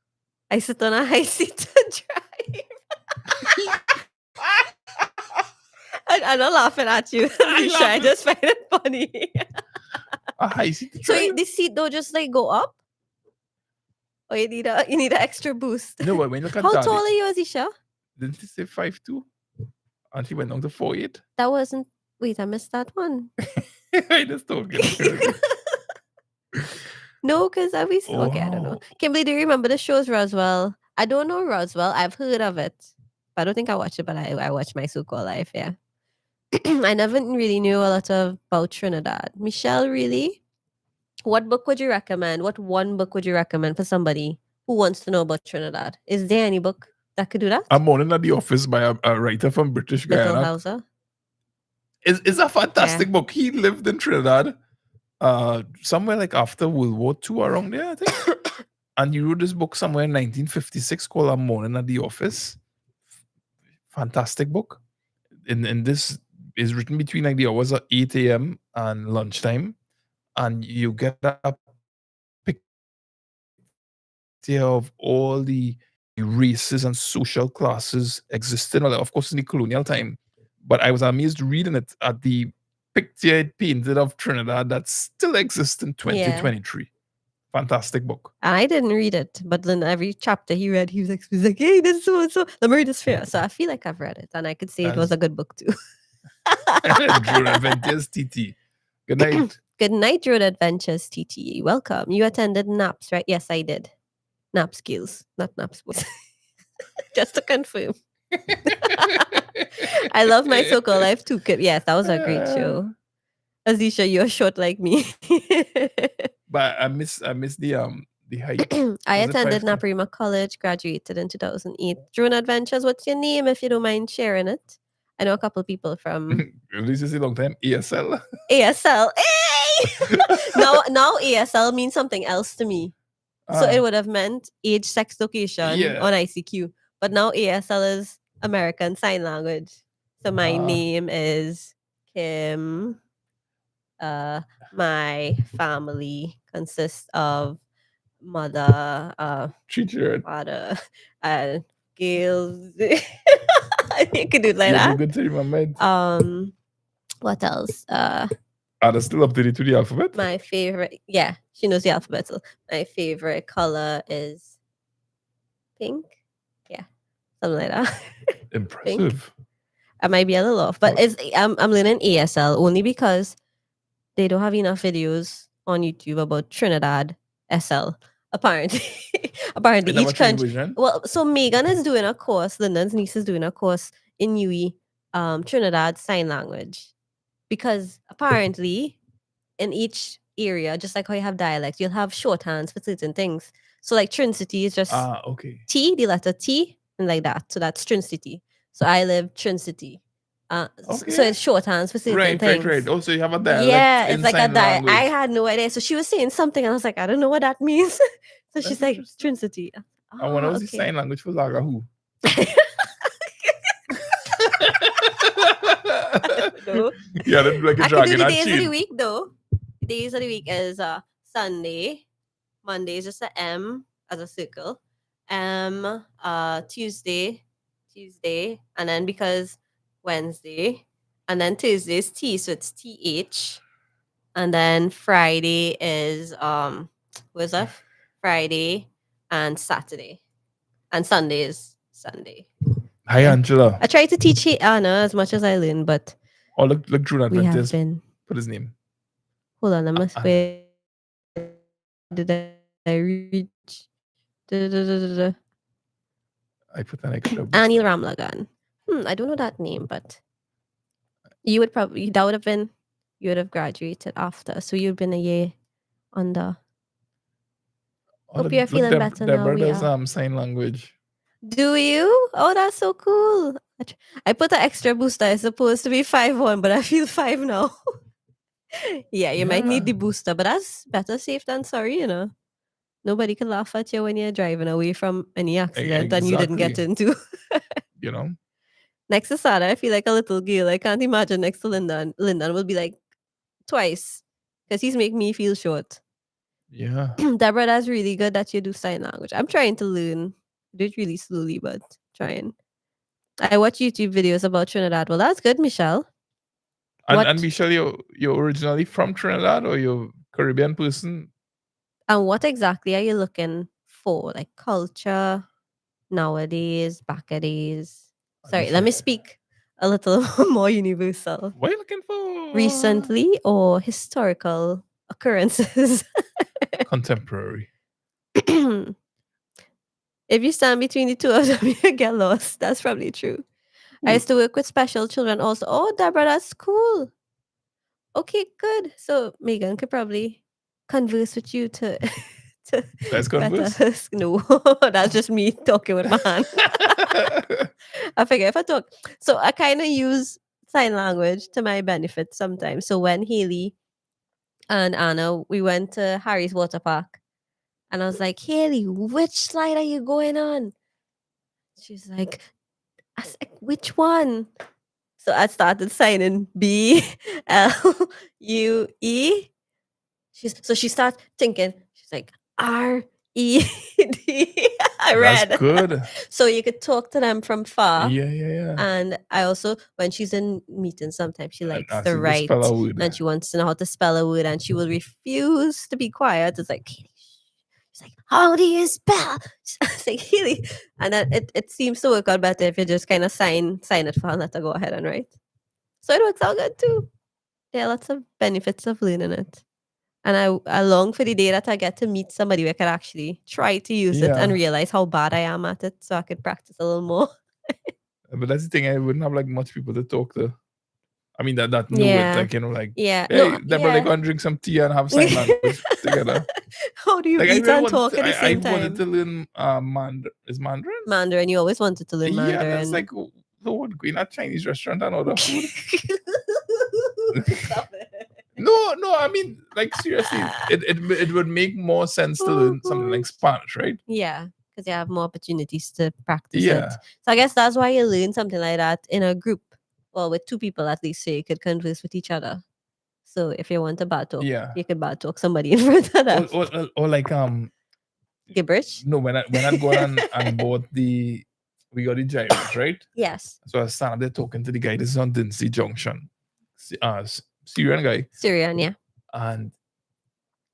I sit on a high seat to drive. I'm not laughing at you. I just find it funny. A high seat to So drive? the seat don't just like go up? Or you need an extra boost? No, when you look at How Daddy, tall are you, Azisha? didn't he say 5'2"? And he went down to 4'8". That wasn't. Wait, I missed that one. I just don't get it. No, because I was okay. I don't know. Kimberly, do you remember the shows Roswell? I don't know Roswell. I've heard of it, but I don't think I watched it. But I watched My So-Called Life. Yeah, I never really knew a lot about Trinidad. Michelle, really? What book would you recommend? What one book would you recommend for somebody who wants to know about Trinidad? Is there any book that could do that? I'm Morning at the Office by a writer from British Little Guyana. Hauser. It's a fantastic book. He lived in Trinidad somewhere like after World War II around there, I think. And he wrote this book somewhere in 1956 called A Morning at the Office. Fantastic book. And this is written between like the hours of 8 a.m. and lunchtime. And you get a picture of all the races and social classes existing, of course, in the colonial time. But I was amazed reading it at the picture it painted of Trinidad that still exists in 2023. Fantastic book. And I didn't read it, but then every chapter he read, he was like, hey, this is so and so. Let me read this for you. So I feel like I've read it, and I could say it was a good book too. Drone Adventures TT. Good night. Good night, Drone Adventures TT. Welcome. You attended NAPS, right? Yes, I did. NAPS skills, not NAPS books. Just to confirm. I love my so-called life too. Yes, that was a great show. Azisha, you're short like me. But I miss the height. I Was it attended 5'10"? Naparima College, graduated in 2008. Drone Adventures, what's your name if you don't mind sharing it? I know a couple people from This is a long time. ASL. ASL. Hey! now ASL means something else to me. So it would have meant age, sex, location on ICQ. But now ASL is American Sign Language. So my name is Kim. My family consists of mother, father, and girls. You could do it like You're that. good to remember. What else? Are they still up to the alphabet? My favorite, she knows the alphabet. So my favorite color is pink. Yeah, something like that. Impressive. I might be a little off, but I'm learning ASL only because they don't have enough videos on YouTube about Trinidad SL. Apparently, each country. Well, so Megan is doing a course. Lyndon's niece is doing a course in UE, Trinidad Sign Language, because apparently, in each area, just like how you have dialects, you'll have shorthands for certain things. So, like Trin City is just T, the letter T, and like that. So that's Trin City. So I live Trin City. So it's shorthands for certain things. Right. Also, you have a dialect. Yeah, it's like a dialect. I language. had no idea. So she was saying something, and I was like, I don't know what that means. So she's like, Trin City. I wonder what's the sign language for Lagahu. No. Yeah, that's like a I can dragon. do the days of the week though. The days of the week is Sunday. Monday is just a M as a circle. Tuesday, and then because Wednesday, and then Tuesday is T, so it's TH. And then Friday is what's that? Friday and Saturday. And Sunday is Sunday. Hi, Angela. I try to teach Anna as much as I learn, but look Drew Adventures. Been... Put his name. Hold on, I must where did I reach? I put an extra. Anil Ramlagan. I don't know that name, but you would probably that would have been you would have graduated after, so you've been a year under. Hope you're feeling better now. Deborah does sign language. Do you? Oh, that's so cool. I put an extra booster. It's supposed to be 5'1", but I feel 5 now. You might need the booster, but that's better safe than sorry, Nobody can laugh at you when you're driving away from any accident and you didn't get into. Next to Sarah, I feel like a little girl. I can't imagine next to Lyndon. Lyndon will be like twice because he's making me feel short. Yeah. Deborah, that's really good that you do sign language. I'm trying to learn. Do it really slowly, but trying. I watch YouTube videos about Trinidad. Well, that's good, Michelle. And Michelle, you're originally from Trinidad or you're Caribbean person? And what exactly are you looking for? Like culture nowadays, back a days? Sorry, let me speak a little more universal. What are you looking for? Recently or historical occurrences? Contemporary. If you stand between the two of them, you get lost. That's probably true. I used to work with special children also. Oh, Deborah, that's cool. Okay, good. So Megan could probably converse with you to Let's converse. No, that's just me talking with my hand. I figure if I talk. So I kind of use sign language to my benefit sometimes. So when Haley and Anna, we went to Harry's water park And I was like, Haley, which slide are you going on? She's like, I was like, which one? So I started signing B L U E. So she starts thinking, she's like, R E D. I read. That's good. So you could talk to them from far. Yeah. And I also, when she's in meetings, sometimes she likes ask to you to write spell a word. and she wants to know how to spell a word and she will refuse to be quiet. It's like, she's like, how do you spell? It's like, Haley. And then it seems to work out better if you just kind of sign it for her and let her go ahead and write. So it works out good too. There are lots of benefits of learning it. And I long for the day that I get to meet somebody where I can actually try to use it and Yeah. realize how bad I am at it so I could practice a little more. But that's the thing, I wouldn't have like much people to talk to. I mean that know Yeah. it, like, you know, like, Yeah. hey, No, Deborah, yeah. go and drink some tea and have sign language together. How do you Like I eat really and wanted talk to, at the I same wanted to time? learn Mandarin? Mandarin. You always wanted to learn Yeah, Mandarin. that's like, so what, go in a Chinese restaurant and order food? Stop it. No, I mean, like, seriously, it would make more sense to learn something like Spanish, right? Yeah, because you have more opportunities to practice it. Yeah. So I guess that's why you learn something like that in a group. Well, with two people at least, so you could converse with each other. So if you want to bad talk, Yeah. you could bad talk somebody in front of them. Or like Gibberish? no, when I'd gone and bought we got the gyros, right? Yes. So I stand up there talking to the guy. This is on Dinsey Junction. Syrian guy. Syrian, yeah. And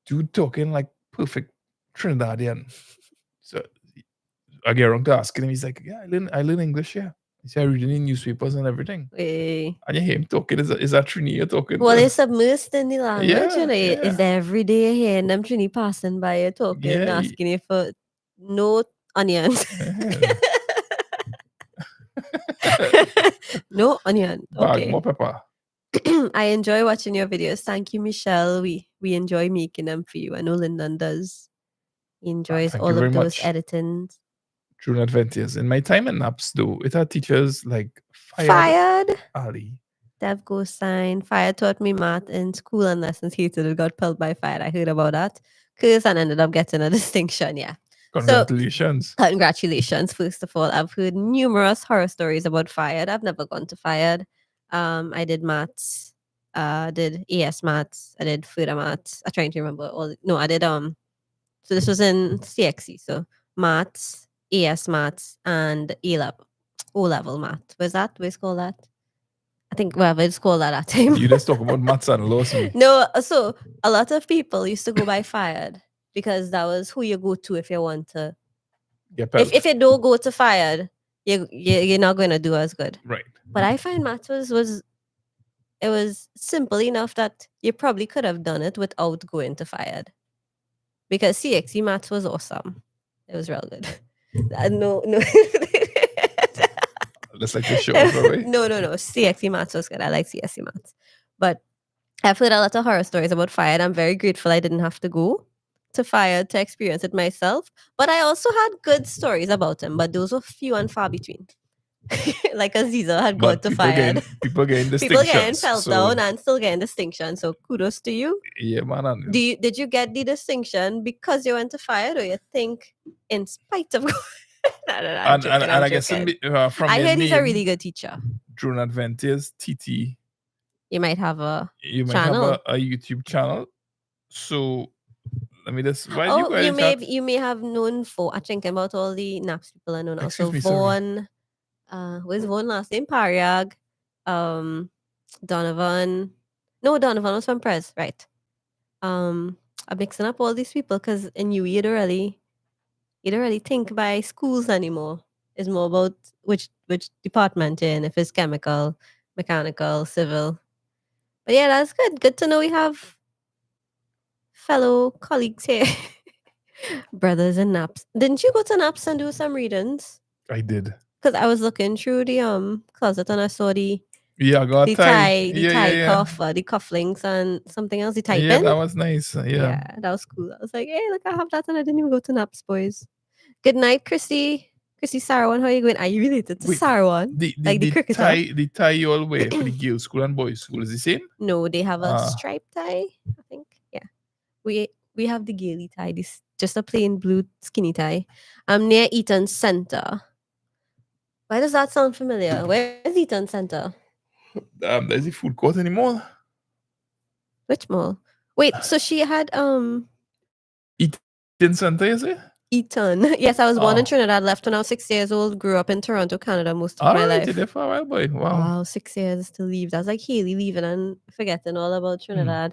dude talking like perfect Trinidadian. So I get around to asking him, he's like, yeah, I learn English, yeah. He said, I read in newspapers and everything. Hey. And you hear him talking, is that Trini you're talking Well, to? they're submersed in the language, Yeah, you know. yeah. It's every day hearing them Trini passing by you talking, Yeah, asking you for no onions. No onion. Bag Okay. more pepper. I enjoy watching your videos. Thank you, Michelle. We enjoy making them for you. I know Lyndon does. He enjoys thank all you very of those much. editings. True adventures. In my time in NAPS, though, it had teachers like Fired. Ali. Dev Ghost sign. Fire taught me math in school and lessons hated it. Got pelled by fire. I heard about that. Curse and ended up getting a distinction. Yeah. Congratulations. So, congratulations, first of all. I've heard numerous horror stories about Fired. I've never gone to Fired. I did maths. Did AS maths. I did further maths. I'm trying to remember all. No, I did so this was in CXC. So maths, AS maths, and O-level math. Was that what it's called that? I think whatever it's called at that time. You just talk about maths and lost me. No, so a lot of people used to go by Fired because that was who you go to if you want to. If you don't go to Fired, you're not going to do as good. Right. But I find maths was simple enough that you probably could have done it without going to Fired. Because CXC maths was awesome. It was real good. No. Let's like the show off, right? No. CXC maths was good. I like CXC maths. But I've heard a lot of horror stories about Fired. I'm very grateful I didn't have to go to Fired to experience it myself. But I also had good stories about him, but those were few and far between. Like Aziza had gone to Fired. People getting distinctions. People getting felt down and still getting distinction. So kudos to you. Yeah, man. Did you get the distinction because you went to Fired, or you think in spite of and I guess from I heard he's a really good teacher. Drone Adventures, TT. You might have a channel. Have a YouTube channel. So let me just. You may have known I think about all the NAPS people I know now. So Vaughn, where's Vaughn last name? Pariag, Donovan. No, Donovan was from Prez, right? I'm mixing up all these people because in you don't really think by schools anymore. It's more about which department you're in, if it's chemical, mechanical, civil. But yeah, that's good. Good to know we have fellow colleagues here. Brothers in NAPS. Didn't you go to NAPS and do some readings? I did. Because I was looking through the closet and I saw the tie cuff, the cufflinks and something else, the typing. Yeah, that was nice. Yeah, that was cool. I was like, hey, look, I have that and I didn't even go to NAPS, boys. Good night, Chrissy. Chrissy Sarwan, how are you going? Are you related to Sarwan? The cricketer? The tie you all wear for the girls' school and boys' school is the same? No, they have a striped tie, I think. Yeah. We have the gaily tie. This just a plain blue skinny tie. I'm near Eaton Center. Why does that sound familiar? Where's Eaton Center? There's the food court anymore. Which mall? Wait, so she had Eaton Center, is it? Eton. Yes, I was born in Oh. Trinidad, left when I was 6 years old, grew up in Toronto, Canada most of All my right, life. you're there for a while, boy. Wow. Wow, 6 years to leave. That's like Haley leaving and forgetting all about Trinidad.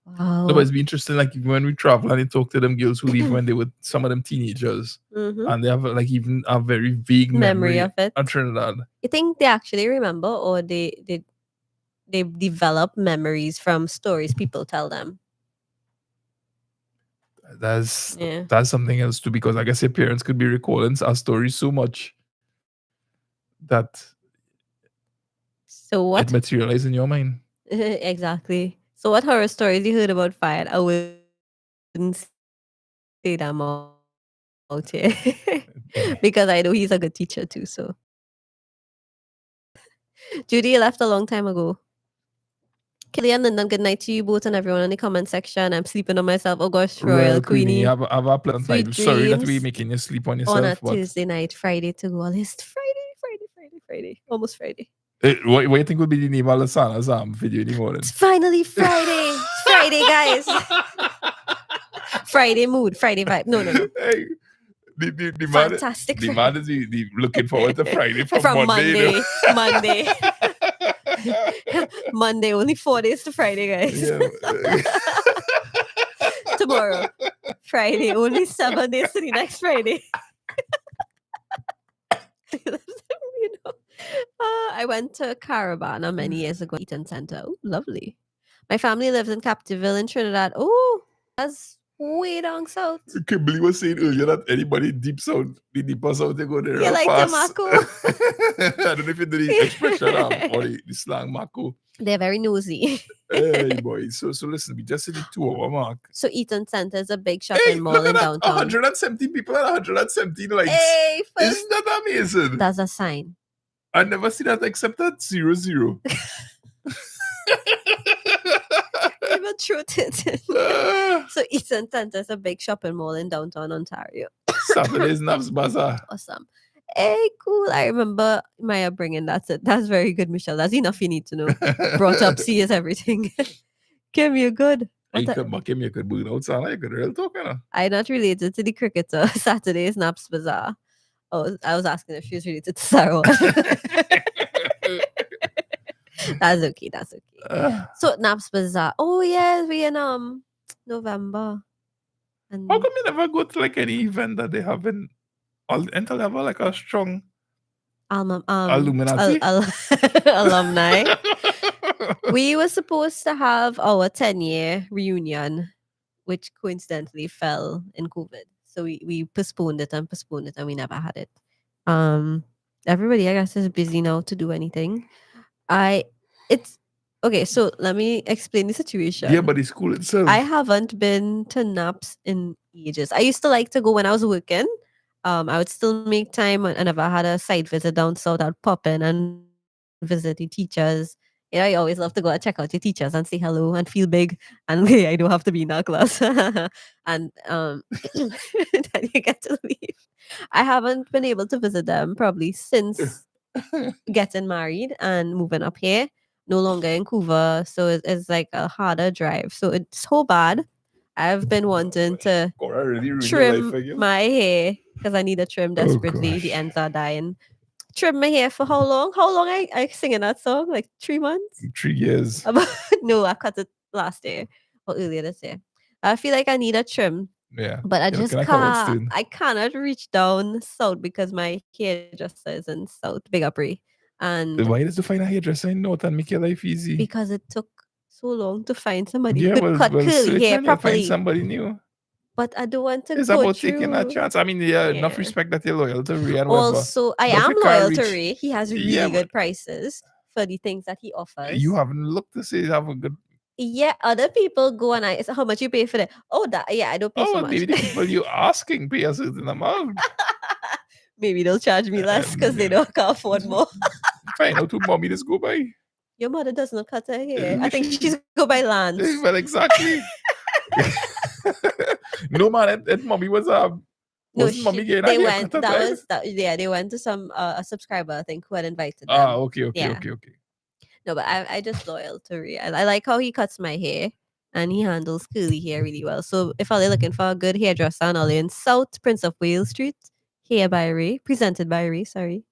Wow. No, but it's been interesting, like when we travel and you talk to them girls who leave when they were some of them teenagers, and they have like even a very vague memory of it. of Trinidad. You think they actually remember, or they develop memories from stories people tell them? That's Yeah. that's something else too, because I guess your parents could be recalling our stories so much that So what? it materializes in your mind. Exactly. So what horror stories you heard about Fayed? I wouldn't say them out here because I know he's a good teacher too. So Judy, you left a long time ago. Kelly and Lyndon, good night to you both and everyone in the comment section. I'm sleeping on myself. Oh gosh, Royal Queenie. Have a pleasant Sweet night. Sorry that we're dreams making you sleep on yourself. on a but Tuesday night, Friday to go. It's Friday. Almost Friday. What do you think would be the name of Lasana's video in the morning? It's finally Friday. It's Friday, guys. Friday mood, Friday vibe. No. Hey, the Fantastic. Man, the man is the looking forward to Friday from Monday. you know? Monday. Monday, only 4 days to Friday, guys. Yeah. Tomorrow. Friday, only 7 days to the next Friday. You know, I went to Caravana many years ago, Eaton Center. Oh, lovely. My family lives in Captiville in Trinidad. Oh, that's way down south. Kimberly was saying earlier that anybody deep south, the deeper south, they go there You like the fast. Mako? I don't know if you do the expression or the slang Mako. They're very nosy. Hey boy, so listen, we just hit the 2-hour mark. So Eaton Center is a big shopping mall Look in at that, downtown. 117 people and 117 likes. Hey, Isn't that amazing? That's a sign. I never see that except at 0-0. Even truth it. So Eaton Center is a big shopping mall in downtown Ontario. Saturday's Nabs Bazaar. Awesome. Hey, cool. I remember Maya bringing that. That's very good, Michelle. That's enough you need to know. Brought up, see is everything. Kim, you're good. You could burn out sound like a real talk, you know? I'm not related to the cricketer. Saturday's Naps Bazaar. Oh, I was asking if she was related to Sarah. That's okay. So Naps Bazaar. Oh yeah, we in November. And how come you never go to like any event that they have in until they have like a strong Illuminati alumni? We were supposed to have our 10-year reunion, which coincidentally fell in COVID. So we postponed it and we never had it. Everybody, I guess, is busy now to do anything. It's okay, so let me explain the situation. Yeah, but the school itself. I haven't been to Naps in ages. I used to like to go when I was working. I would still make time and if I had a site visit down south, I'd pop in and visit the teachers. You know, I always love to go and check out your teachers and say hello and feel big. And I don't have to be in that class. And then you get to leave. I haven't been able to visit them probably since getting married and moving up here. No longer in Vancouver, so it's like a harder drive. So it's so bad. I've been wanting to trim my hair because I need a trim desperately. The ends are dying. Trim my hair for how long? How long I singing that song? Like 3 months? 3 years. No, I cut it last year or earlier this year. I feel like I need a trim. Yeah. But I just can't. I cannot reach down south because my hairdresser is in south, Big Upper. And why does you find a hairdresser in North and make your life easy? Because it took so long to find somebody who could cut curly hair properly. Find somebody new. But I don't want to it's go about through. Taking a chance. I mean, enough respect that you're loyal to Ray and also, I am loyal to Ray. He has really good prices for the things that he offers. You haven't looked to say you have a good. Yeah, other people go and so how much you pay for that? Oh, I don't pay so much. Maybe the people you asking pay a certain amount. Maybe they'll charge me less because they can't afford more. Find out who mommy just go by. Your mother does not cut her hair. I think she's go by Lance. Well, exactly. No man, that mommy was No, wasn't mommy getting a they haircut went. at time? Yeah, they went to some a subscriber, I think, who had invited them. Ah, okay. Yeah. No, but I just loyal to Ray. I like how he cuts my hair and he handles curly hair really well. So if you're looking for a good hairdresser and all in South Prince of Wales Street, Hair by Ray, presented by Ray, sorry.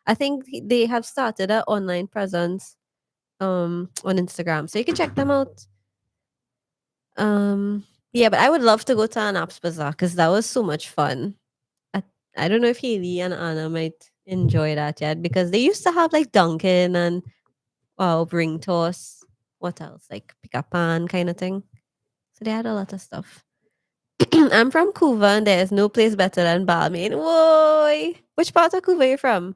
I think they have started an online presence on Instagram. So you can check them out. Yeah, but I would love to go to an apps bazaar because that was so much fun. I don't know if Haley and Anna might enjoy that yet because they used to have like Dunkin' and ring toss. What else? Like pick up pan kind of thing. So they had a lot of stuff. I'm from Cuba and there is no place better than Balmain. Whoa! Which part of Cuba are you from?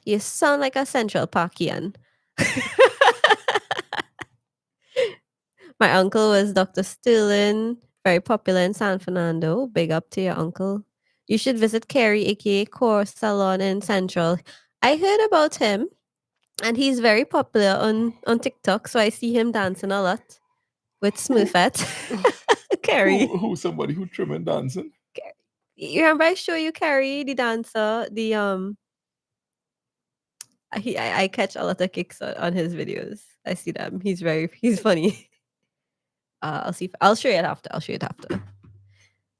You sound like a Central Parkian. My uncle was Dr. Sterling, very popular in San Fernando. Big up to your uncle. You should visit Kerry, aka Core Salon in Central. I heard about him, and he's very popular on TikTok. So I see him dancing a lot with Smurfette. Kerry. Who somebody who trim and dancing? You remember I show you Kerry, the dancer, the I catch a lot of kicks on his videos. I see them. He's funny. I'll show you it after.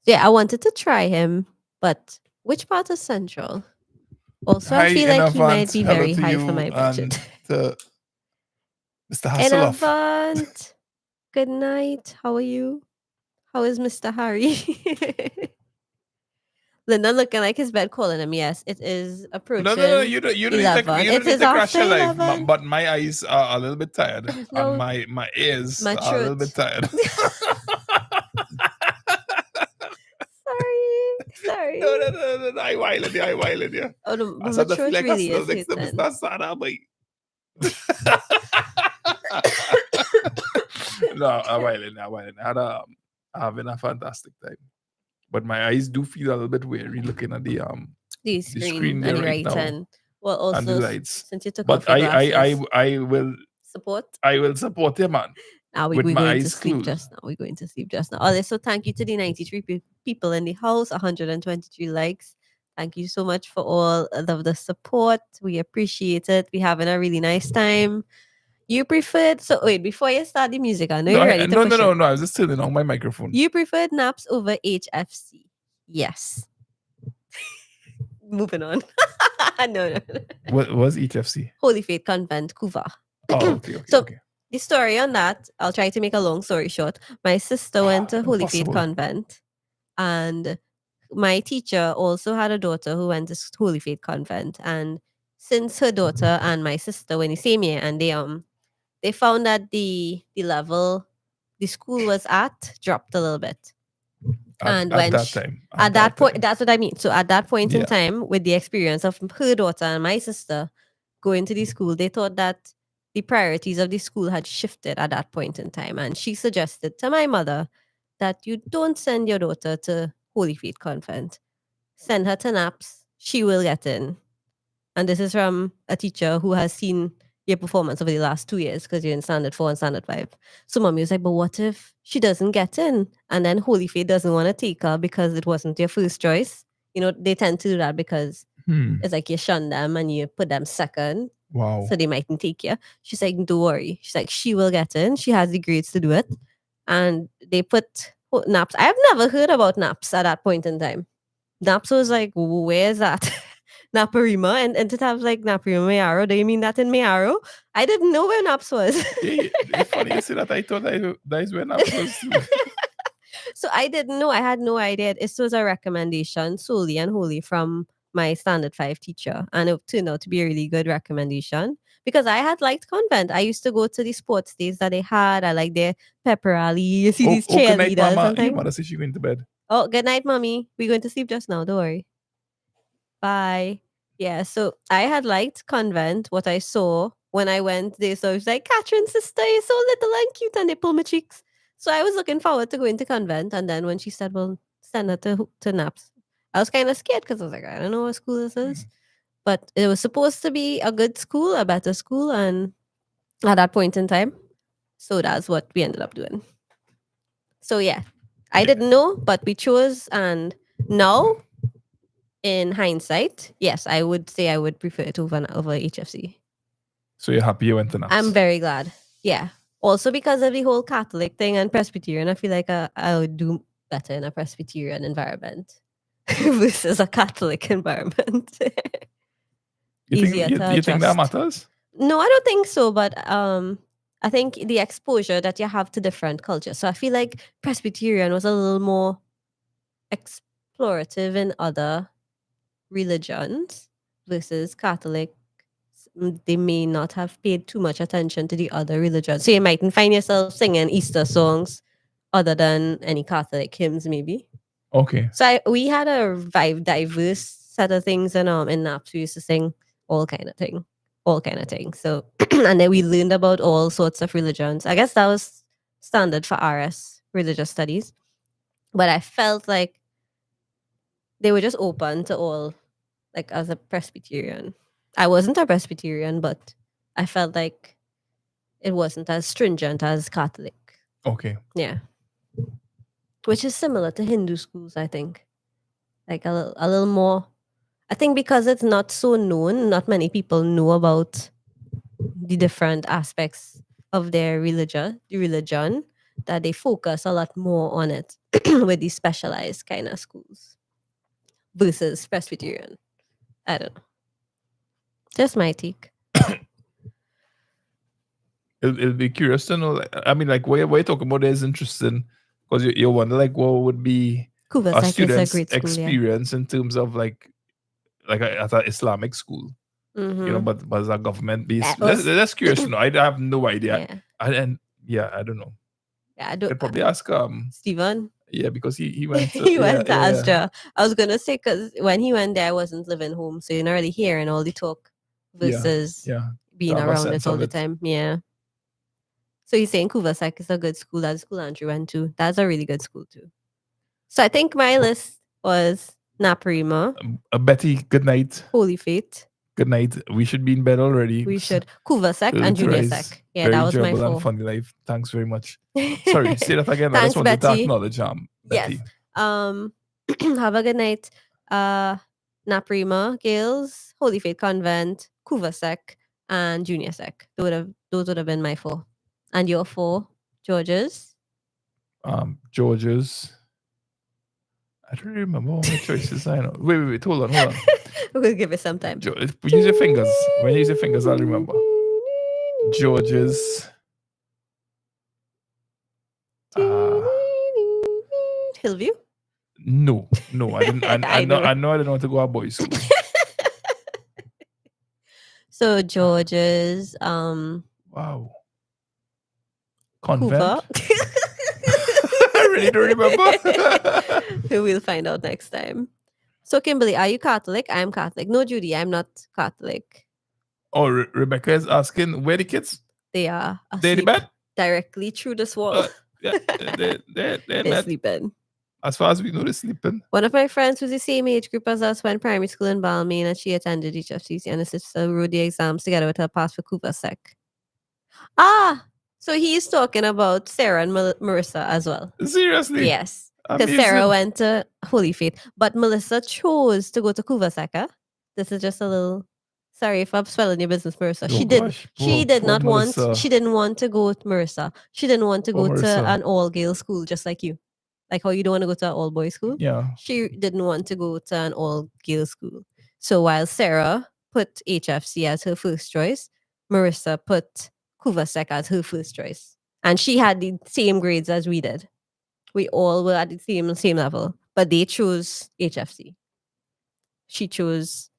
Yeah, I wanted to try him, but which part of Central? Also, I feel like he might be very high for my budget. Mr. Hasselhoff. Avant, good night. How are you? How is Mr. Harry? Linda looking like his bed calling him. Yes, it is approaching. No, you don't need to crash your life. But my eyes are a little bit tired. No. And my ears My are a little bit tired. Sorry. No, I wild you. Oh, no, I my said, throat like really is next to hitting. Mr. Sada, boy. No, I had having a fantastic time. But my eyes do feel a little bit weary looking at the screen and there the right now. writing. Well, also And the lights. since you took But off your glasses, I will support. I will support you, man. Now with we're my going to eyes sleep closed. just now. We're going to sleep just now. Also, thank you to the 93 people in the house, 123 likes. Thank you so much for all of the support. We appreciate it. We're having a really nice time. You preferred wait, before you start the music, I know you're ready to push it. No. I was just turning on my microphone. You preferred naps over HFC. Yes. Moving on. No. What was HFC? Holy Faith Convent, Cuba. Oh, okay. So the story on that, I'll try to make a long story short. My sister went to Holy Faith Convent, and my teacher also had a daughter who went to Holy Faith Convent. And since her daughter and my sister were in the same year, and they found that the level the school was at dropped a little bit. At that point, that's what I mean. So at that point in time, with the experience of her daughter and my sister going to the school, they thought that the priorities of the school had shifted at that point in time. And she suggested to my mother that you don't send your daughter to Holy Faith Convent. Send her to naps. She will get in. And this is from a teacher who has seen your performance over the last 2 years because you're in standard 4 and standard 5. So mommy was like, but what if she doesn't get in? And then Holy Faith doesn't want to take her because it wasn't your first choice. You know, they tend to do that because it's like you shun them and you put them second. Wow. So they mightn't take you. She's like, don't worry. She's like, she will get in. She has the grades to do it. And they put naps. I've never heard about naps at that point in time. Naps was like, where's that? Naparima and to have like Naparima Mayaro. Do you mean that in Mayaro? I didn't know where Naps was. It's funny you say that. I thought that is where Naps was too. So I didn't know. I had no idea. This was a recommendation solely and wholly from my standard 5 teacher. And it turned out to be a really good recommendation because I had liked convent. I used to go to the sports days that they had. I like their pep rally. You see these cheerleaders. Good night, Mama. Your mother says she's going to bed. Oh, good night, Mommy. We're going to sleep just now. Don't worry. Bye. Yeah, so I had liked convent. What I saw when I went there, so I was like, Catherine's sister, you're so little and cute, and they pull my cheeks. So I was looking forward to going to convent, and then when she said, "Well, send her to naps," I was kind of scared because I was like, I don't know what school this is, but it was supposed to be a good school, a better school, and at that point in time, so that's what we ended up doing. So yeah, I didn't know, but we chose, and now, in hindsight, yes, I would say I would prefer it over HFC. So you're happy you went to Naps? I'm very glad. Yeah. Also because of the whole Catholic thing and Presbyterian, I feel like I would do better in a Presbyterian environment versus a Catholic environment. Easier to you think that adjust. matters? No, I don't think so. But I think the exposure that you have to different cultures. So I feel like Presbyterian was a little more explorative in other religions versus Catholic. They may not have paid too much attention to the other religions. So you mightn't find yourself singing Easter songs other than any Catholic hymns, maybe. Okay. So we had a diverse set of things, and in NAPS we used to sing all kind of thing. So and then we learned about all sorts of religions. I guess that was standard for RS, religious studies. But I felt like they were just open to all, like as a Presbyterian. I wasn't a Presbyterian, but I felt like it wasn't as stringent as Catholic. Okay. Yeah. Which is similar to Hindu schools, I think. Like a little more. I think because it's not so known, not many people know about the different aspects of their religion, that they focus a lot more on it with these specialized kind of schools versus Presbyterian. I don't know. Just my take. It'll be curious to know. I mean, like what you're talking about is interesting because you wonder like what would be Kuvasek a is a student's great school, yeah. experience in terms of like at an Islamic school, you know, but as a government based. That's curious to know. I have no idea. Yeah. I don't know. Yeah, I don't. Could probably ask Stephen. Yeah, because he went to, he went to yeah. Astra. I was gonna say because when he went there, I wasn't living home, so you're not really hearing all the talk versus being To have a around sense it all of the it. time. Yeah. So he's saying Kuvasek is a good school. That's the school Andrew went to. That's a really good school too. So I think my list was Naprima, Betty, good night. Holy Faith. Good night. We should be in bed already. We should. Kuvasek Early and to Junior rise. Sec. Yeah, Very that was my enjoyable and 4. funny life. Thanks very much. Sorry, say that again. I Thanks, just wanted to Betty. acknowledge Betty. Yes. Have a good night. Naprima, Gales, Holy Faith Convent, Kuvasek, and Junior Sec. Those would have been my 4. And your 4, George's? George's. I don't really remember all my choices. I know. Wait. Hold on. We'll give it some time. Use your fingers. When you use your fingers, I'll remember. George's. Hillview? No, I didn't. I know I didn't want to go to boys' school. So George's wow. Convent? Hoover. I really don't remember. We'll find out next time. So Kimberly, are you Catholic? I'm Catholic. No, Judy, I'm not Catholic. Oh, Rebecca is asking where the kids? They are They in the bed? directly through this wall. Yeah, they're sleeping. As far as we know, they're sleeping. One of my friends was the same age group as us, went primary school in Balmain, and she attended HFCC, and her sister wrote the exams together with her pass for Kuvasek. So he's talking about Sarah and Marissa as well. Seriously? Yes. Because Sarah Amazing. went to Holy Faith, but Melissa chose to go to Kuvasek. This is just a little. Sorry if I'm spelling your business, Marissa. She didn't want to go to Marissa. She didn't want to go to an all-girls school just like you. Like how you don't want to go to an all-boys school? Yeah. She didn't want to go to an all-girls school. So while Sarah put HFC as her first choice, Marissa put Kuvasek as her first choice. And she had the same grades as we did. We all were at the same level. But they chose HFC. She chose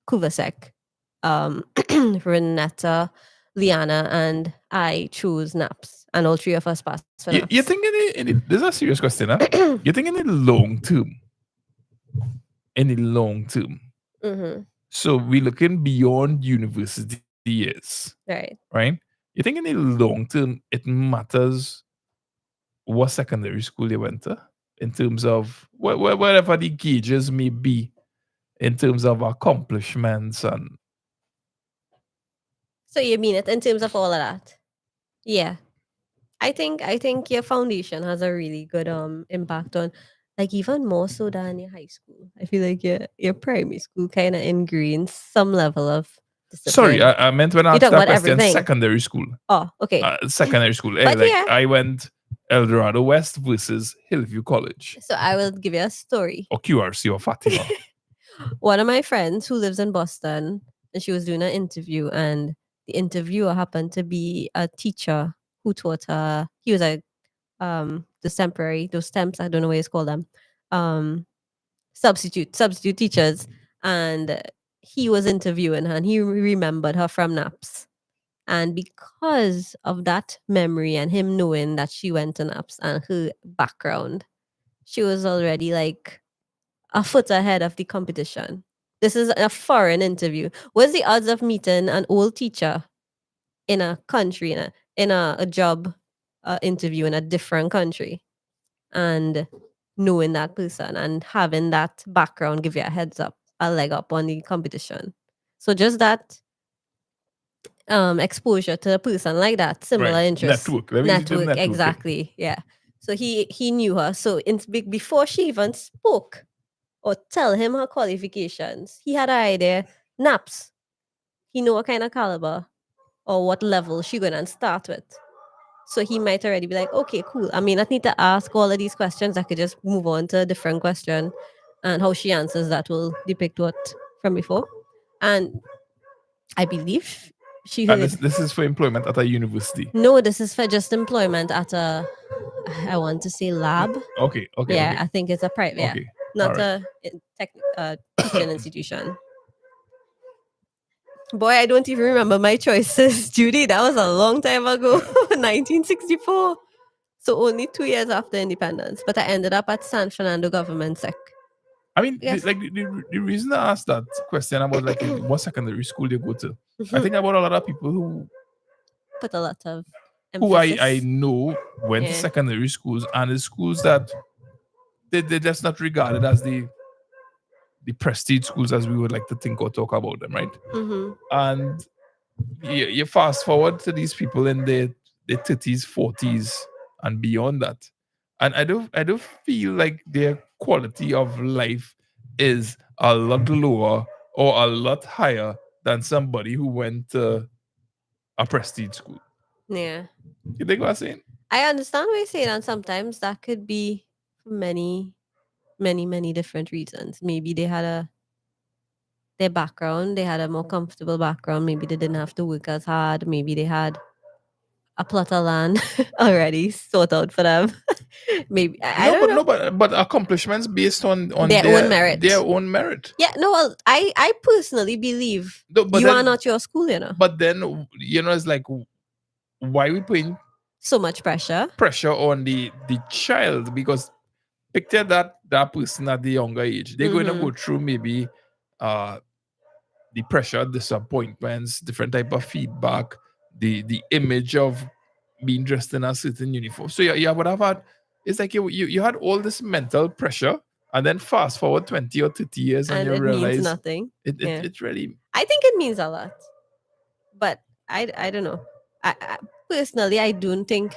Kuvasek. Renata, Liana, and I chose NAPS. And all 3 of us passed for NAPS. You think this is a serious question, huh? You think in the long term? Mm-hmm. So we're looking beyond university years. Right. You think in the long term it matters what secondary school you went to? In terms of whatever the gauges may be in terms of accomplishments and So you mean it in terms of all of that? Yeah. I think your foundation has a really good impact on, like, even more so than your high school. I feel like your primary school kind of ingrains some level of Sorry, discipline. I meant when I You asked talk that about question, everything. secondary school. Oh, okay. Secondary school. But Like yeah. I went El Dorado West versus Hillview College. So I will give you a story. Or QRC or Fatima. One of my friends who lives in Boston, and she was doing an interview, and the interviewer happened to be a teacher who taught her. He was a those temporary, those temps, I don't know what it's called them, substitute teachers, and he was interviewing her, and he remembered her from naps. And because of that memory and him knowing that she went to naps and her background, she was already like a foot ahead of the competition. This is a foreign interview. What's the odds of meeting an old teacher in a country, in a job interview in a different country, and knowing that person and having that background give you a heads up, a leg up on the competition? So just that exposure to a person like that, similar Right. interests, Network. Let me use the networking. exactly, yeah. So he knew her. So before she even spoke or tell him her qualifications, he had an idea. Naps, he know what kind of caliber or what level she gonna start with. So he might already be like, okay, cool. I mean, I need to ask all of these questions. I could just move on to a different question, and how she answers that will depict what from before. And I believe she And heard. this is for employment at a university. No, this is for just employment at a, I want to say lab. Okay. Yeah, Okay. I think it's a private. Yeah, Okay. not Alright. a teaching institution. Boy, I don't even remember my choices, Judy. That was a long time ago, 1964. So only 2 years after independence. But I ended up at San Fernando Government Sec. I mean, Yes. the reason I asked that question about like what secondary school they go to, I think about a lot of people who put a lot of who emphasis. I know went to Yeah. secondary schools, and the schools that they're just not regarded as the prestige schools as we would like to think or talk about them, right? Mhm. And you fast forward to these people in their 30s, 40s, and beyond that, and I do feel like their quality of life is a lot lower or a lot higher than somebody who went to a prestige school. Yeah. You think what I'm saying? I understand what you're saying, and sometimes that could be for many different reasons. Maybe they had their background, they had a more comfortable background. Maybe they didn't have to work as hard. Maybe they had a plot of land already sorted out for them. Maybe I don't know. But accomplishments based on Their own merit. Their own merit. Yeah, no, well, I personally believe No, but you then- are not your school, But then it's like, why we putting so much pressure on the child? Because picture that person at the younger age, they're going to go through maybe the pressure, disappointments, different type of feedback, the image of being dressed in a certain uniform. So yeah, what I've had, it's like you had all this mental pressure, and then fast forward 20 or 30 years and you it realize means nothing. It really, I think it means a lot, but I don't know. I personally, I don't think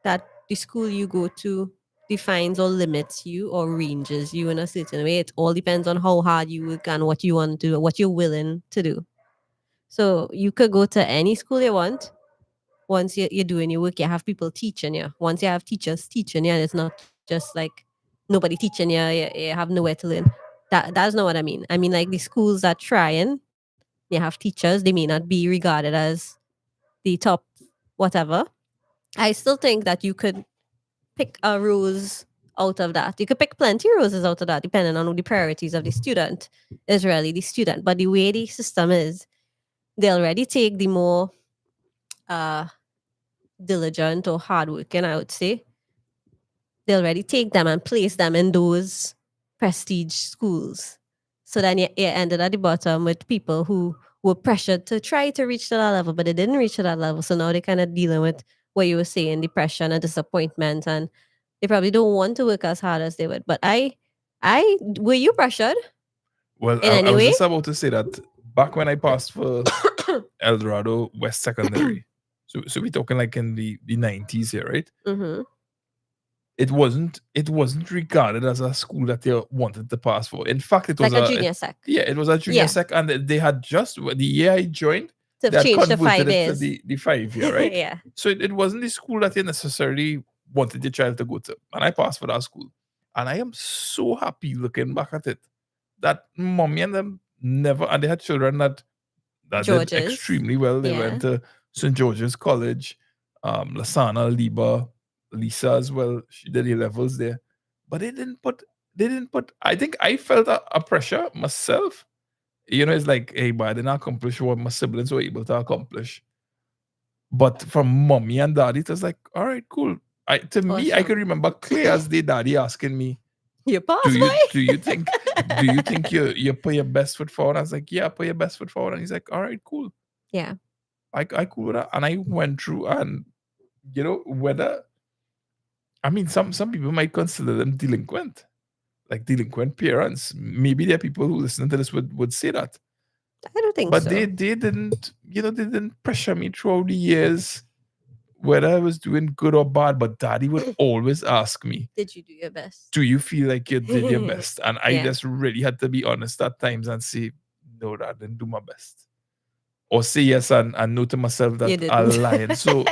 that the school you go to defines or limits you or ranges you in a certain way. It all depends on how hard you work and what you want to do, what you're willing to do. So you could go to any school you want. Once you're doing your work, you have people teaching you. Once you have teachers teaching you, and it's not just like nobody teaching you, you have nowhere to learn. That's not what I mean. I mean, like, the schools that trying, you have teachers, they may not be regarded as the top whatever. I still think that you could pick a rose out of that. You could pick plenty of roses out of that, depending on the priorities of the student. Is really the student. But the way the system is, they already take the more diligent or hardworking, I would say. They already take them and place them in those prestige schools. So then you ended at the bottom with people who were pressured to try to reach to that level, but they didn't reach to that level. So now they're kind of dealing with what you were saying, depression and disappointment, and they probably don't want to work as hard as they would. But were you pressured? well, in I any was way? just about to say that back when I passed for El Dorado West Secondary, So we're talking like in the 90s here, right? Mm-hmm. It wasn't regarded as a school that they wanted to pass for. In fact, it was Like a junior sec. Yeah, it was a junior Yeah. sec, and they had just the year I joined, To they had change to converted 5 it to years. the 5 year, right? Yeah. So it wasn't the school that you necessarily wanted your child to go to. And I passed for that school. And I am so happy looking back at it that mommy and them never, and they had children that did George's. extremely well. They Yeah. went to St. George's College, Lasana, Liba, Lisa as well. She did A levels there. But they didn't put, I think I felt a pressure myself. You know, it's like, hey, but I didn't accomplish what my siblings were able to accomplish. But from mommy and daddy, it was like, all right, cool. To me, I can remember clear as day daddy asking me, you pass, do boy? you think you put your best foot forward? I was like, yeah, put your best foot forward. And he's like, all right, cool. Yeah. I cool with that. And I went through, and you know, whether, I mean, some people might consider them delinquent, like delinquent parents. Maybe there are people who listen to this would say that. I don't think But so. they didn't, you know, they didn't pressure me throughout the years whether I was doing good or bad. But daddy would always ask me, did you do your best? do you feel like you did your best? And I Yeah. just really had to be honest at times and say, no, I didn't do my best. Or say yes and know to myself that I lied. So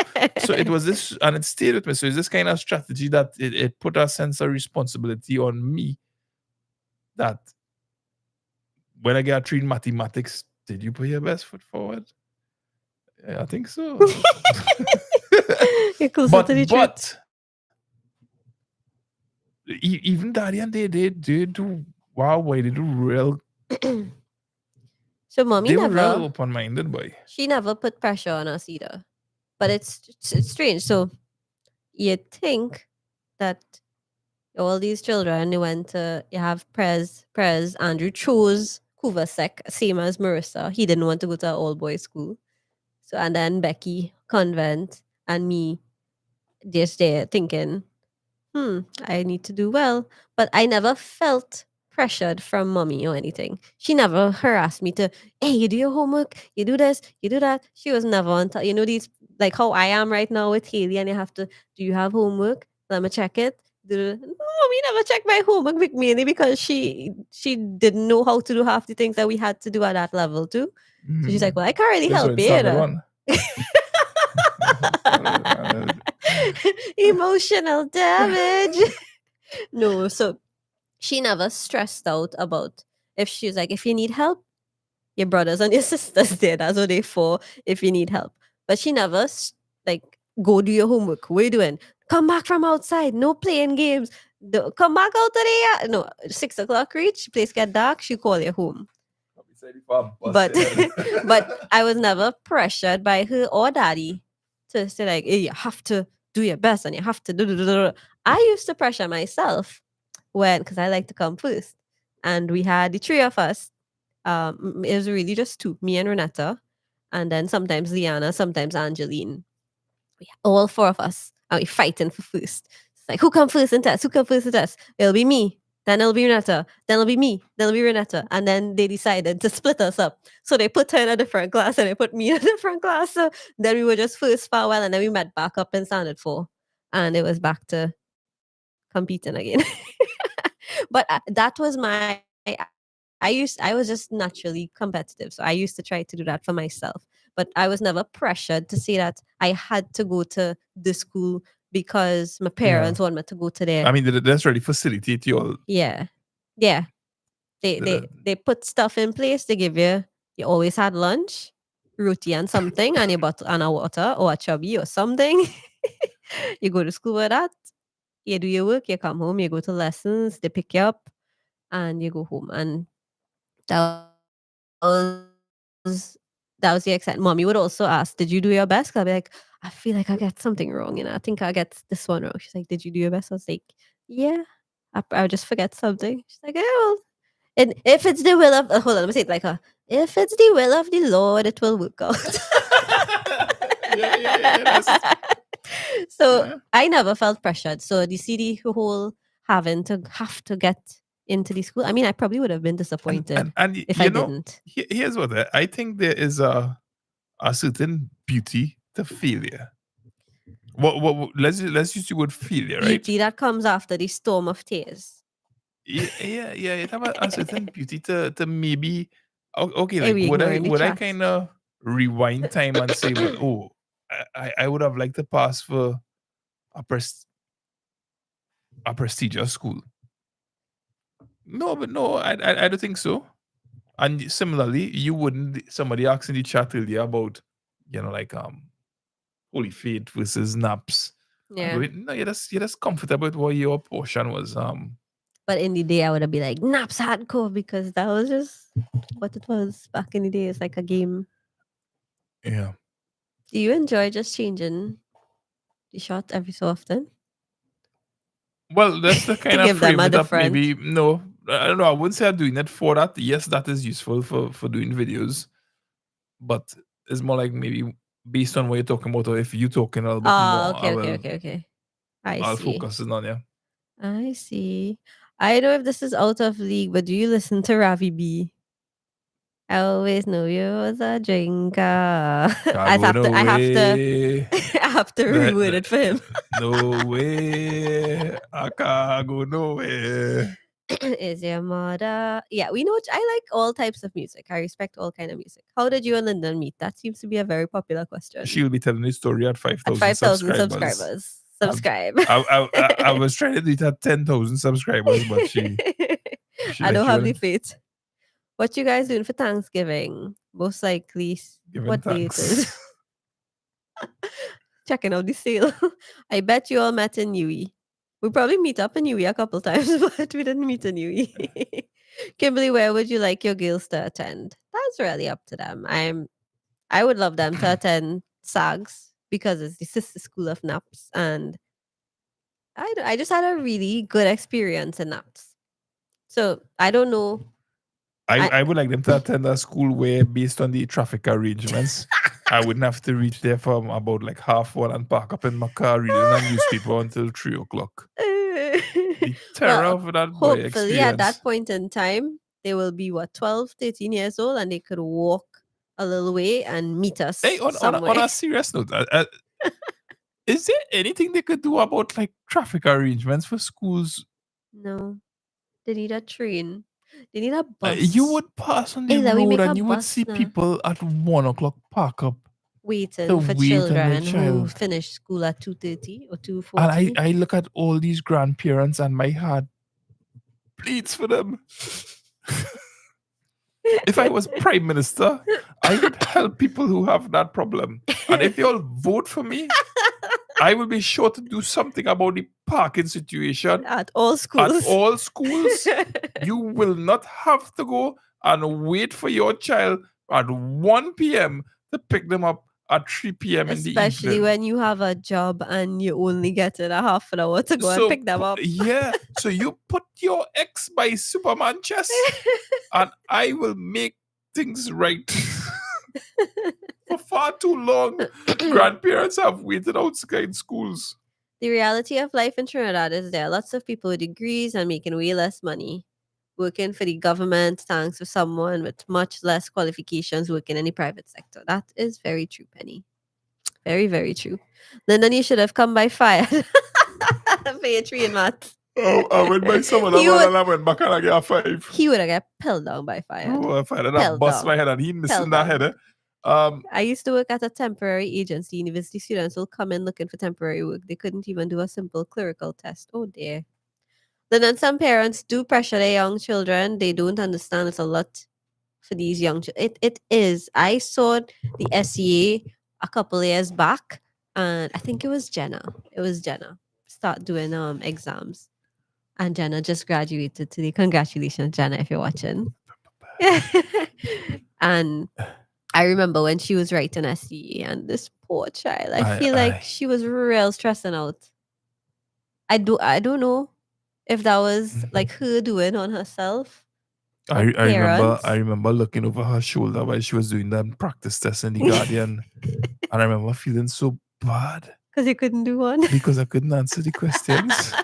it was this, and it stayed with me. So it's this kind of strategy that it put a sense of responsibility on me, that when I get treated mathematics, did you put your best foot forward? Yeah, I think so. but even daddy and they do, wow, boy, they do real. So mommy they were never real open-minded, boy. She never put pressure on us either. But it's strange. So you think that all these children, they went to, you have Prez, Andrew chose Kuvasek, same as Marissa. He didn't want to go to an all-boys school. So, and then Becky, convent, and me just there thinking, I need to do well. But I never felt pressured from mommy or anything. She never harassed me to, hey, you do your homework, you do this, you do that. She was never on you know, these, like how I am right now with Haley, and you have to, do you have homework? Let me check it. No, mommy never checked my homework with me, mainly because she didn't know how to do half the things that we had to do at that level too. So she's like, well, I can't really help you. Emotional damage. No, so she never stressed out about if she's like, if you need help, your brothers and your sisters there. That's what they for, if you need help. But she never like, go do your homework. What are you doing? Come back from outside. No playing games. Come back out today. No, 6 o'clock reach, place get dark, she call you home. But I was never pressured by her or daddy to say like, hey, you have to do your best and you have to do. I used to pressure myself because I like to come first. And we had the three of us. It was really just two, me and Renata, and then sometimes Liana, sometimes Angeline. All four of us, and we fighting for first. It's like, who come first in test? Who come first in test? It'll be me. Then it'll be Renata. Then it'll be me. Then it'll be Renata. And then they decided to split us up. So they put her in a different class and they put me in a different class. So then we were just first farewell, and then we met back up in Standard 4. And it was back to competing again. But that was I was just naturally competitive. So I used to try to do that for myself. But I was never pressured to say that I had to go to this school because my parents want me to go to there. I mean, that's really facilitate you all. Yeah. Yeah. They put stuff in place. They give you always had lunch, roti and something, and a bottle and a water or a chubby or something. You go to school with that. You do your work, you come home, you go to lessons, they pick you up, and you go home. And that was the extent. Mommy would also ask, did you do your best? I'll be like, I feel like I get something wrong, I think I get this one wrong. She's like, did you do your best? I was like, yeah. I'll just forget something. She's like, yeah, well, and if it's the will of hold on, let me say it like if it's the will of the Lord, it will work out. So I never felt pressured. So the CD whole have to get into the school. I mean, I probably would have been disappointed and if I didn't. Here's what I think there is a certain beauty to failure? Let's use the word failure, right? Beauty that comes after the storm of tears. Yeah. It have a certain beauty to maybe okay, Hey, like we ignoring the would I chat. kind of rewind time and say, well, oh, I would have liked to pass for a prestigious school. No, I don't think so. And similarly, you wouldn't somebody asking the chat earlier about, like Holy Faith versus Naps. Yeah. No, you're just comfortable with what your portion was. But in the day, I would have been like, Naps hardcore, because that was just what it was back in the day. It's like a game. Yeah. Do you enjoy just changing the shot every so often? Well, that's the kind of give them frame a it up. different- Maybe no, I don't know. I wouldn't say I'm doing it for that. Yes, that is useful for doing videos, but it's more like maybe based on what you're talking about, or if you're talking a little bit more, okay. I'll see. focus on you. I see. I don't know if this is out of league, but do you listen to Ravi B? I always know you was a drinker. I have to reword it for him. No way. I can't go nowhere. Is your mother? Yeah, we know. I like all types of music. I respect all kind of music. How did you and Lyndon meet? That seems to be a very popular question. She'll be telling the story at 5,000 5,000 subscribers. Subscribe. I was trying to do it at 10,000 subscribers, but she I don't have the faith. What you guys doing for Thanksgiving? Most likely, what day it is? Checking out the sale. I bet you all met in Newey. We probably meet up in Newey a couple times, but we didn't meet in Newey. Kimberly, where would you like your girls to attend? That's really up to them. I would love them to attend SAGs because it's the sister school of Naps, and I just had a really good experience in Naps. So I don't know. I would like them to attend a school where, based on the traffic arrangements, I wouldn't have to reach there from about like 1:30 and park up in my car reading a newspaper until 3:00. The terror of that boy experience. Hopefully, at that point in time, they will be 12, 13 years old, and they could walk a little way and meet us. Hey, on a serious note, is there anything they could do about like traffic arrangements for schools? No, they need a train. They need a bus. You would pass on the road and you would see now. people at 1:00 park up waiting for children who finish school at 2:30 or 2:40. And I look at all these grandparents and my heart bleeds for them. If I was prime minister, I would help people who have that problem. And if they all vote for me, I will be sure to do something about the parking situation at all schools. You will not have to go and wait for your child at 1 p.m. to pick them up at 3 p.m. in the evening. Especially when you have a job and you only get in a half an hour to go and pick them up. Yeah. So you put your ex by Superman chest and I will make things right. For far too long, grandparents have waited outside schools. The reality of life in Trinidad is there are lots of people with degrees and making way less money. Working for the government, thanks to someone with much less qualifications working in the private sector. That is very true, Penny. Very, very true. Lyndon, you should have come by fire for your train, Matt. I went by someone and I went back and I got 5. He would have got pelled down by fire. Oh, if I had that bust my head and he missing that head. I used to work at a temporary agency. University students will come in looking for temporary work. They couldn't even do a simple clerical test. Oh dear. Then some parents do pressure their young children. They don't understand it's a lot for these young children. It is. I saw the SEA a couple years back, and I think it was Jenna. Start doing exams. And Jenna just graduated today. Congratulations, Jenna, if you're watching. And I remember when she was writing SEA, and this poor child, I feel like she was real stressing out. I don't know if that was like her doing on herself. I remember looking over her shoulder while she was doing that practice test in the Guardian, and I remember feeling so bad because you couldn't do one because I couldn't answer the questions.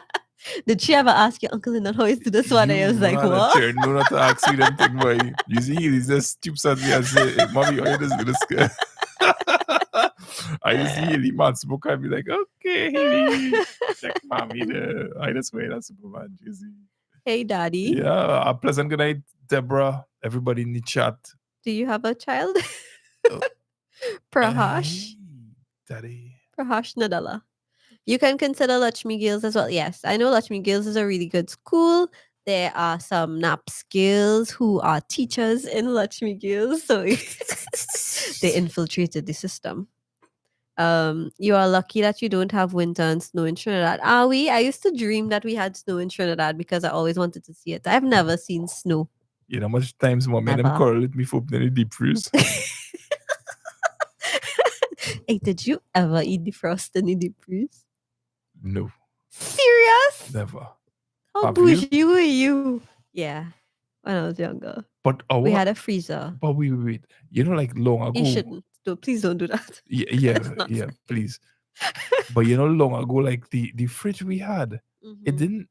Did she ever ask your uncle and how is to this one? And I was like, what? No, not to ask me them thing, boy. You see, he's just stupid at me and say, "Mommy, how you just do this?" I used to hear the man smoke and be like, okay, Haley, check mommy there. I just wear that Superman jersey. Hey, Daddy. Yeah, a pleasant good night, Deborah. Everybody in the chat. Do you have a child? Prahash. Daddy. Prahash Nadala. You can consider Lakshmi Girls as well. Yes, I know Lakshmi Girls is a really good school. There are some NAPS girls who are teachers in Lakshmi Girls, so they infiltrated the system. You are lucky that you don't have winter and snow in Trinidad. Are we? I used to dream that we had snow in Trinidad because I always wanted to see it. I've never seen snow. You know how much times mommy and them Never. correlate me for opening the deep freeze? Hey, did you ever eat the frost in the deep freeze? No, Serious? never. How Have you? bougie were you? Yeah, when I was younger. But We had a freezer. But wait. You know, like long ago. You shouldn't. Please don't do that. Yeah, That's not yeah, fair. please. But you know, long ago, like the fridge we had, it didn't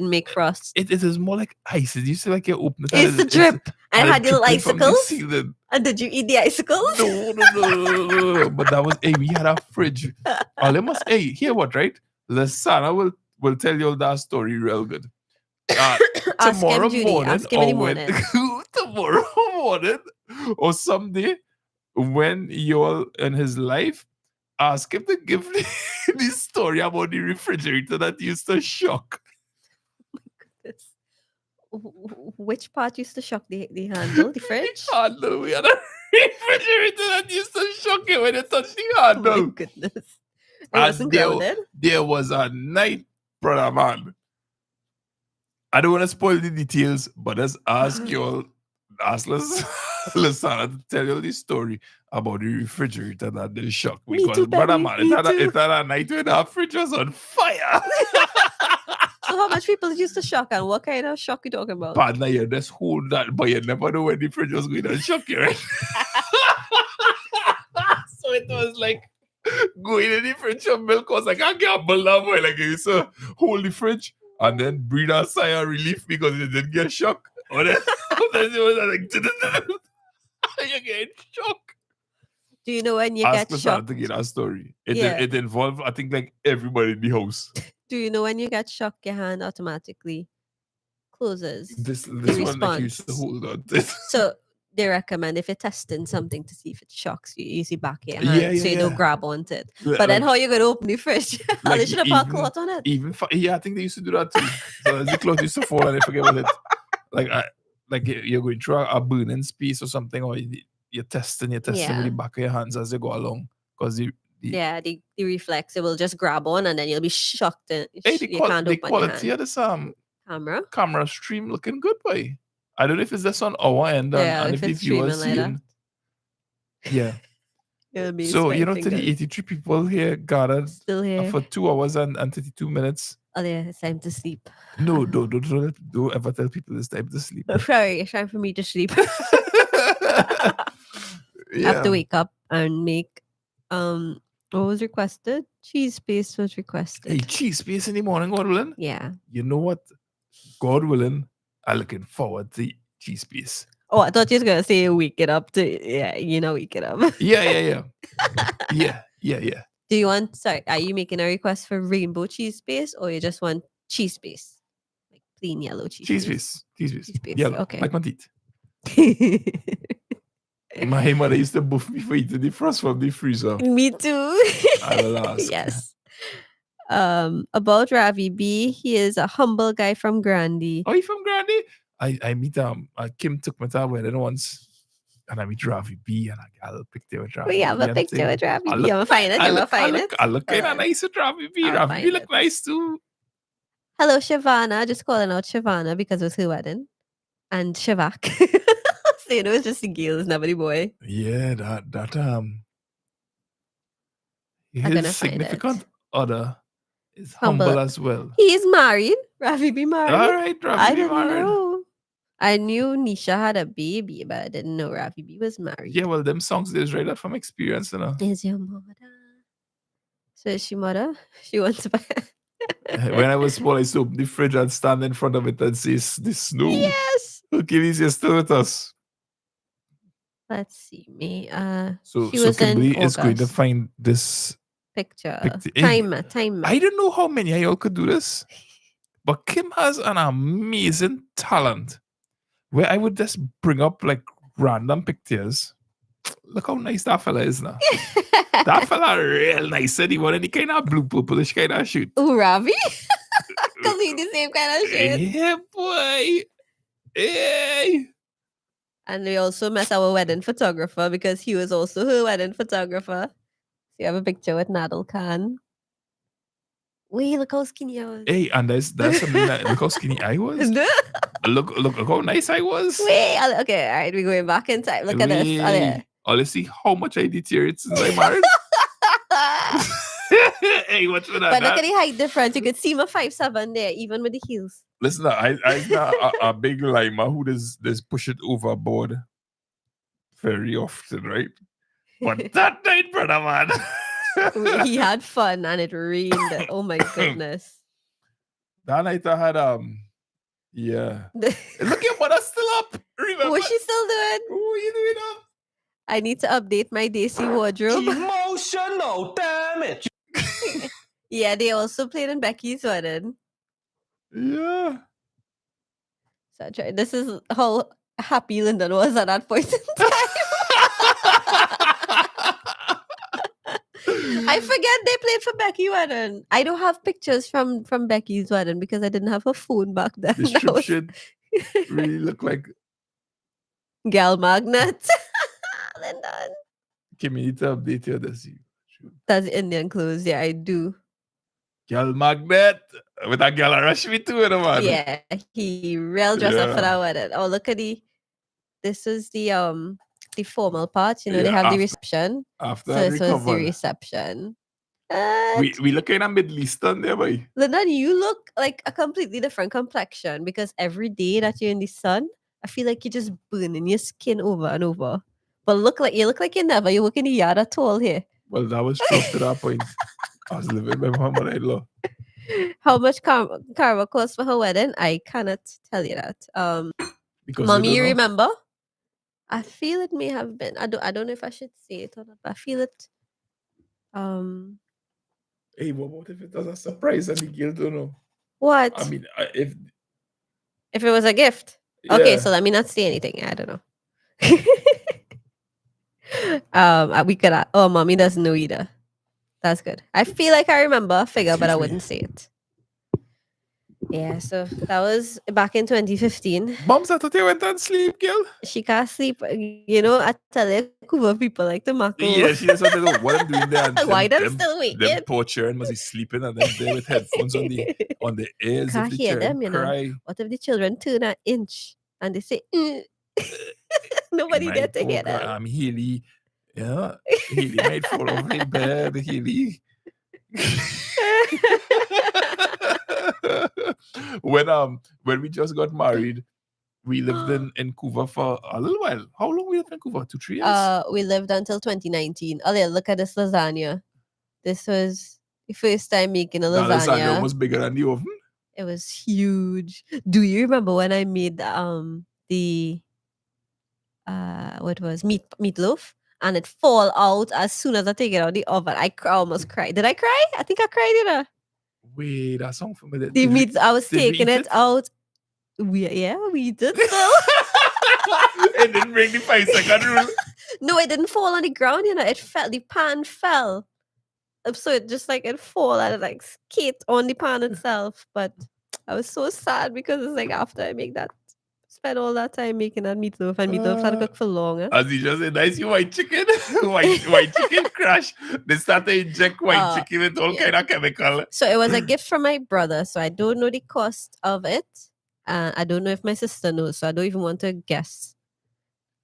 make frost. It is more like ice. It used to like you open it. It used to drip. And it had little dripping from the icicles. ceiling. And did you eat the icicles? No. But that was, hey, we had a fridge. Hey, hear what, right? Lasana will tell you all that story real good. Tomorrow Judy. morning, Ask him in the morning. tomorrow morning, or someday when you're in his life, ask him to give the story about the refrigerator that used to shock. Which part used to shock the handle? The fridge? Handle. We had a refrigerator that used to shock you when you touched the handle. Oh my goodness. It wasn't grounded? There was a night, brother man. I don't want to spoil the details, but let's ask Lasana to tell you the story about the refrigerator that they shocked. Me Because, too, brother baby, man, me it had a night when our fridge was on fire. So how much people used to shock, and what kind of shock you talking about? Partner, you just hold that, but you never know when the fridge was going to shock you, right? So it was like going in the fridge of milk. I was like, I can't believe that, like, I used to hold the fridge and then breathe a sigh of relief because it didn't get shocked. Or then it was like, you're getting shocked. Do you know when you Ask get us shocked? to get that story. It, Yeah. it involved, I think, like everybody in the house. Do you know when you get shocked, your hand automatically closes? This the one like you used to hold on to. So they recommend if you're testing something to see if it shocks you, use the back of your hand so you don't grab onto it. Yeah, But then like- how you gonna open the fridge? Like They should have put a even- cloth on it. Yeah, I think they used to do that too. So as the cloth used to fall and they forget about it. Like you're going through a burning space or something, or you're testing with Yeah. the back of your hands as you go along. Because the reflex, it will just grab on and then you'll be shocked and you can't the open your quality hand. of this Camera? stream looking good, boy. I don't know if it's this on our end Yeah, and if if it's the viewers streaming like seeing. Yeah. It'll be So, spread to the fingers. 83 people here gathered Still here. for 2 hours and 32 minutes. Oh yeah, it's time to sleep. No, don't ever tell people it's time to sleep. Sorry, it's time for me to sleep. I have to wake up and make what was requested? Cheese paste was requested. Hey, cheese paste in the morning, God willing? Yeah. You know what? God willing, I'm looking forward to cheese paste. Oh, I thought you was gonna say wake it up to wake it up. Yeah. Yeah. Do you want are you making a request for rainbow cheese paste or you just want cheese paste? Like plain yellow cheese paste? Cheese paste. Cheese paste, Yellow, okay. like my teeth. My mother used to buff me for eating the frost from the freezer. Me too. I will ask. Yes. About Ravi B, he is a humble guy from Grandy. Oh, you from Grandy? I meet Kim took me to her wedding once, and I meet Ravi B, and I got a picture with Ravi. We have B a and picture thing. with Ravi I B. look- I'm gonna find it. I I'm gonna look- find I it. look- I look kind of nice with Ravi B. I'll Ravi find B look it. nice too. Hello, Shavana. Just calling out Shavana because it was her wedding. And Shavak. So you know it's just the girls, never the boy. Yeah, that I'm gonna his find it. significant other is humble as well. He is married. Ravi be married. All right, Ravi I be didn't married. know. I knew Nisha had a baby, but I didn't know Ravi B was married. Yeah, well, them songs is right up from experience, you know. Is your mother? So is she mother? She wants to buy. When I was small, I used to open the fridge and stand in front of it and say, "The snow." Yes. Achilles, you're still with us. Let's see me. So she was in Kimberly is going to August. find this Picture. Hey, Time. I don't know how many of y'all could do this, but Kim has an amazing talent where I would just bring up like random pictures. Look how nice that fella is now. That fella real nice. And he want any kind of blue purplish kind of shoot. Ooh, Ravi? Because he the same kind of shit. Yeah, boy. Hey. And we also met our wedding photographer because he was also her wedding photographer. So you have a picture with Nadal Khan. Wait, look how skinny I was. Hey, and that's something that look how skinny I was. look how nice I was. Wait, okay, all right, we're going back in time. Look at this. Honestly, how much I deteriorated since I married. Hey, what's with that? But look at the height difference. You could see my 5'7" there, even with the heels. Listen, I'm not a big lima who does push it overboard very often, right? But that night, brother, man. He had fun and it rained. Oh my goodness. That night I had yeah. Look, your mother's still up. Remember? What's she still doing? What are you doing up? I need to update my Daisy wardrobe. Emotional damage. Yeah, they also played in Becky's wedding. Yeah. So this is how happy Lyndon was at that point in time. I forget they played for Becky's wedding. I don't have pictures from Becky's wedding because I didn't have a phone back then. This trip should really look like gal magnet. Lyndon. Kim, you need to update your this. That's Indian clothes. Yeah, I do. Gal magnet with a gal rush me too, man. Yeah, he real dress up for that wedding. Oh, look at this is the formal part. You know, they have the reception. After so this was the reception. We look kind of Middle Eastern there, boy. Lyndon, you look like a completely different complexion because every day that you're in the sun, I feel like you're just burning your skin over and over. But you look like you work in the yard at all here. Well, that was true to that point. I was living with my mother-in-law. How much Karma cost for her wedding? I cannot tell you that. Because Mommy, you remember? I feel it may have been. I don't know if I should say it or not, but I feel it. Hey, what if it does a surprise and the girl don't know? What? I mean, if it was a gift. Yeah. Okay, so let me not say anything. I don't know. We could. Oh, Mommy doesn't know either. That's good. I feel like I remember a figure, but I wouldn't say it. Yeah, so that was back in 2015. Moms, I thought you went and sleep, girl. She can't sleep. You know, I tell you, Cuba people like to mako. Yeah, she just wanted to know what I'm doing there. Why them still waiting? Them poor children must be sleeping and them there with headphones on the ears. Can't if the hear children them, you cry. know. What if the children turn an inch and they say, nobody there to hear them? I'm Healy. Yeah, Healy might fall off in bed. Healy. When we just got married, we lived in Vancouver for a little while. How long we lived in Vancouver? 2-3 years? We lived until 2019. Oh, yeah, look at this lasagna. This was the first time making a lasagna. That lasagna was bigger than the oven. It was huge. Do you remember when I made what was meatloaf? And it fall out as soon as I take it out of the oven. I almost cried. Did I cry? I think I cried, you know. Wait, that song from it. The meat, I was taking it out. We did still. It didn't break the 5-second rule. No, it didn't fall on the ground, you know. It fell. The pan fell. So it just like it fall and it like skate on the pan itself. But I was so sad because it's like after I make that, spend all that time making that meatloaf and meatloaf had to cook for longer. As you just said, nice white chicken. white chicken crash. They start to inject white chicken with all kind of chemical. So it was a gift from my brother. So I don't know the cost of it. I don't know if my sister knows. So I don't even want to guess.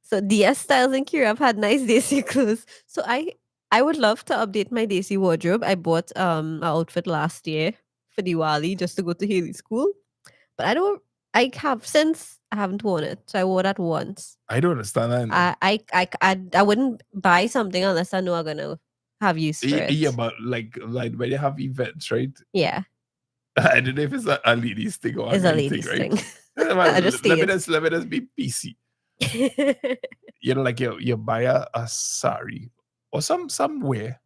So DS Styles and Kira have had nice Daisy clothes. So I would love to update my Daisy wardrobe. I bought an outfit last year for Diwali just to go to Haley school. But I haven't worn it. So I wore that once. I don't understand that. I wouldn't buy something unless I know I'm gonna have use for it. Yeah, but like when you have events, right? Yeah. I don't know if it's a ladies thing or it's a thing, ladies right? thing. Let me just be PC. You know, like you buy a sari or somewhere,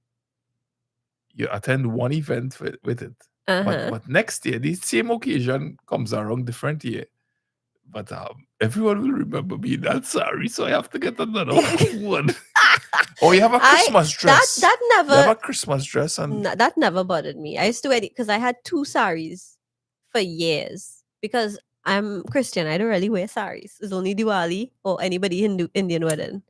you attend one event with it. But next year, the same occasion comes around different year. But everyone will remember me in that sari, so I have to get another one. Or you have a Christmas dress. That never. You have a Christmas dress, and that never bothered me. I used to wear it because I had 2 saris for years. Because I'm Christian, I don't really wear saris. It's only Diwali or anybody Indian wedding.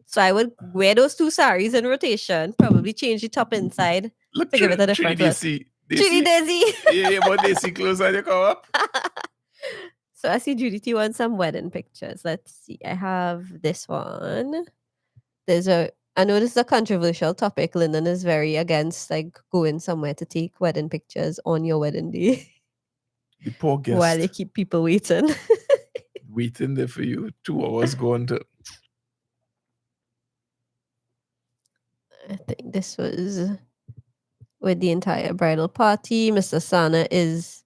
So I would wear those 2 saris in rotation, probably change the top inside look, to give it a different look. Judy Daisy. Yeah, but they see clothes and you come up. So I see Judy T wants some wedding pictures. Let's see. I have this one. I know this is a controversial topic. Lyndon is very against like going somewhere to take wedding pictures on your wedding day. The poor guest. While you keep people waiting. Waiting there for you. 2 hours going to. I think this was with the entire bridal party. Mr. Sana is.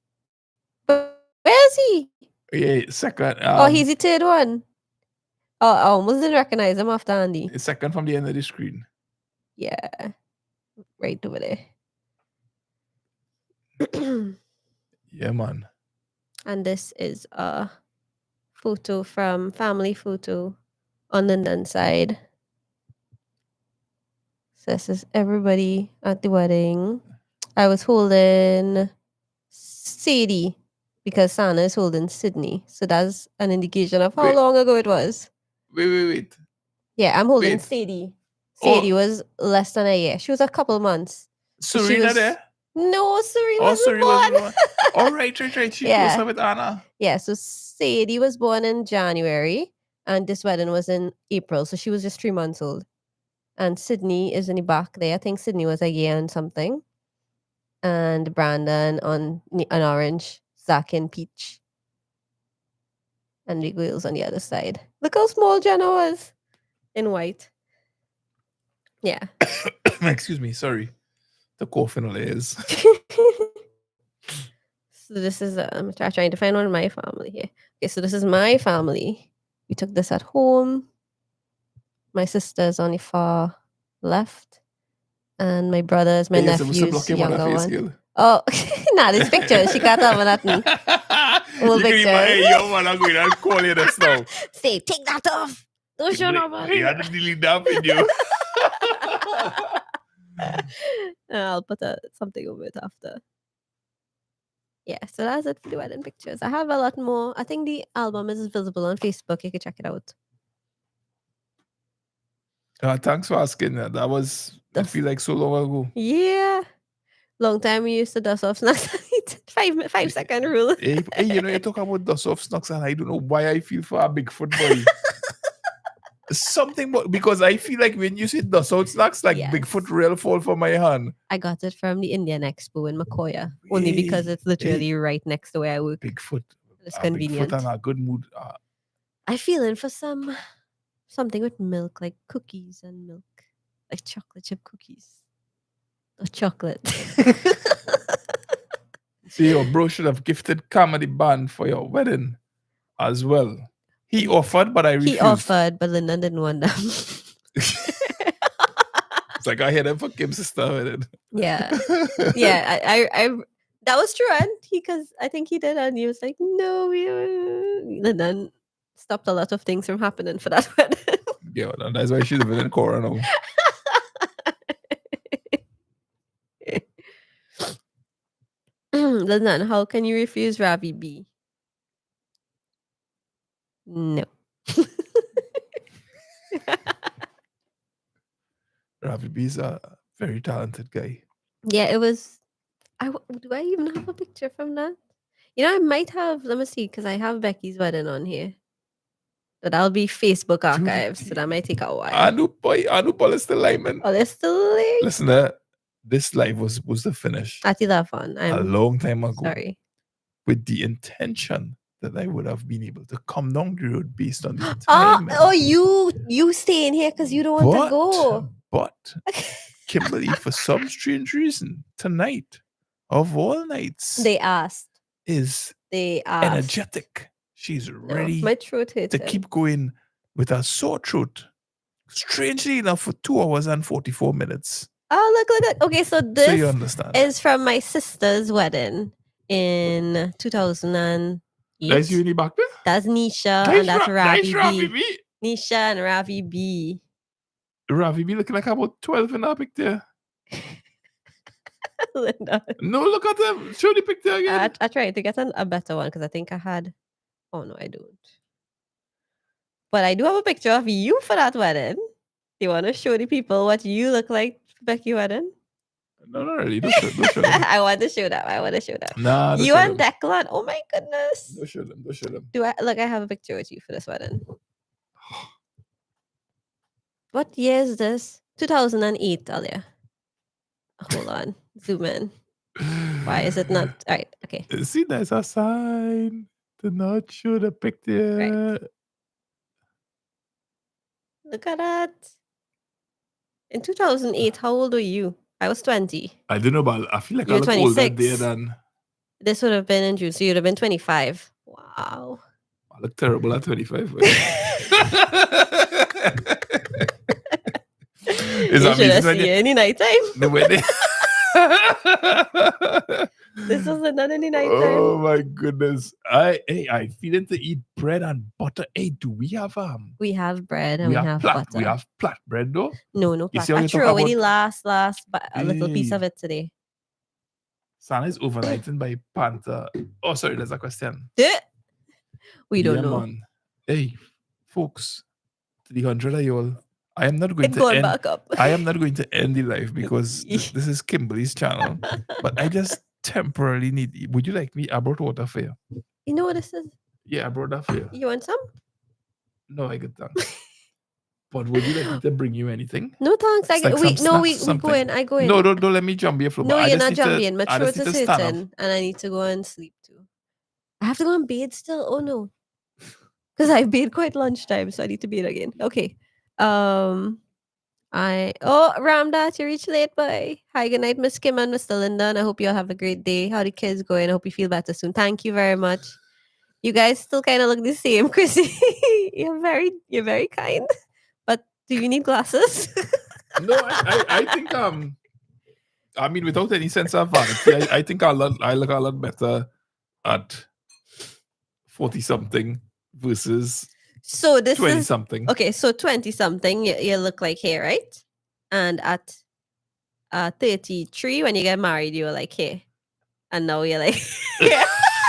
Where is he? Yeah, second. Oh, he's the third one. Oh, I almost didn't recognize him after Andy. Second from the end of the screen. Yeah. Right over there. Yeah, man. And this is a photo from family photo on Lyndon's side. So this is everybody at the wedding. I was holding Sadie because Sana is holding Sydney. So that's an indication of how long ago it was. Wait. Yeah, I'm holding Sadie. Sadie was less than a year. She was a couple months. Serena there? No, Serena wasn't born. Oh, right. She was with Anna. Yeah, so Sadie was born in January and this wedding was in April. So she was just 3 months old. And Sydney is in the back there. I think Sydney was a year and something. And Brandon on an orange, Zach in peach. And the girls on the other side. Look how small Jenna was in white. Yeah. Excuse me, sorry. The coughing layers. So this is, I'm trying to find one of my family here. Okay, so this is my family. We took this at home. My sister's on the far left. And my brother's my nephew's younger one. Oh, nah, this picture. She got that one at me. Old picture. Hey, yo, man, I'm going to call you this now. Say, take that off. Don't show nobody. You had to delete that video. I'll put something over it after. Yeah, so that's it for the wedding pictures. I have a lot more. I think the album is visible on Facebook. You can check it out. Thanks for asking that. That was, I feel like so long ago. Yeah. Long time we used to dust off snacks. 5-second rule. Hey, you know, you talk about dust off snacks and I don't know why I feel for a Bigfoot boy. Something because I feel like when you say dust out snacks, like Bigfoot real fall for my hand. I got it from the Indian Expo in Makoya. Only because it's literally right next to where I work. Bigfoot. It's convenient. Bigfoot and a good mood. I feel in for something with milk, like cookies and milk. Like chocolate chip cookies. Or chocolate. See, your bro should have gifted comedy band for your wedding as well. He offered, but I refused. He offered, but Lyndon didn't want them. It's like I had them for Kim's sister with it. Yeah. Yeah. I that was true, and because I think he did, and he was like, no, and then stopped a lot of things from happening for that wedding. Yeah, well, that's why she's living in Cora now. Lyndon, how can you refuse Ravi B? No. Ravi B's a very talented guy. Yeah, it was. Do I even have a picture from that? You know, I might have. Let me see, because I have Becky's wedding on here. But that'll be Facebook archives, so that might take a while. Anupal is still live, man. Oh, they're still live? Listen, this live was the finish. At 11. A long time ago. Sorry. With the intention that I would have been able to come down the road based on the time. You staying here because you don't want to go. But Kimberly, for some strange reason, tonight of all nights, they asked. Is they asked. energetic. She's ready my throat to keep going with a sore throat. Strangely enough, for 2 hours and 44 minutes. Oh, look. Okay, so So you this understand. is from my sister's wedding in 2008. That's you in the back there? That's Nisha Nice and that's Ravi Ravi B. B. Nisha and Ravi B. Ravi B looking like about 12 in that picture. Linda. No, look at them. Show the picture again. I tried to get a better one because I think I had. Oh no, I don't. But I do have a picture of you for that wedding. Do you want to show the people what you look like for Becky wedding? No, really. Don't show them. I want to show that. Nah, don't You show and them. Declan. Oh my goodness. Don't show them. Don't show them. I have a picture with you for this wedding. What year is this? 2008, Alia. Hold on. Zoom in. Why is it not? All right. Okay. See, there's a sign to not show the picture. Look at that. In 2008, how old were you? I was 20. I don't know, but I feel like You I were look older 26. there than This would have been in June, so you'd have been 25. Wow. I look terrible at 25. You should have seen it any nighttime. The wedding. This wasn't done any nighttime. Oh my goodness. I feeling to eat bread and butter. Hey, do we have We have bread and we have butter. We have flat bread though? No You flat. see how I you threw talk away the about- last but a little piece of it today. Sana is overnighting by Panther. Oh, sorry, there's a question. We don't Yeah, know. man. Hey, folks, to the 100 of y'all, I am not going It's to going end. back up. I am not going to end the live because this is Kimberly's channel. But I just temporarily need. Would you like me? I brought water for you. You know what this is? Yeah, I brought that for you. You want some? No, I get thanks. But would you like me to bring you anything? No thanks. It's like some We snacks, go in. I go in. No, don't let me jump here. No, you're not jumping. My I throat just need is to stand up. hurting and I need to go and sleep too. I have to go and bathe still. Oh no. Because I bathed quite lunchtime, so I need to bathe again. Okay. Ramdat, you reached late, bye. Hi, good night, Miss Kim and Mr. Linda. And I hope you all have a great day. How the kids going? I hope you feel better soon. Thank you very much. You guys still kind of look the same, Chrissy. you're very kind. But do you need glasses? No, I think I mean, without any sense of vanity, I think I look a lot better at 40-something versus So this 20-something. Okay, so 20-something, you look like here, right? And at 33, when you get married, you were like here. And now you're like here.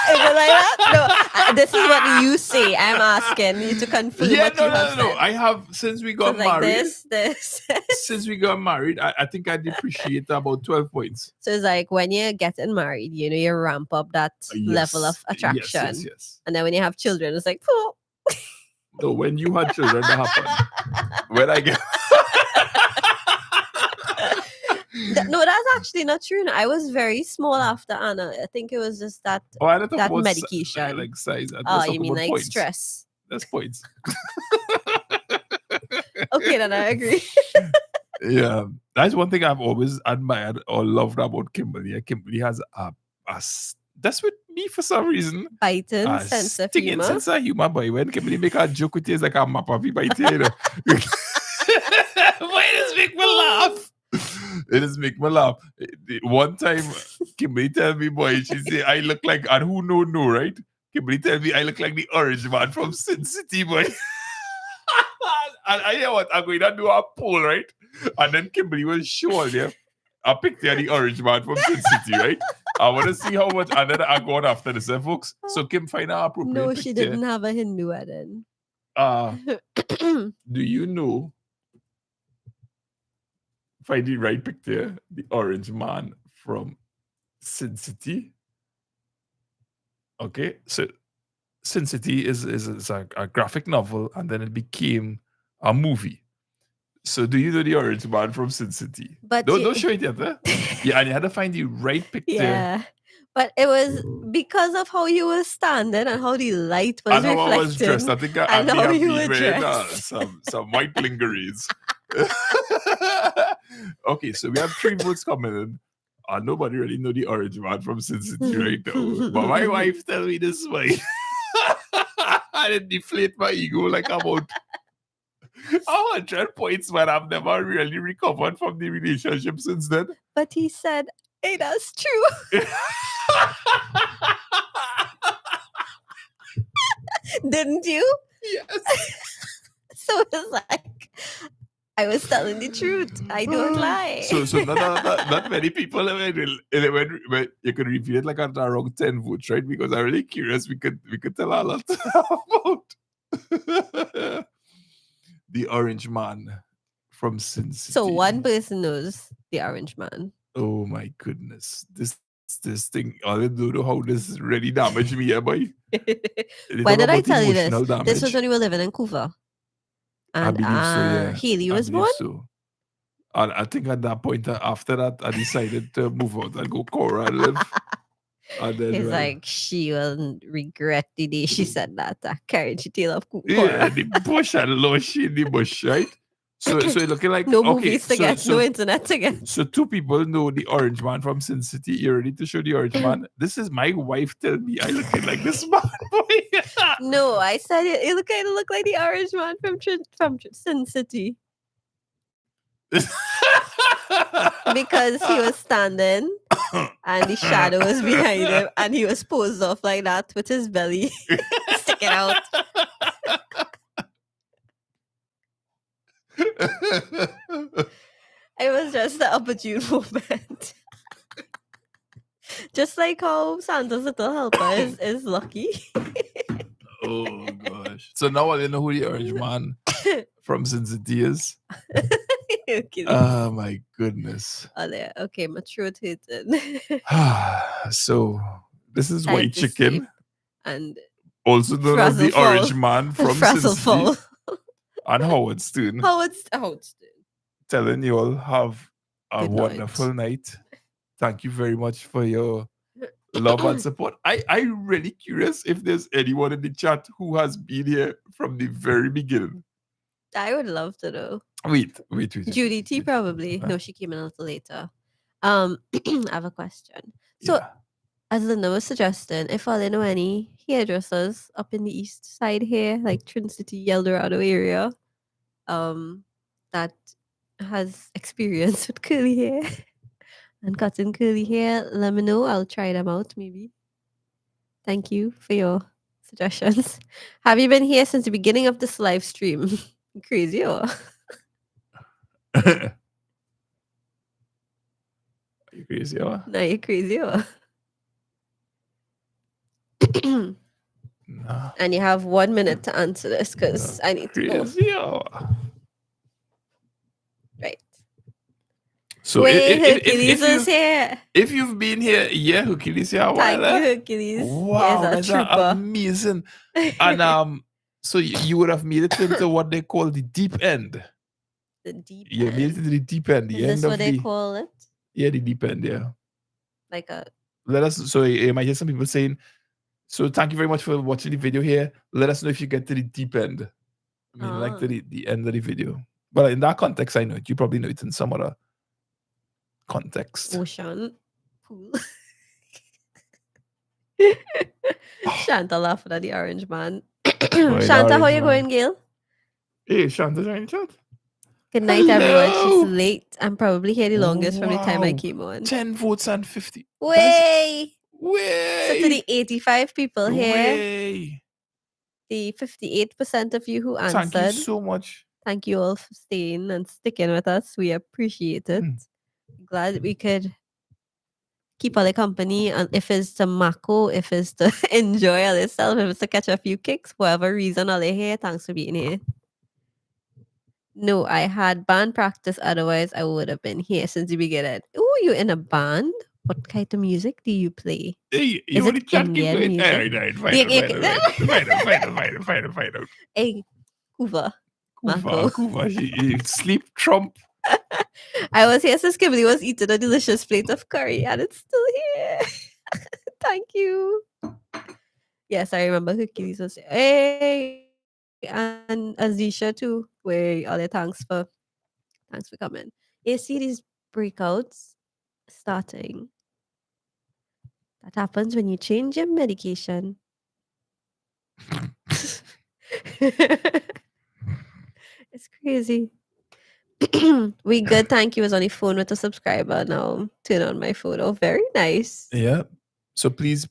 Is it like that? No, this is what you say. I'm asking you to confirm what you have No. said. I have, since we got So like married. this. Since we got married, I think I depreciate about 12 points. So it's like when you're getting married, you ramp up that level of attraction. Yes. And then when you have children, it's like, oh. No, when you had children, that happened. When I get No, that's actually not true. No, I was very small after Anna. I think it was just that that medication. Like size. Oh, you mean like points. stress? That's points. Okay, then I agree. Yeah, that's one thing I've always admired or loved about Kimberly. Kimberly has that's with me for some reason. Biting sense of stinging humor. sense of humor, boy. When Kimberly make a joke with you, it's like a map of bite you, you know. Why does make me laugh? It just make me laugh. One time, Kimberly tell me, boy, she say I look like, and who know, right? Kimberly tell me I look like the orange man from Sin City, boy. And I know what, I'm going to do a poll, right? And then Kimberly will show all there a picture of the orange man from Sin City, right? I want to see how much, and then I go on after this, folks. So Kim, find an appropriate No, picture. she didn't have a Hindu wedding. Do you know, find the right picture, the orange man from Sin City? Okay, so Sin City is a graphic novel, and then it became a movie. So do you know the orange man from Sin City? But don't show it yet, eh? Yeah, and you had to find the right picture. Yeah. But it was because of how you were standing and how the light was And how reflecting. I was dressed. I think I and may how have you been were wearing dressed. some white lingeries. Okay, so we have 3 votes coming in. Nobody really know the orange man from Sin City right now. But my wife tell me this way. I didn't deflate my ego like about 100 points, but I've never really recovered from the relationship since then. But he said, hey, that's true. Didn't you? Yes. So it's like, I was telling the truth. I don't lie. So not many people when you could repeat it like at around 10 votes, right? Because I'm really curious. We could tell a lot about the orange man from Sin City. So one person knows the orange man. Oh my goodness. This thing, I don't know how this really damaged me, boy. Why did I tell you this? Damage. This was when we were living in Vancouver. And I believe so, yeah. Haley was I born. so. And I think at that point, after that, I decided to move out and go Cora and live. And then, He's like, she will regret the day she said that. I carried the tail of Cora. yeah, the bush and lush in the bush, right? So it's looking like no movies to get, no internet to get. So two people know the orange man from Sin City. You ready to show the orange man? This is my wife telling me I looking like this man. No, I said it. It kind of looked like the orange man from Sin City. Because he was standing and the shadow was behind him and he was posed off like that with his belly sticking out. It was just the opportune moment. Just like how Santa's little helper is lucky. Oh gosh. So now I don't know who the orange man from Sin City is. Oh my goodness. Oh, there. Okay, my throat hurting. So this is white chicken. And also known as the orange man from Sin City. And Howard Stone. Howard Stone. Telling you all have a wonderful night. Thank you very much for your love and support. I'm really curious if there's anyone in the chat who has been here from the very beginning. I would love to know. Wait. Judy T probably. No, she came in a little later. I have a question. So, as Linda was suggesting, if I know any hairdressers up in the east side here, like Trin City, Eldorado area, that has experience with curly hair and cutting curly hair, let me know. I'll try them out maybe. Thank you for your suggestions. Have you been here since the beginning of this live stream? Crazy, or? Are you crazy, or? No, you're crazy, or? No. And you have 1 minute to answer this because I need to go. Right. So Hercules is here. If you've been here, yeah, Hercules here. Thank you, Hercules. Wow, that's amazing. And so you would have made it into what they call the deep end. The deep end. You made it to the deep end. The is end this what they call it? Yeah, the deep end, yeah. Like a... Let us, so you might hear some people saying, so thank you very much for watching the video here. Let us know if you get to the deep end. I mean, like to the end of the video. But in that context, I know it. You probably know it in some other context. Ocean. Pool. Shanta laughing at the orange man. Shanta, how you going, Gail? Hey, Shanta, join chat. Good night, everyone. She's late. I'm probably here the longest from the time I came on. 10 votes and 50. Way! Way! So to the 85 people here, Way! the 58% of you who answered. Thank you so much. Thank you all for staying and sticking with us. We appreciate it. Glad we could keep all the company. And if it's to Mako, if it's to enjoy all itself, if it's to catch a few kicks, for whatever reason, all they here, thanks for being here. No, I had band practice. Otherwise, I would have been here since the beginning. Oh, you in a band? What kind of music do you play? Hey, is it Indian music? Find out. Hey, Kuva. Kuva, she sleep trump. I was here since Kimberly was eating a delicious plate of curry and it's still here. Thank you. Yes, I remember Hercules was hey, and Azisha too. Where all the thanks for coming. You see these breakouts starting. That happens when you change your medication. It's crazy. Crazy. We good. Thank you. Was on the phone with a subscriber. Now turn on my photo. Very nice. Yeah. So please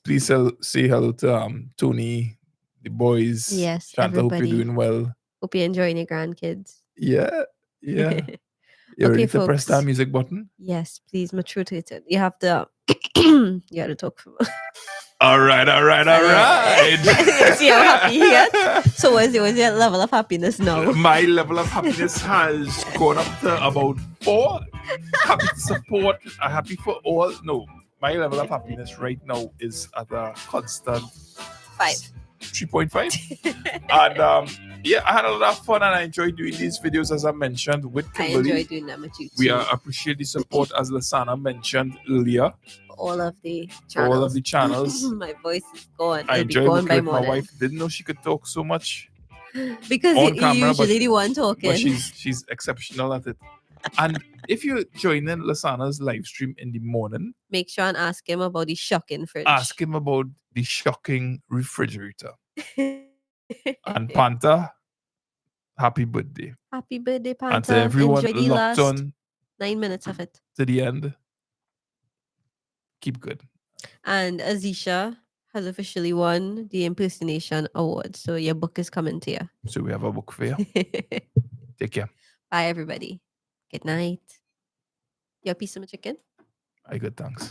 say hello to Tony, the boys. Yes, Shanta, hope everybody. you're doing well. Hope you're enjoying your grandkids. Yeah. Yeah. You Okay, ready to press that folks. music button? Yes, please, mature to it. You have to you gotta talk for All right. See how happy he gets? So what's your level of happiness now? My level of happiness has gone up to about 4. Happy to support, happy for all. No, my level of happiness right now is at a constant 3.5. And yeah, I had a lot of fun and I enjoyed doing these videos, as I mentioned, with I Kimberly. enjoy doing them with you too. We appreciate the support, as Lasana mentioned earlier. All of the channels. My voice is gone. I It'll be enjoy gone working by with my morning. wife. Didn't know she could talk so much Because on you camera, usually the one talking. but she's exceptional at it. And if you're joining Lasana's live stream in the morning, make sure and ask him about the shocking fridge. ask him about the shocking refrigerator. And Panta, happy birthday. Happy birthday, Panta. And to everyone enjoy the locked last on 9 minutes of it. to the end, keep good. And Azisha has officially won the impersonation award. So your book is coming to you. So we have a book for you. Take care. Bye, everybody. Good night. You have a piece of my chicken? I good, thanks.